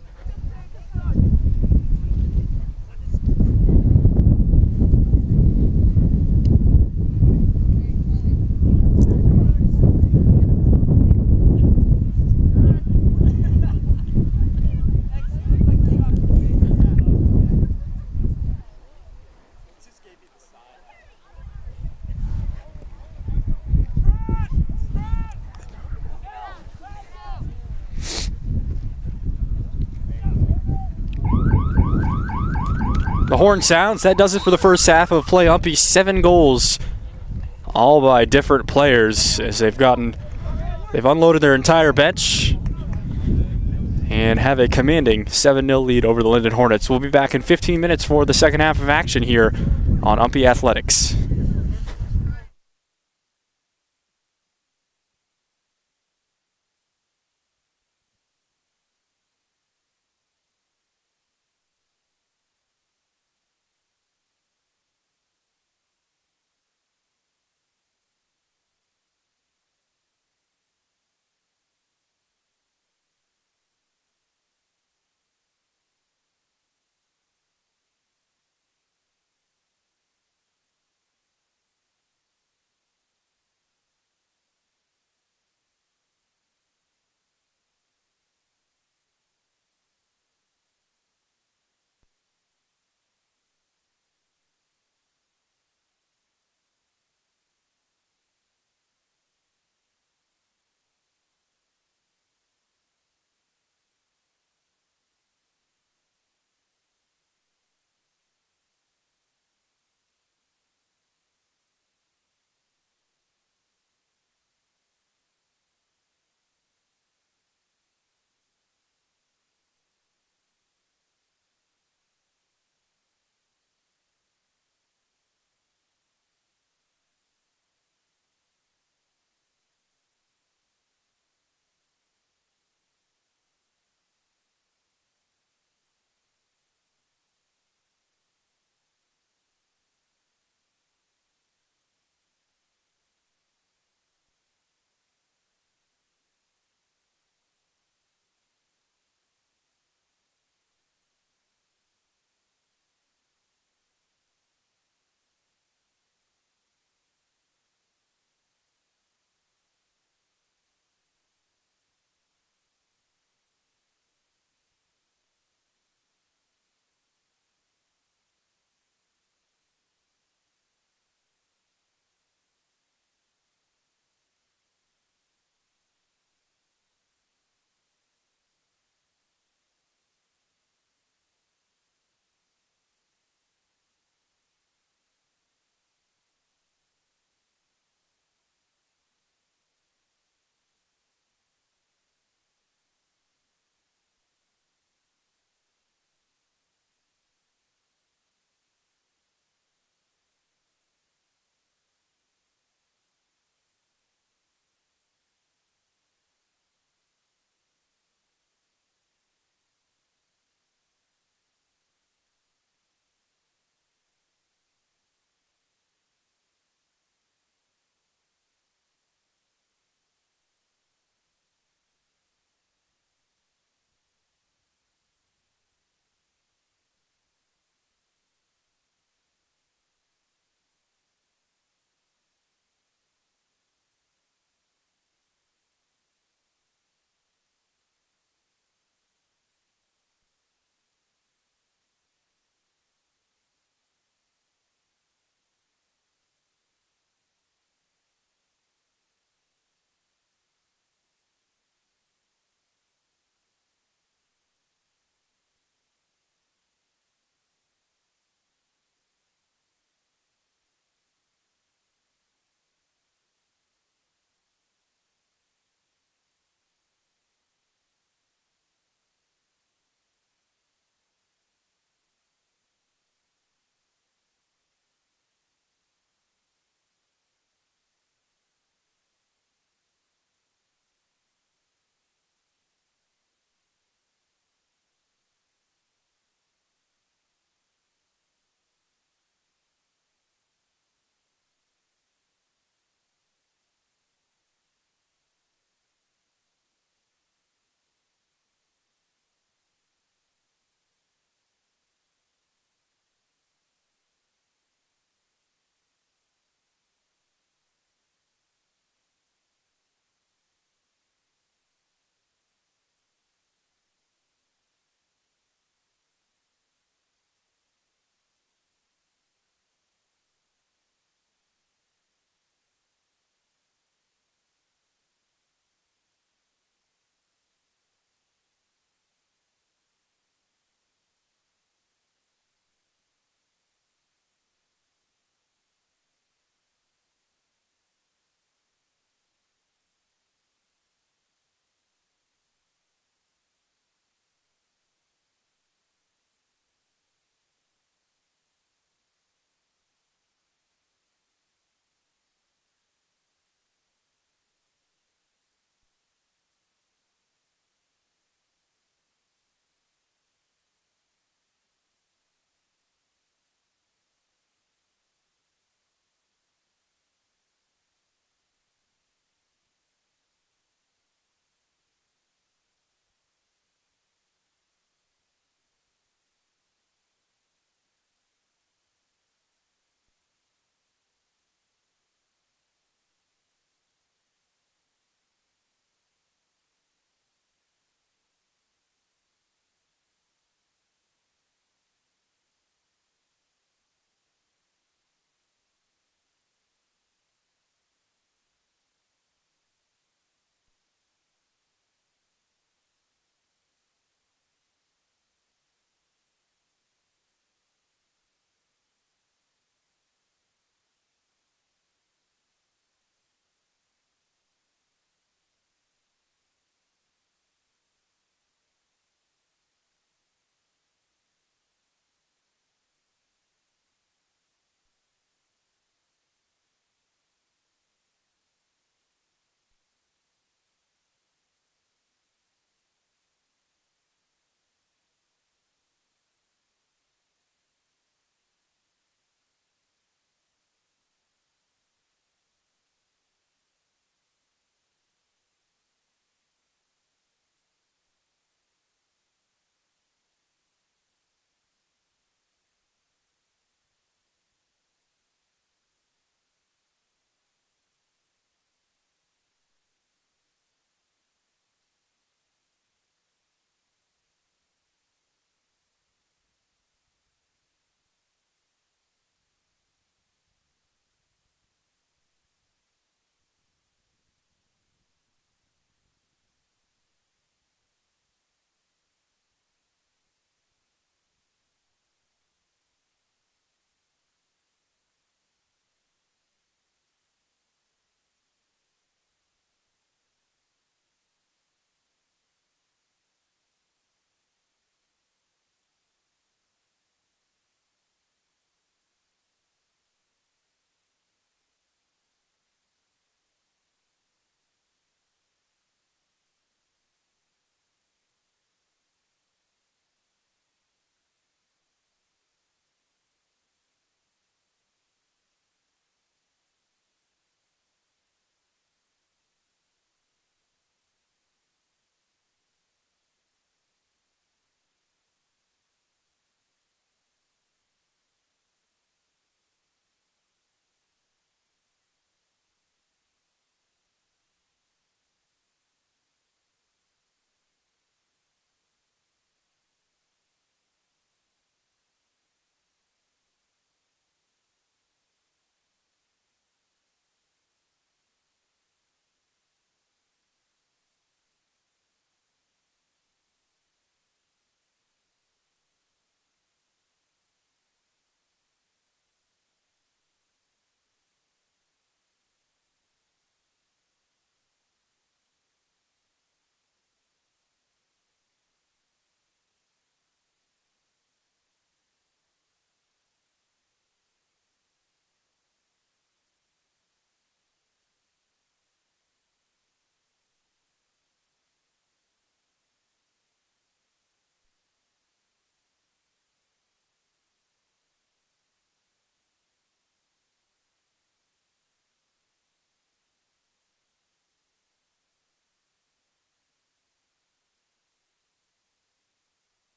The horn sounds. That does it for the first half of play. UMPI 7 goals, all by different players, as they've unloaded their entire bench and have a commanding 7-0 lead over the Lyndon Hornets. We'll be back in 15 minutes for the second half of action here on UMPI Athletics.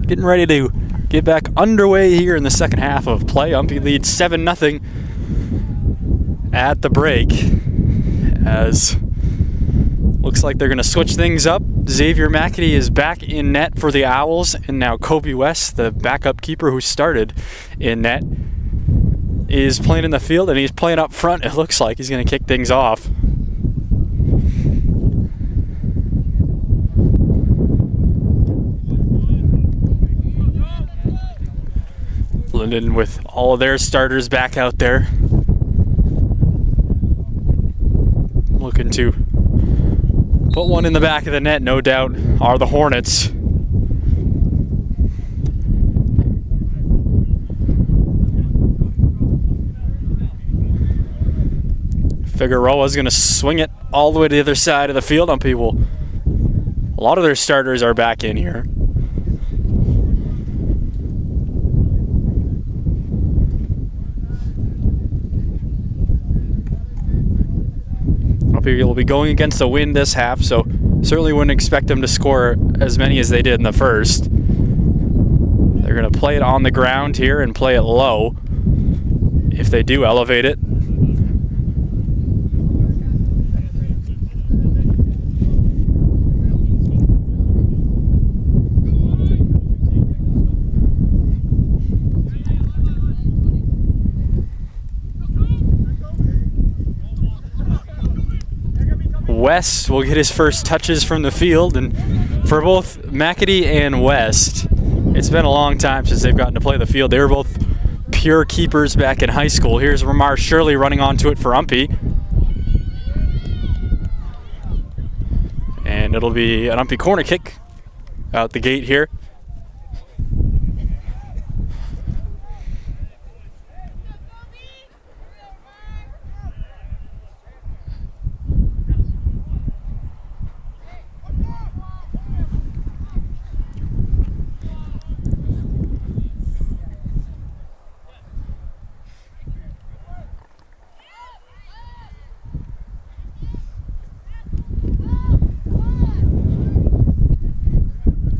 getting ready to get back underway here in the second half of play. UMPI leads 7-0 at the break, as looks like they're going to switch things up. Xavier McAtee is back in net for the Owls, and now Kobe West, the backup keeper who started in net, is playing in the field, and he's playing up front. It looks like he's going to kick things off. Lyndon with all of their starters back out there, looking to put one in the back of the net, no doubt, are the Hornets. Figueroa's going to swing it all the way to the other side of the field. A lot of their starters are back in here. Will be going against the wind this half, so certainly wouldn't expect them to score as many as they did in the first. They're going to play it on the ground here and play it low if they do elevate it. West will get his first touches from the field, and for both McAtee and West, it's been a long time since they've gotten to play the field. They were both pure keepers back in high school. Here's Ramar Shirley running onto it for UMPI. And it'll be an UMPI corner kick out the gate here.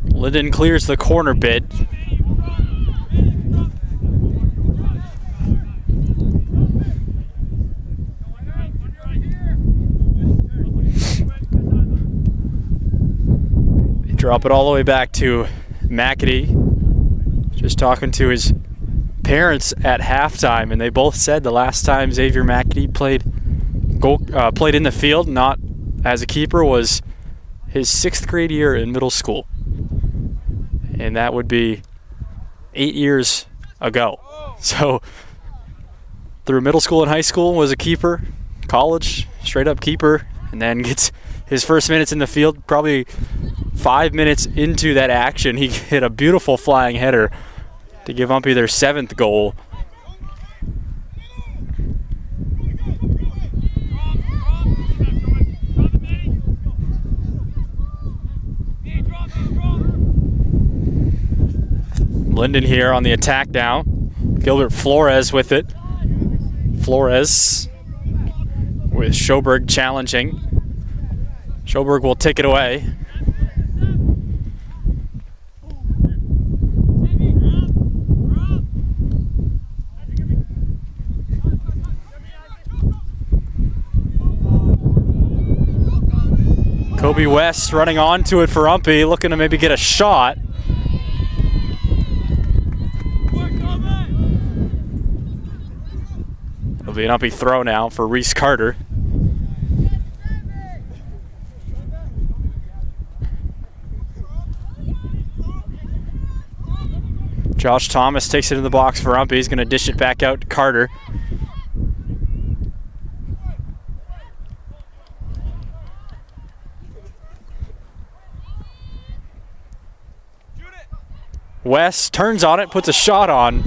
Lyndon clears the corner bid. They drop it all the way back to McAtee. Just talking to his parents at halftime, and they both said the last time Xavier McAtee played in the field, not as a keeper, was his 6th grade year in middle school. And that would be 8 years ago. So through middle school and high school was a keeper, college, straight up keeper, and then gets his first minutes in the field. Probably 5 minutes into that action, he hit a beautiful flying header to give UMPI their 7th goal. Lyndon here on the attack now. Gilbert Flores with it. Flores with Schoberg challenging. Schoberg will take it away. Kobe West running onto it for UMPI, looking to maybe get a shot. It'll be an UMPI throw now for Reese Carter. Josh Thomas takes it in the box for UMPI. He's going to dish it back out to Carter. West turns on it, puts a shot on.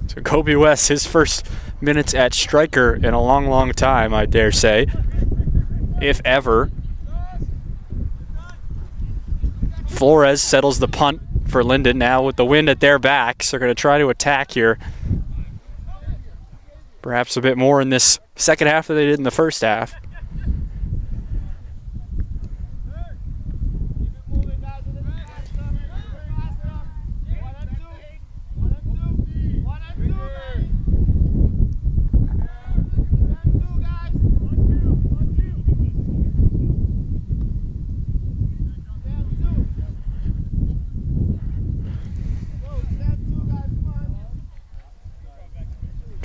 So Kobe West, his first minutes at striker in a long, long time, I dare say, if ever. Flores settles the punt for Lyndon now with the wind at their backs. They're going to try to attack here. Perhaps a bit more in this second half than they did in the first half.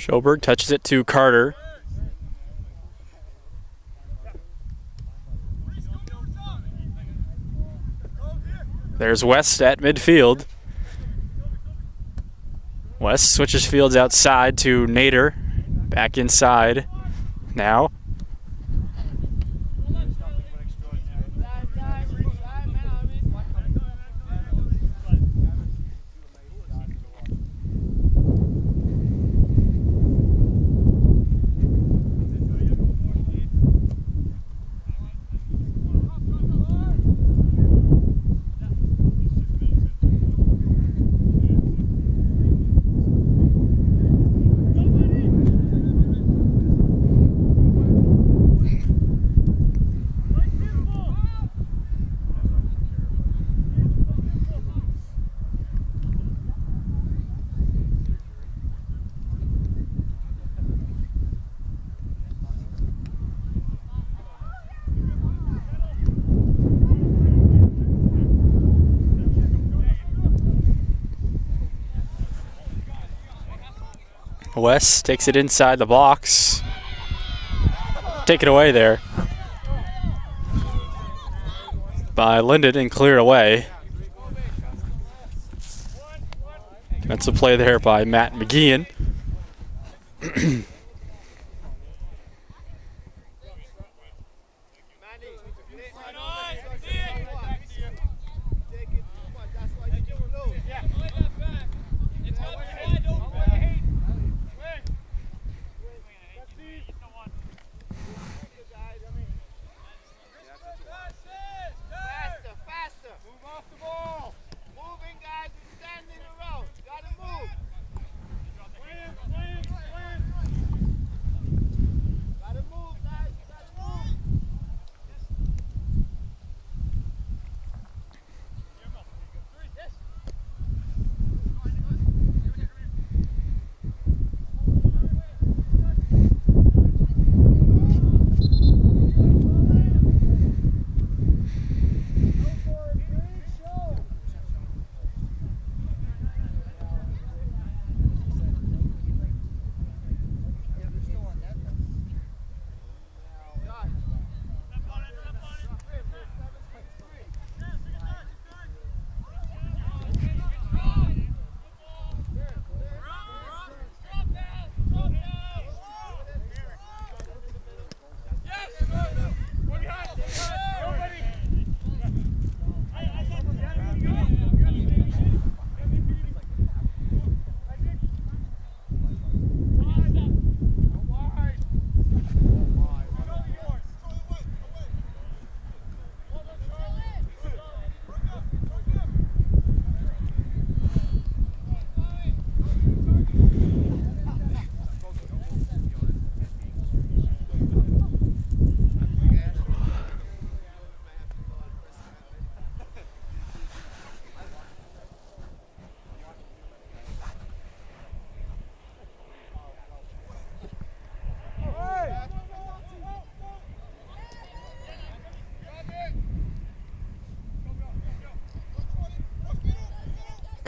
Schoberg touches it to Carter. There's West at midfield. West switches fields outside to Nader. Back inside now. West takes it inside the box. Take it away there by Lyndon and cleared away. That's a play there by Matt McGeehan.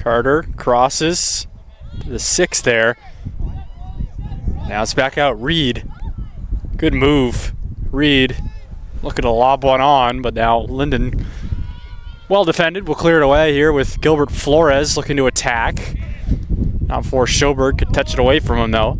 Carter crosses to the 6 there. Now it's back out Reed. Good move. Reed looking to lob one on, but now Lyndon, well defended, will clear it away here with Gilbert Flores looking to attack. Not before Schoberg could touch it away from him though.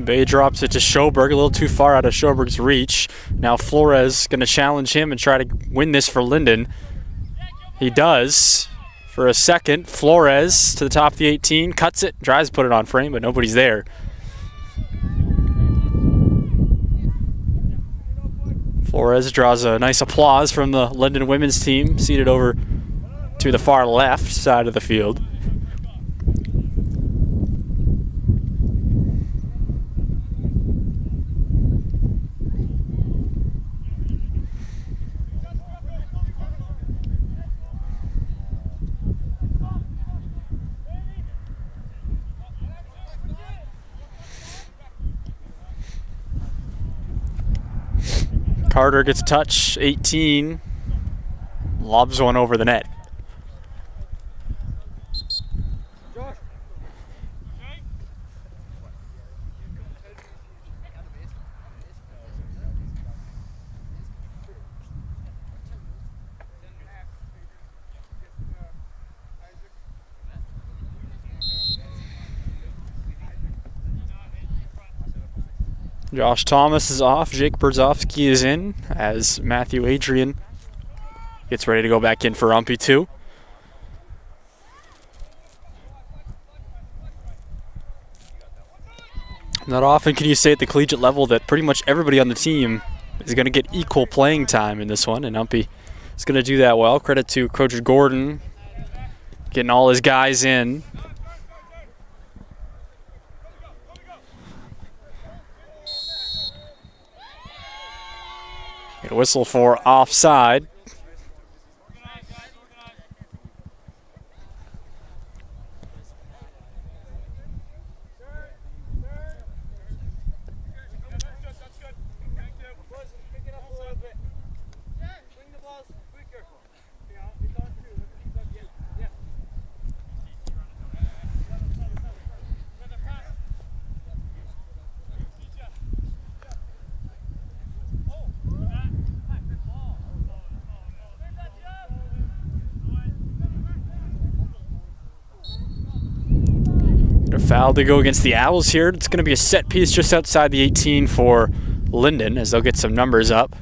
Bay drops it to Schoberg, a little too far out of Schoberg's reach. Now Flores going to challenge him and try to win this for Lyndon. He does. For a second, Flores to the top of the 18, cuts it, tries to put it on frame, but nobody's there. Flores draws a nice applause from the Lyndon women's team, seated over to the far left side of the field. Carter gets a touch, 18, lobs one over the net. Josh Thomas is off. Jake Brzezowski is in as Matthew Adrian gets ready to go back in for UMPI 2. Not often can you say at the collegiate level that pretty much everybody on the team is going to get equal playing time in this one, and UMPI is going to do that well. Credit to Coach Gordon getting all his guys in. Get a whistle for offside. A foul to go against the Owls here. It's going to be a set piece just outside the 18 for Lyndon as they'll get some numbers up.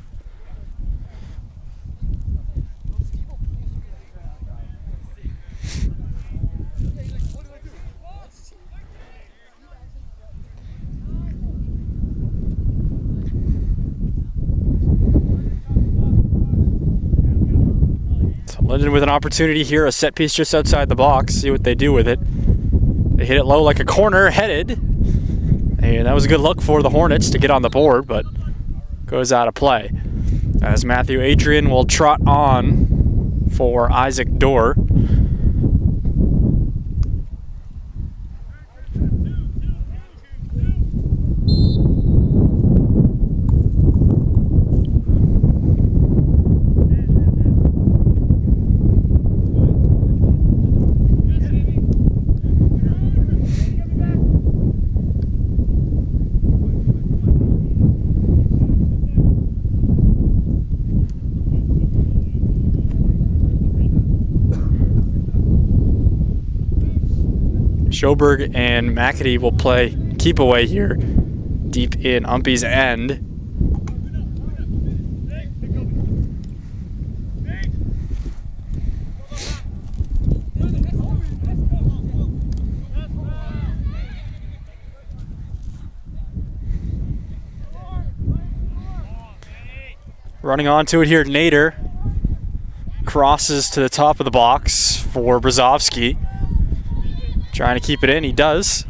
So Lyndon with an opportunity here, a set piece just outside the box. See what they do with it. They hit it low like a corner, headed. And that was a good look for the Hornets to get on the board, but goes out of play. As Matthew Adrian will trot on for Isaac Dorr. Schoberg and McAtee will play keep away here deep in UMPI's end. Running onto it here, Nader crosses to the top of the box for Brzezowski. Trying to keep it in, he does.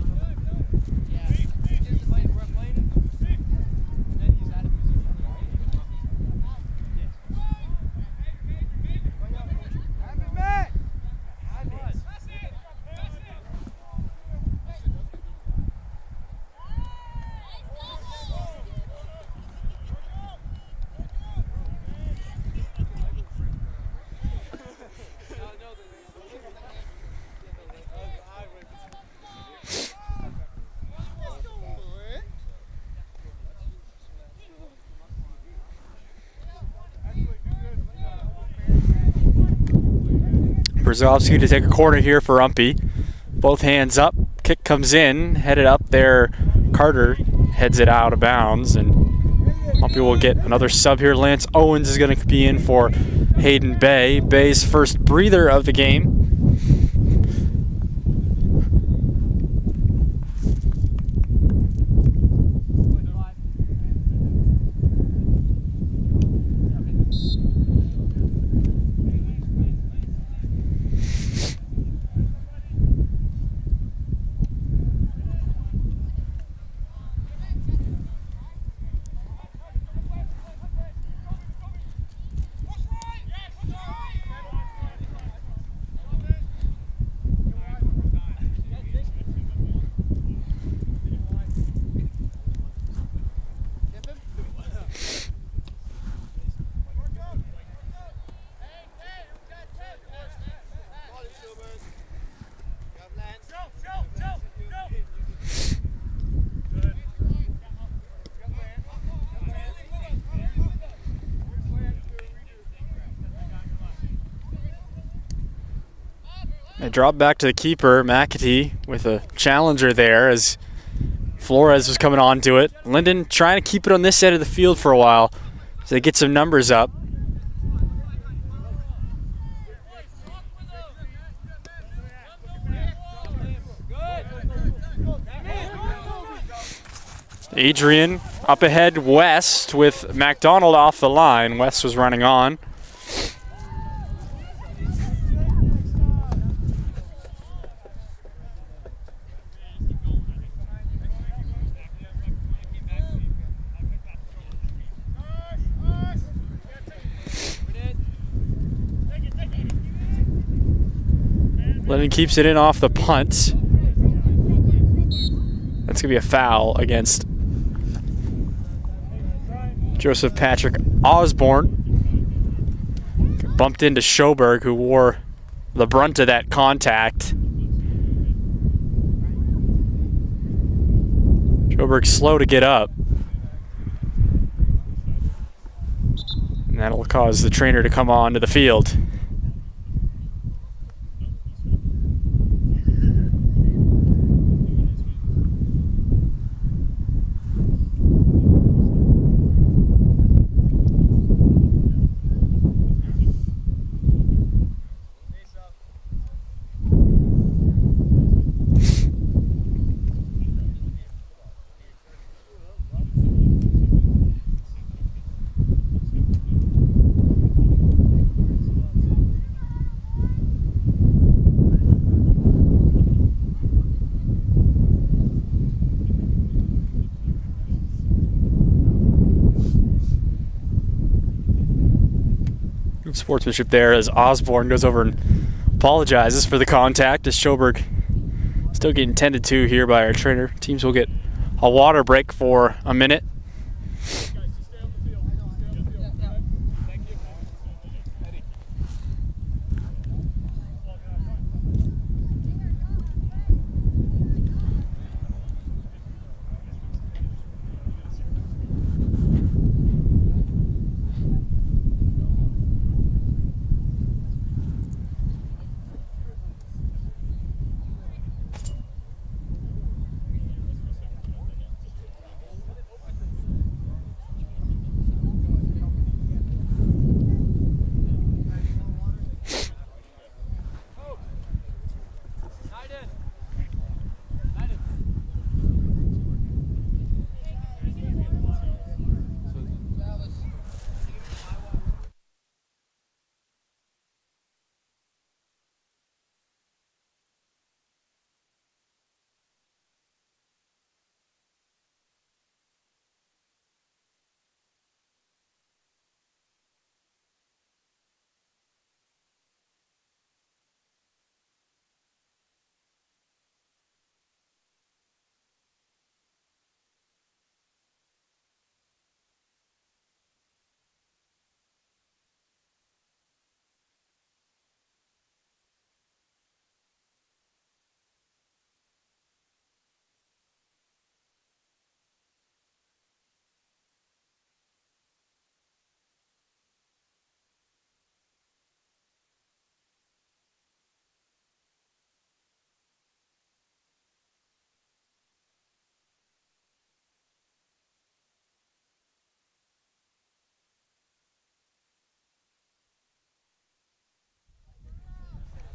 Brzezowski to take a corner here for UMPI. Both hands up. Kick comes in, headed up there. Carter heads it out of bounds, and UMPI will get another sub here. Lance Owens is going to be in for Hayden Bay. Bay's first breather of the game. They drop back to the keeper, McAtee, with a challenger there as Flores was coming on to it. Lyndon trying to keep it on this side of the field for a while so they get some numbers up. Adrian up ahead, West, with McDonald off the line. West was running on. Lyndon keeps it in off the punt. That's going to be a foul against Joseph Patrick Osborne. Bumped into Schoberg, who wore the brunt of that contact. Schoberg's slow to get up. And that'll cause the trainer to come on to the field. Sportsmanship there as Osborne goes over and apologizes for the contact as Schoberg still getting tended to here by our trainer. Teams will get a water break for a minute.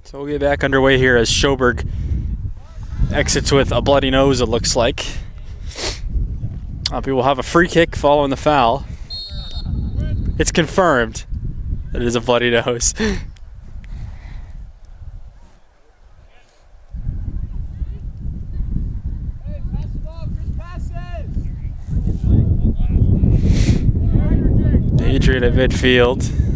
So we'll get back underway here as Schoberg exits with a bloody nose, it looks like. UMPI will have a free kick following the foul. It's confirmed that it is a bloody nose. Adrian at midfield.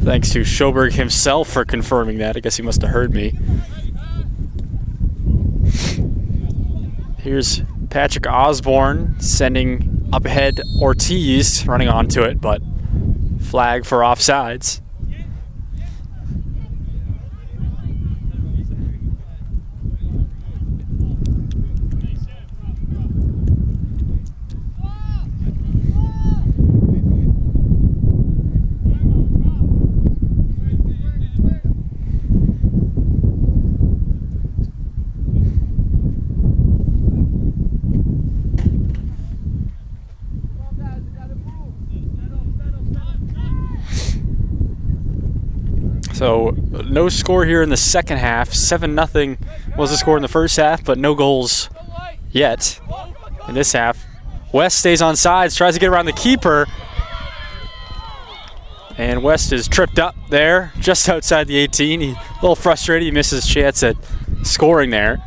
Thanks to Schoberg himself for confirming that. I guess he must have heard me. Here's Patrick Osborne sending up ahead Ortiz, running onto it, but flag for offsides. So no score here in the second half. 7-0 was the score in the first half, but no goals yet in this half. West stays on sides, tries to get around the keeper. And West is tripped up there, just outside the 18. He's a little frustrated, he misses his chance at scoring there.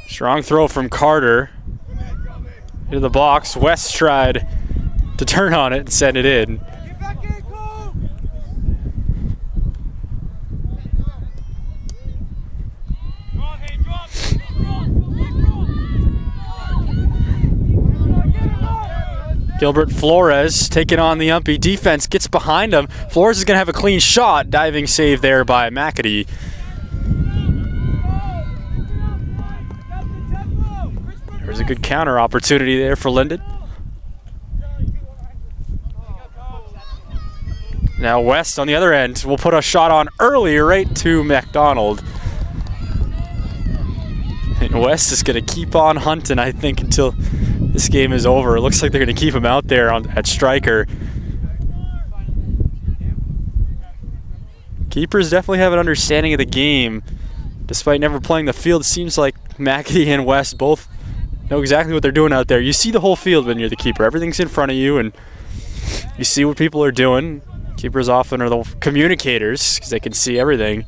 Strong throw from Carter into the box. West tried to turn on it and send it in. Gilbert Flores taking on the UMPI defense, gets behind him. Flores is going to have a clean shot. Diving save there by McAdee. There's a good counter opportunity there for Lyndon. Now West on the other end will put a shot on early right to McDonald. And West is going to keep on hunting, I think, until this game is over. It looks like they're going to keep him out there at striker. Keepers definitely have an understanding of the game. Despite never playing the field, it seems like McAdee and West both know exactly what they're doing out there. You see the whole field when you're the keeper. Everything's in front of you, and you see what people are doing. Keepers often are the communicators because they can see everything.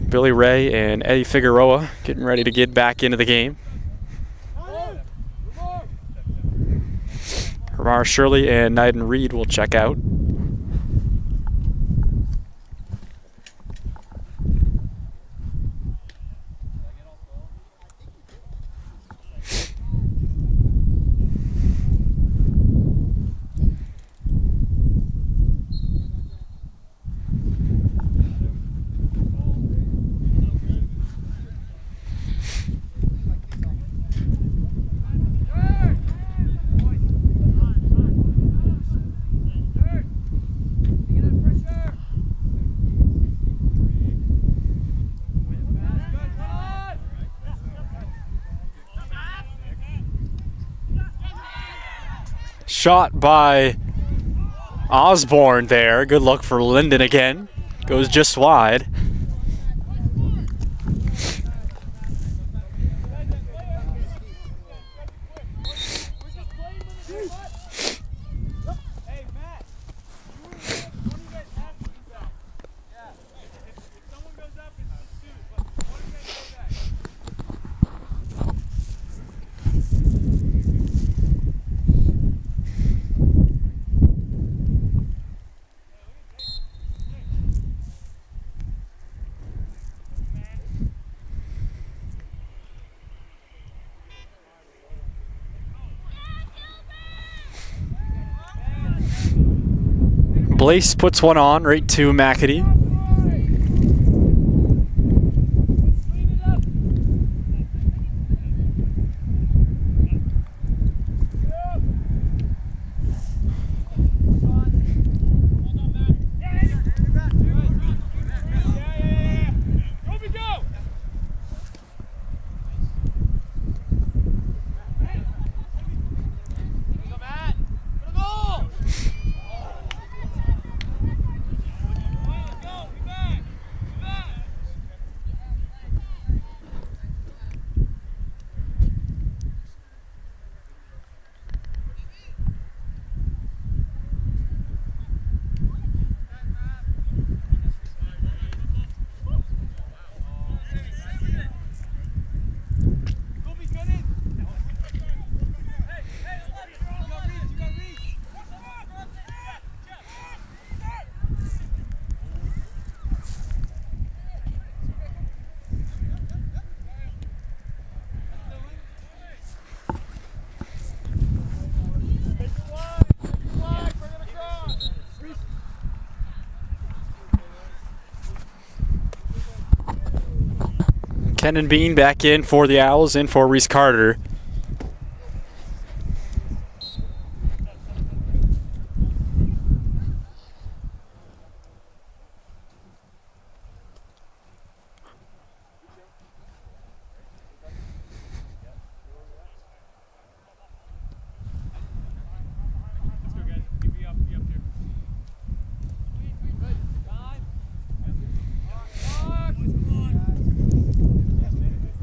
Billy Ray and Eddie Figueroa getting ready to get back into the game. Ramar Shirley and Nyden Reed will check out. Shot by Osborne there. Good luck for Lyndon again. Goes just wide. Blaze puts one on right to McAdie. Kenan Bean back in for the Owls, in for Reese Carter.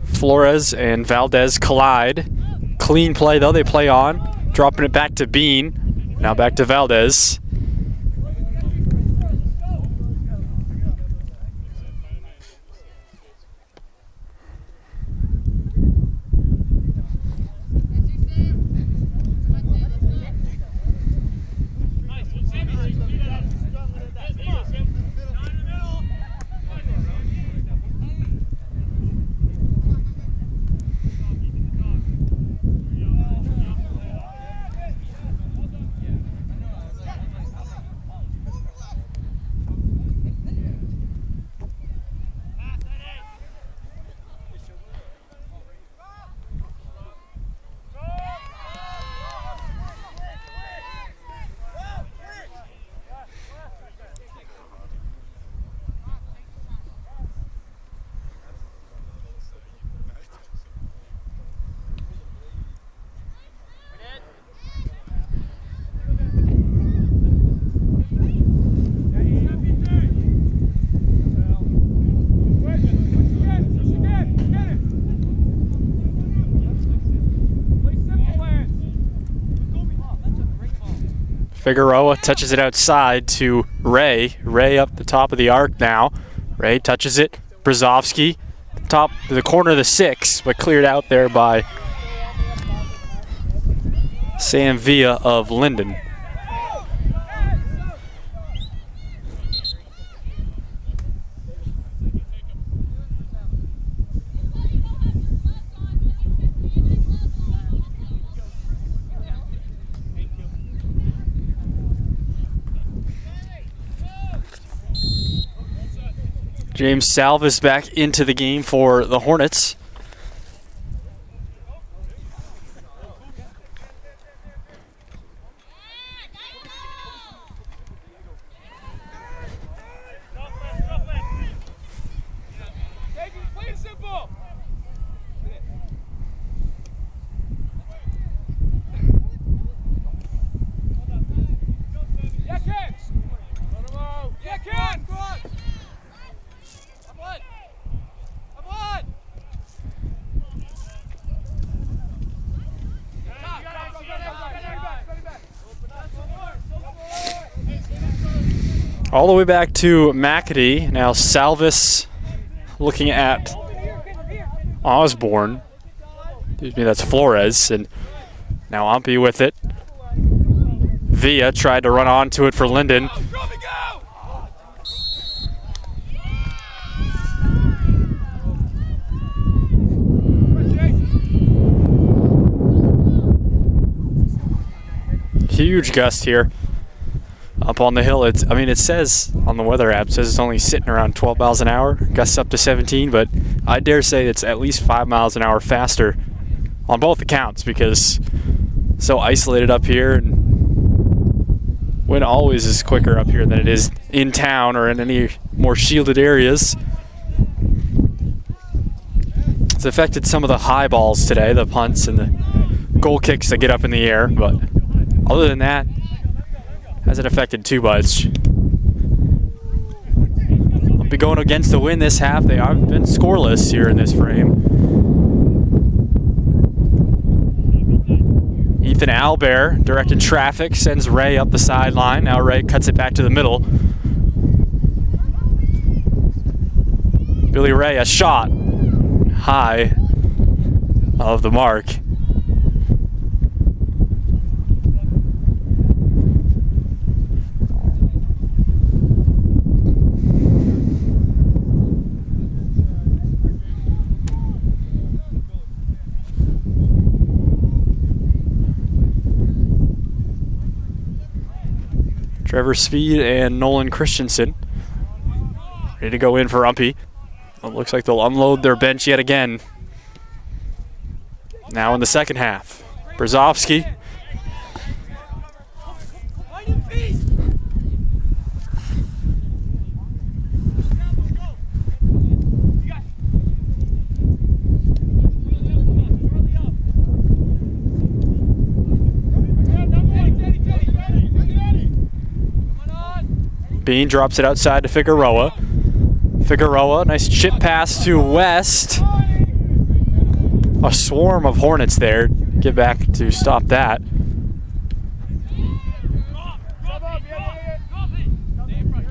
Flores and Valdez collide. Clean play though, they play on. Dropping it back to Bean. Now back to Valdez. Figueroa touches it outside to Ray. Ray up the top of the arc now. Ray touches it. Brzezowski, top to the corner of the 6, but cleared out there by Sam Villa of Lyndon. James Salvis back into the game for the Hornets. All the way back to McAdie. Now Salvis looking at Osborne. Excuse me, that's Flores. And now UMPI with it. Villa tried to run onto it for Lyndon. Huge gust here. up on the hill. I mean, it says on the weather app, it says it's only sitting around 12 miles an hour, gusts up to 17, but I dare say it's at least 5 miles an hour faster on both accounts, because it's so isolated up here, and wind always is quicker up here than it is in town or in any more shielded areas. It's affected some of the high balls today, the punts and the goal kicks that get up in the air, but other than that, hasn't affected too much. I'll be going against the wind this half. They have been scoreless here in this frame. Ethan Albert directed traffic, sends Ray up the sideline. Now Ray cuts it back to the middle. Billy Ray, a shot high of the mark. Trevor Speed and Nolan Christensen ready to go in for UMPI. It looks like they'll unload their bench yet again. Now in the second half, Brzezowski. Bean drops it outside to Figueroa. Figueroa, nice chip pass to West. A swarm of Hornets there. Get back to stop that.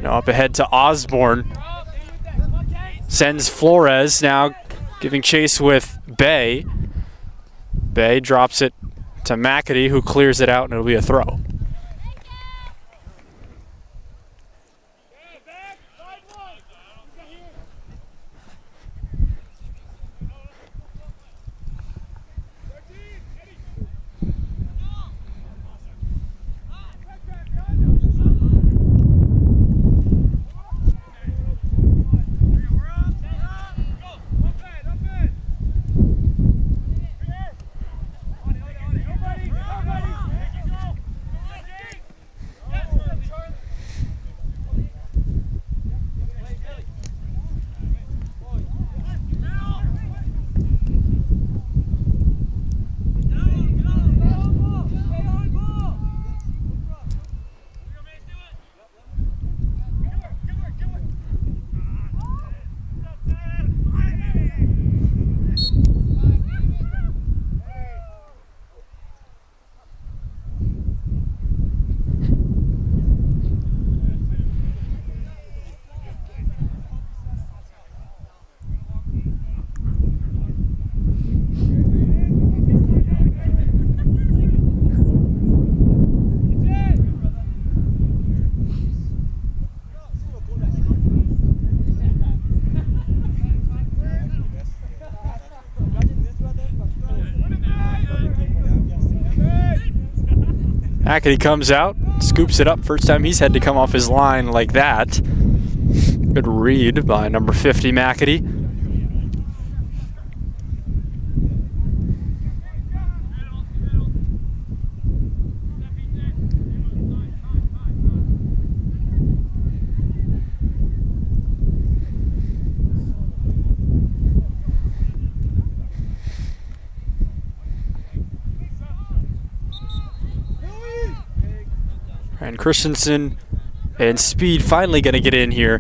Now up ahead to Osborne. Sends Flores, now giving chase with Bay. Bay drops it to McAdie, who clears it out, and it'll be a throw. McAdie comes out, scoops it up. First time he's had to come off his line like that. Good read by number 50, McAdie. And Christensen and Speed finally going to get in here.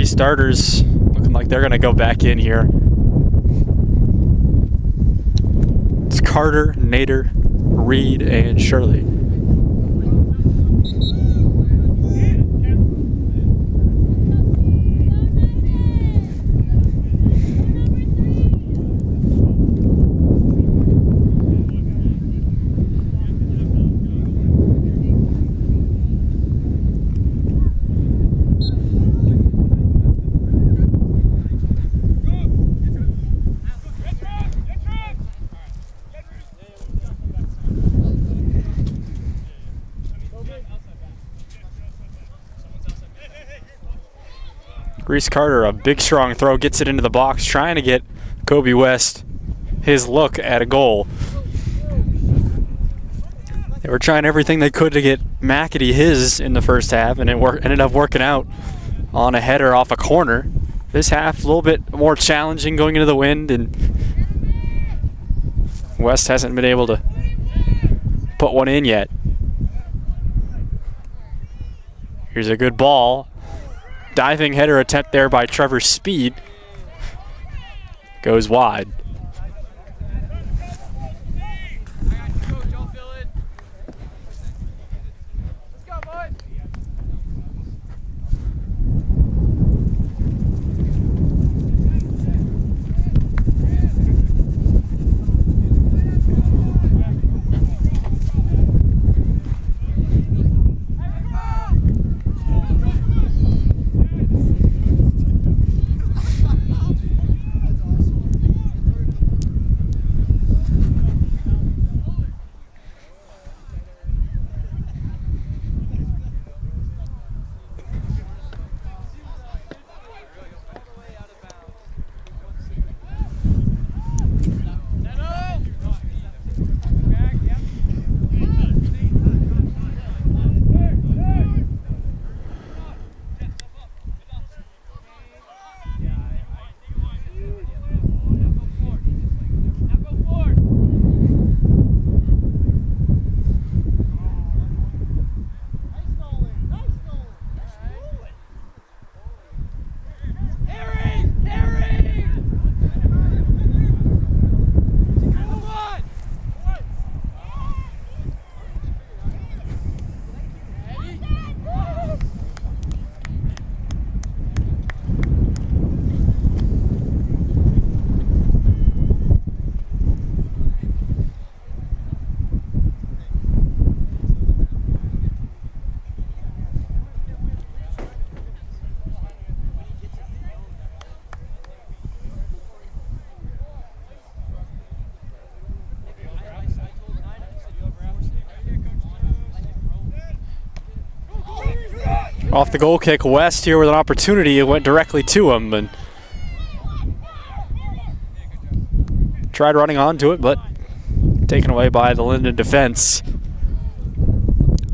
three starters looking like they're going to go back in here. It's Carter, Nader, Reed, and Shirley. Reese Carter, a big strong throw, gets it into the box, trying to get Kobe West his look at a goal. They were trying everything they could to get McAdie his in the first half, and it ended up working out on a header off a corner. This half, a little bit more challenging going into the wind, and West hasn't been able to put one in yet. Here's a good ball. Diving header attempt there by Trevor Speed. Goes wide. Off the goal kick, West here with an opportunity. It went directly to him and tried running onto it, but taken away by the Lyndon defense.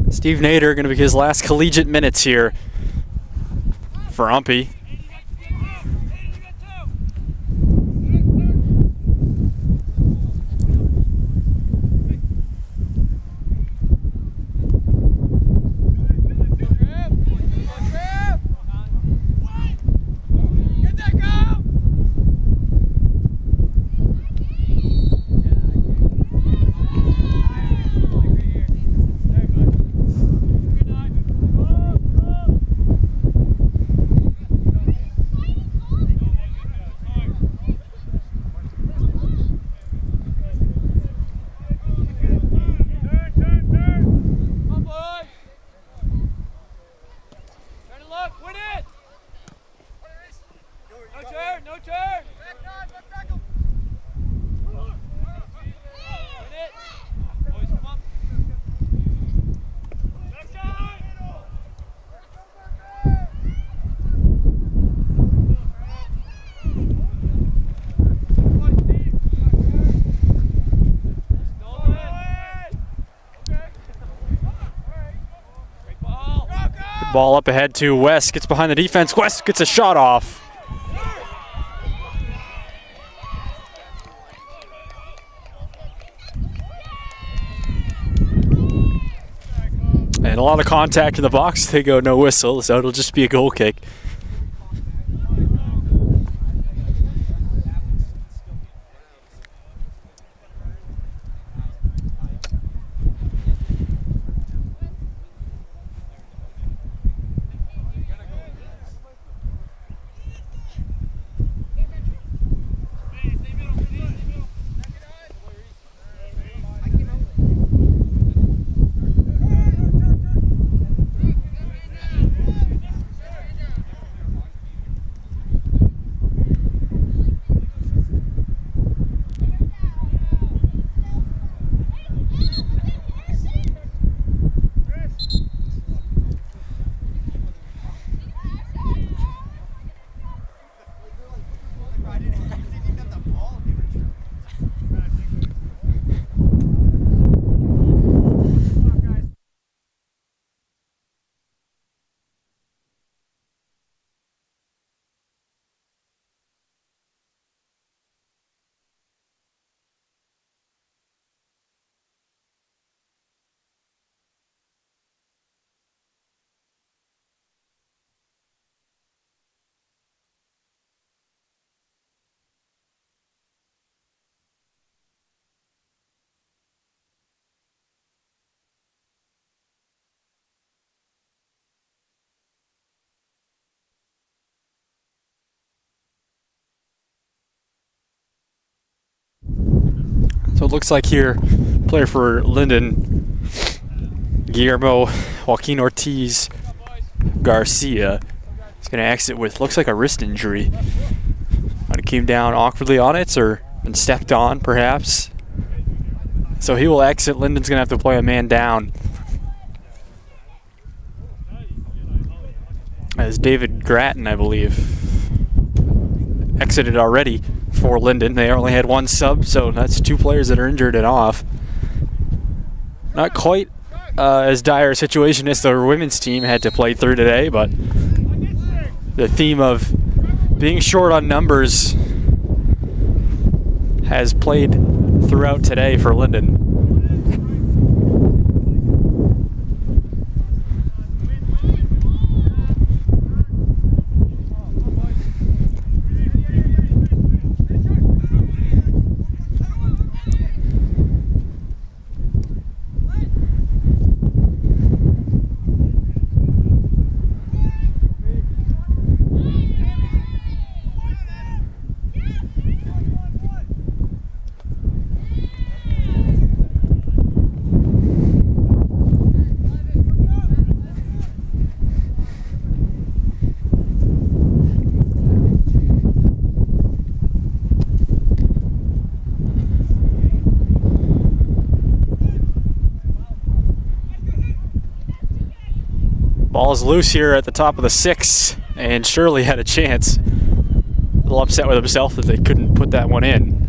Steve Nader going to be his last collegiate minutes here for UMPI. Ball up ahead to West, gets behind the defense. West gets a shot off. And a lot of contact in the box. They go no whistle, so it'll just be a goal kick. it looks like here, player for Lyndon, Guillermo Joaquin Ortiz Garcia, is going to exit with, looks like a wrist injury. Might have came down awkwardly on it or been stepped on, perhaps. So he will exit. Lyndon's going to have to play a man down, as David Gratton, I believe, exited already for Lyndon. They only had one sub, so that's 2 players that are injured and off. Not quite as dire a situation as the women's team had to play through today, but the theme of being short on numbers has played throughout today for Lyndon. Ball is loose here at the top of the 6, and Shirley had a chance. A little upset with himself that they couldn't put that one in.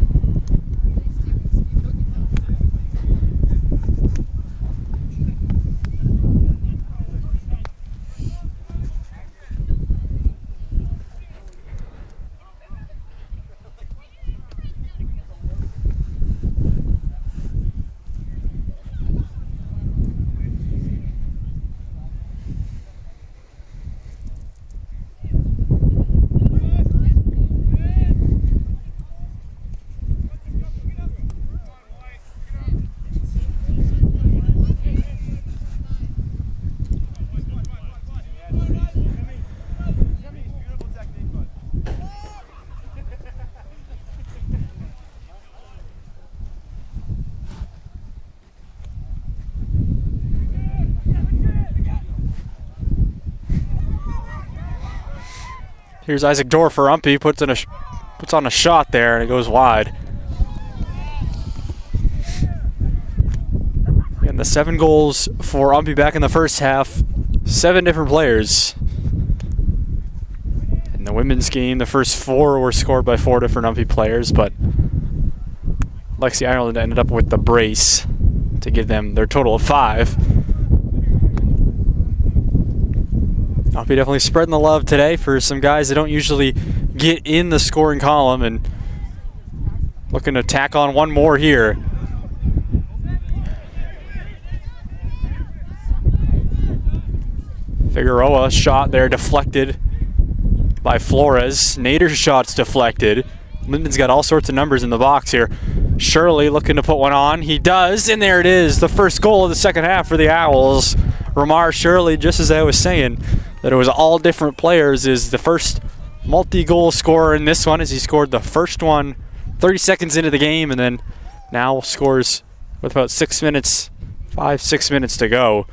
Here's Isaac Dorr for UMPI, puts on a shot there, and it goes wide. And the 7 goals for UMPI back in the first half, 7 different players. In the women's game, the first 4 were scored by 4 different UMPI players, but Lexi Ireland ended up with the brace to give them their total of 5. I'll be definitely spreading the love today for some guys that don't usually get in the scoring column, and looking to tack on one more here. Figueroa shot there deflected by Flores. Nader's shot's deflected. Lyndon's got all sorts of numbers in the box here. Shirley looking to put one on. He does, and there it is. The first goal of the second half for the Owls. Ramar Shirley, just as I was saying, that it was all different players, is the first multi-goal scorer in this one, as he scored the first one 30 seconds into the game, and then now scores with about 6 minutes, 5-6 minutes to go.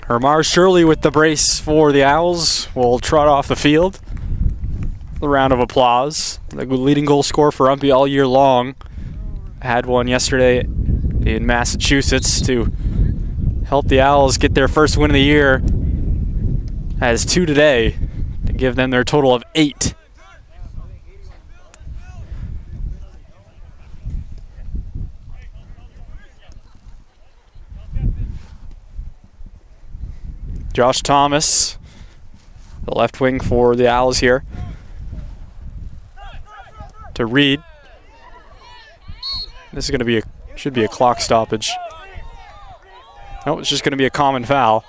Ramar Shirley with the brace for the Owls will trot off the field. The round of applause. The leading goal scorer for UMPI all year long. Had one yesterday in Massachusetts to help the Owls get their first win of the year. Has 2 today to give them their total of 8. Josh Thomas, the left wing for the Owls here. To Reed. This is going to be should be a clock stoppage. No, it's just going to be a common foul.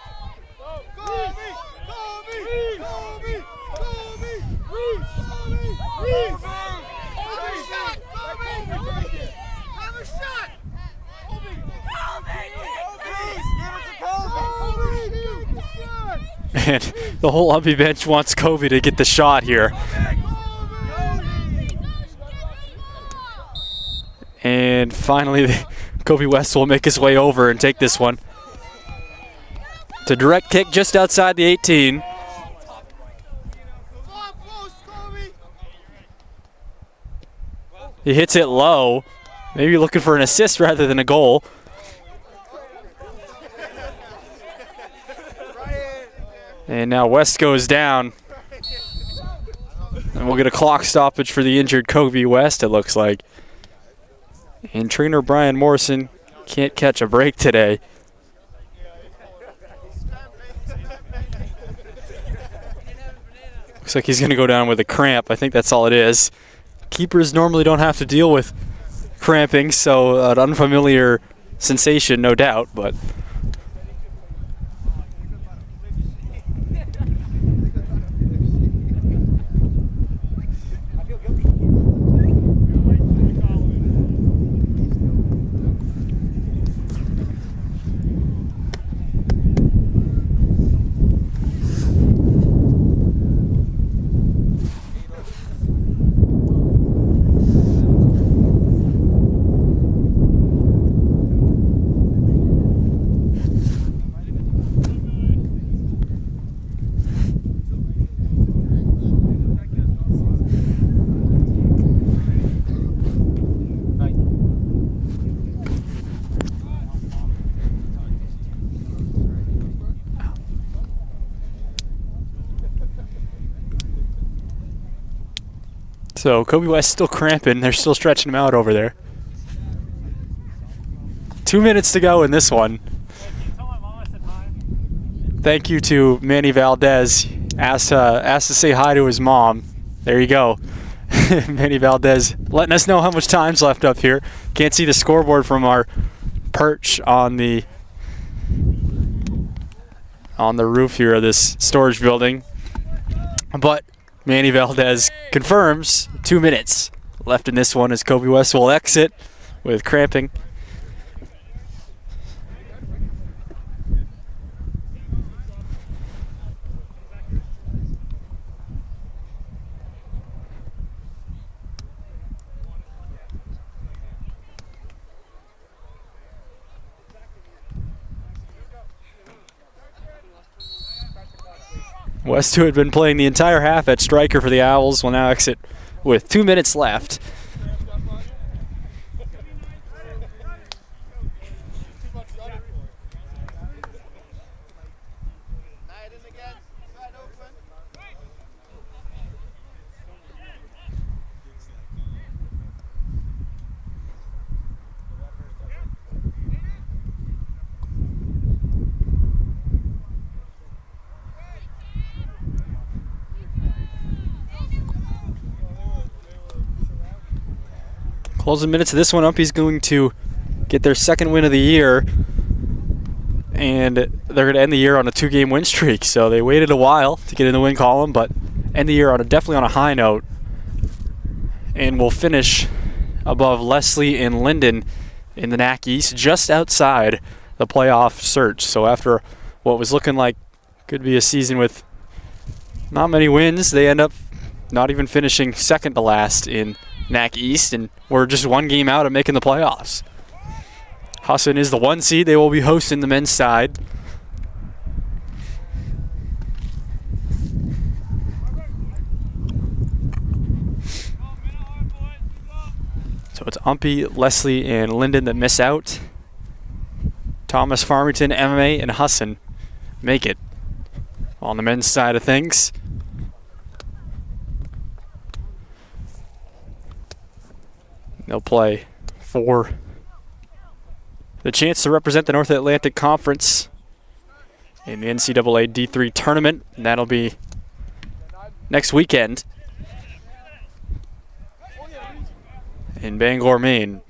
And the whole UMPI bench wants Kobe to get the shot here. And finally, Kobe West will make his way over and take this one. It's a direct kick just outside the 18. He hits it low, maybe looking for an assist rather than a goal. And now West goes down. And we'll get a clock stoppage for the injured Kobe West, it looks like. And trainer Brian Morrison can't catch a break today. Looks like he's going to go down with a cramp. I think that's all it is. Keepers normally don't have to deal with cramping, so an unfamiliar sensation, no doubt, but so Kobe West still cramping. They're still stretching him out over there. 2 minutes to go in this one. Thank you to Manny Valdez. Asked to say hi to his mom. There you go. Manny Valdez letting us know how much time's left up here. Can't see the scoreboard from our perch on the roof here of this storage building. But Manny Valdez confirms 2 minutes left in this one as Kobe West will exit with cramping. West, who had been playing the entire half at striker for the Owls, will now exit with 2 minutes left. Closing minutes of this one, UMPI's going to get their second win of the year, and they're going to end the year on a 2-game win streak. So they waited a while to get in the win column, but end the year on definitely on a high note, and will finish above Leslie and Lyndon in the NAC East, just outside the playoff search. So after what was looking like could be a season with not many wins, they end up not even finishing second to last in NAC East, and we're just 1 game out of making the playoffs. Hassan is the 1 seed. They will be hosting the men's side. So it's UMPI, Leslie, and Lyndon that miss out. Thomas, Farmington, MMA, and Hassan make it on the men's side of things. They'll play for the chance to represent the North Atlantic Conference in the NCAA D3 tournament, and that'll be next weekend in Bangor, Maine.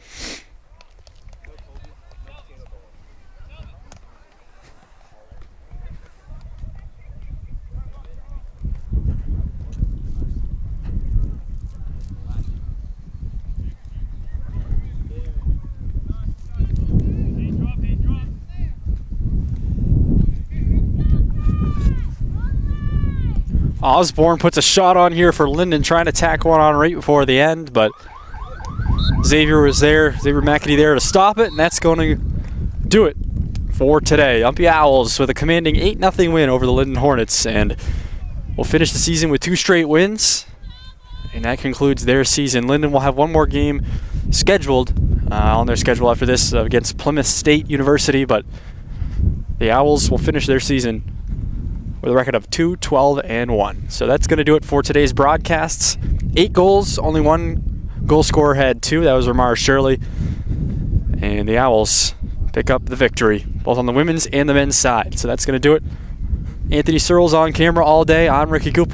Osborne puts a shot on here for Lyndon, trying to tack one on right before the end, but Xavier was there, Xavier McAtee there to stop it, and that's going to do it for today. UMPI Owls with a commanding 8-0 win over the Lyndon Hornets, and will finish the season with 2 straight wins, and that concludes their season. Lyndon will have one more game scheduled on their schedule after this against Plymouth State University, but the Owls will finish their season with a record of 2-12-1. So that's going to do it for today's broadcasts. 8 goals, only one goal scorer had 2. That was Ramar Shirley. And the Owls pick up the victory, both on the women's and the men's side. So that's going to do it. Anthony Searles on camera all day. I'm Ricky Goupel.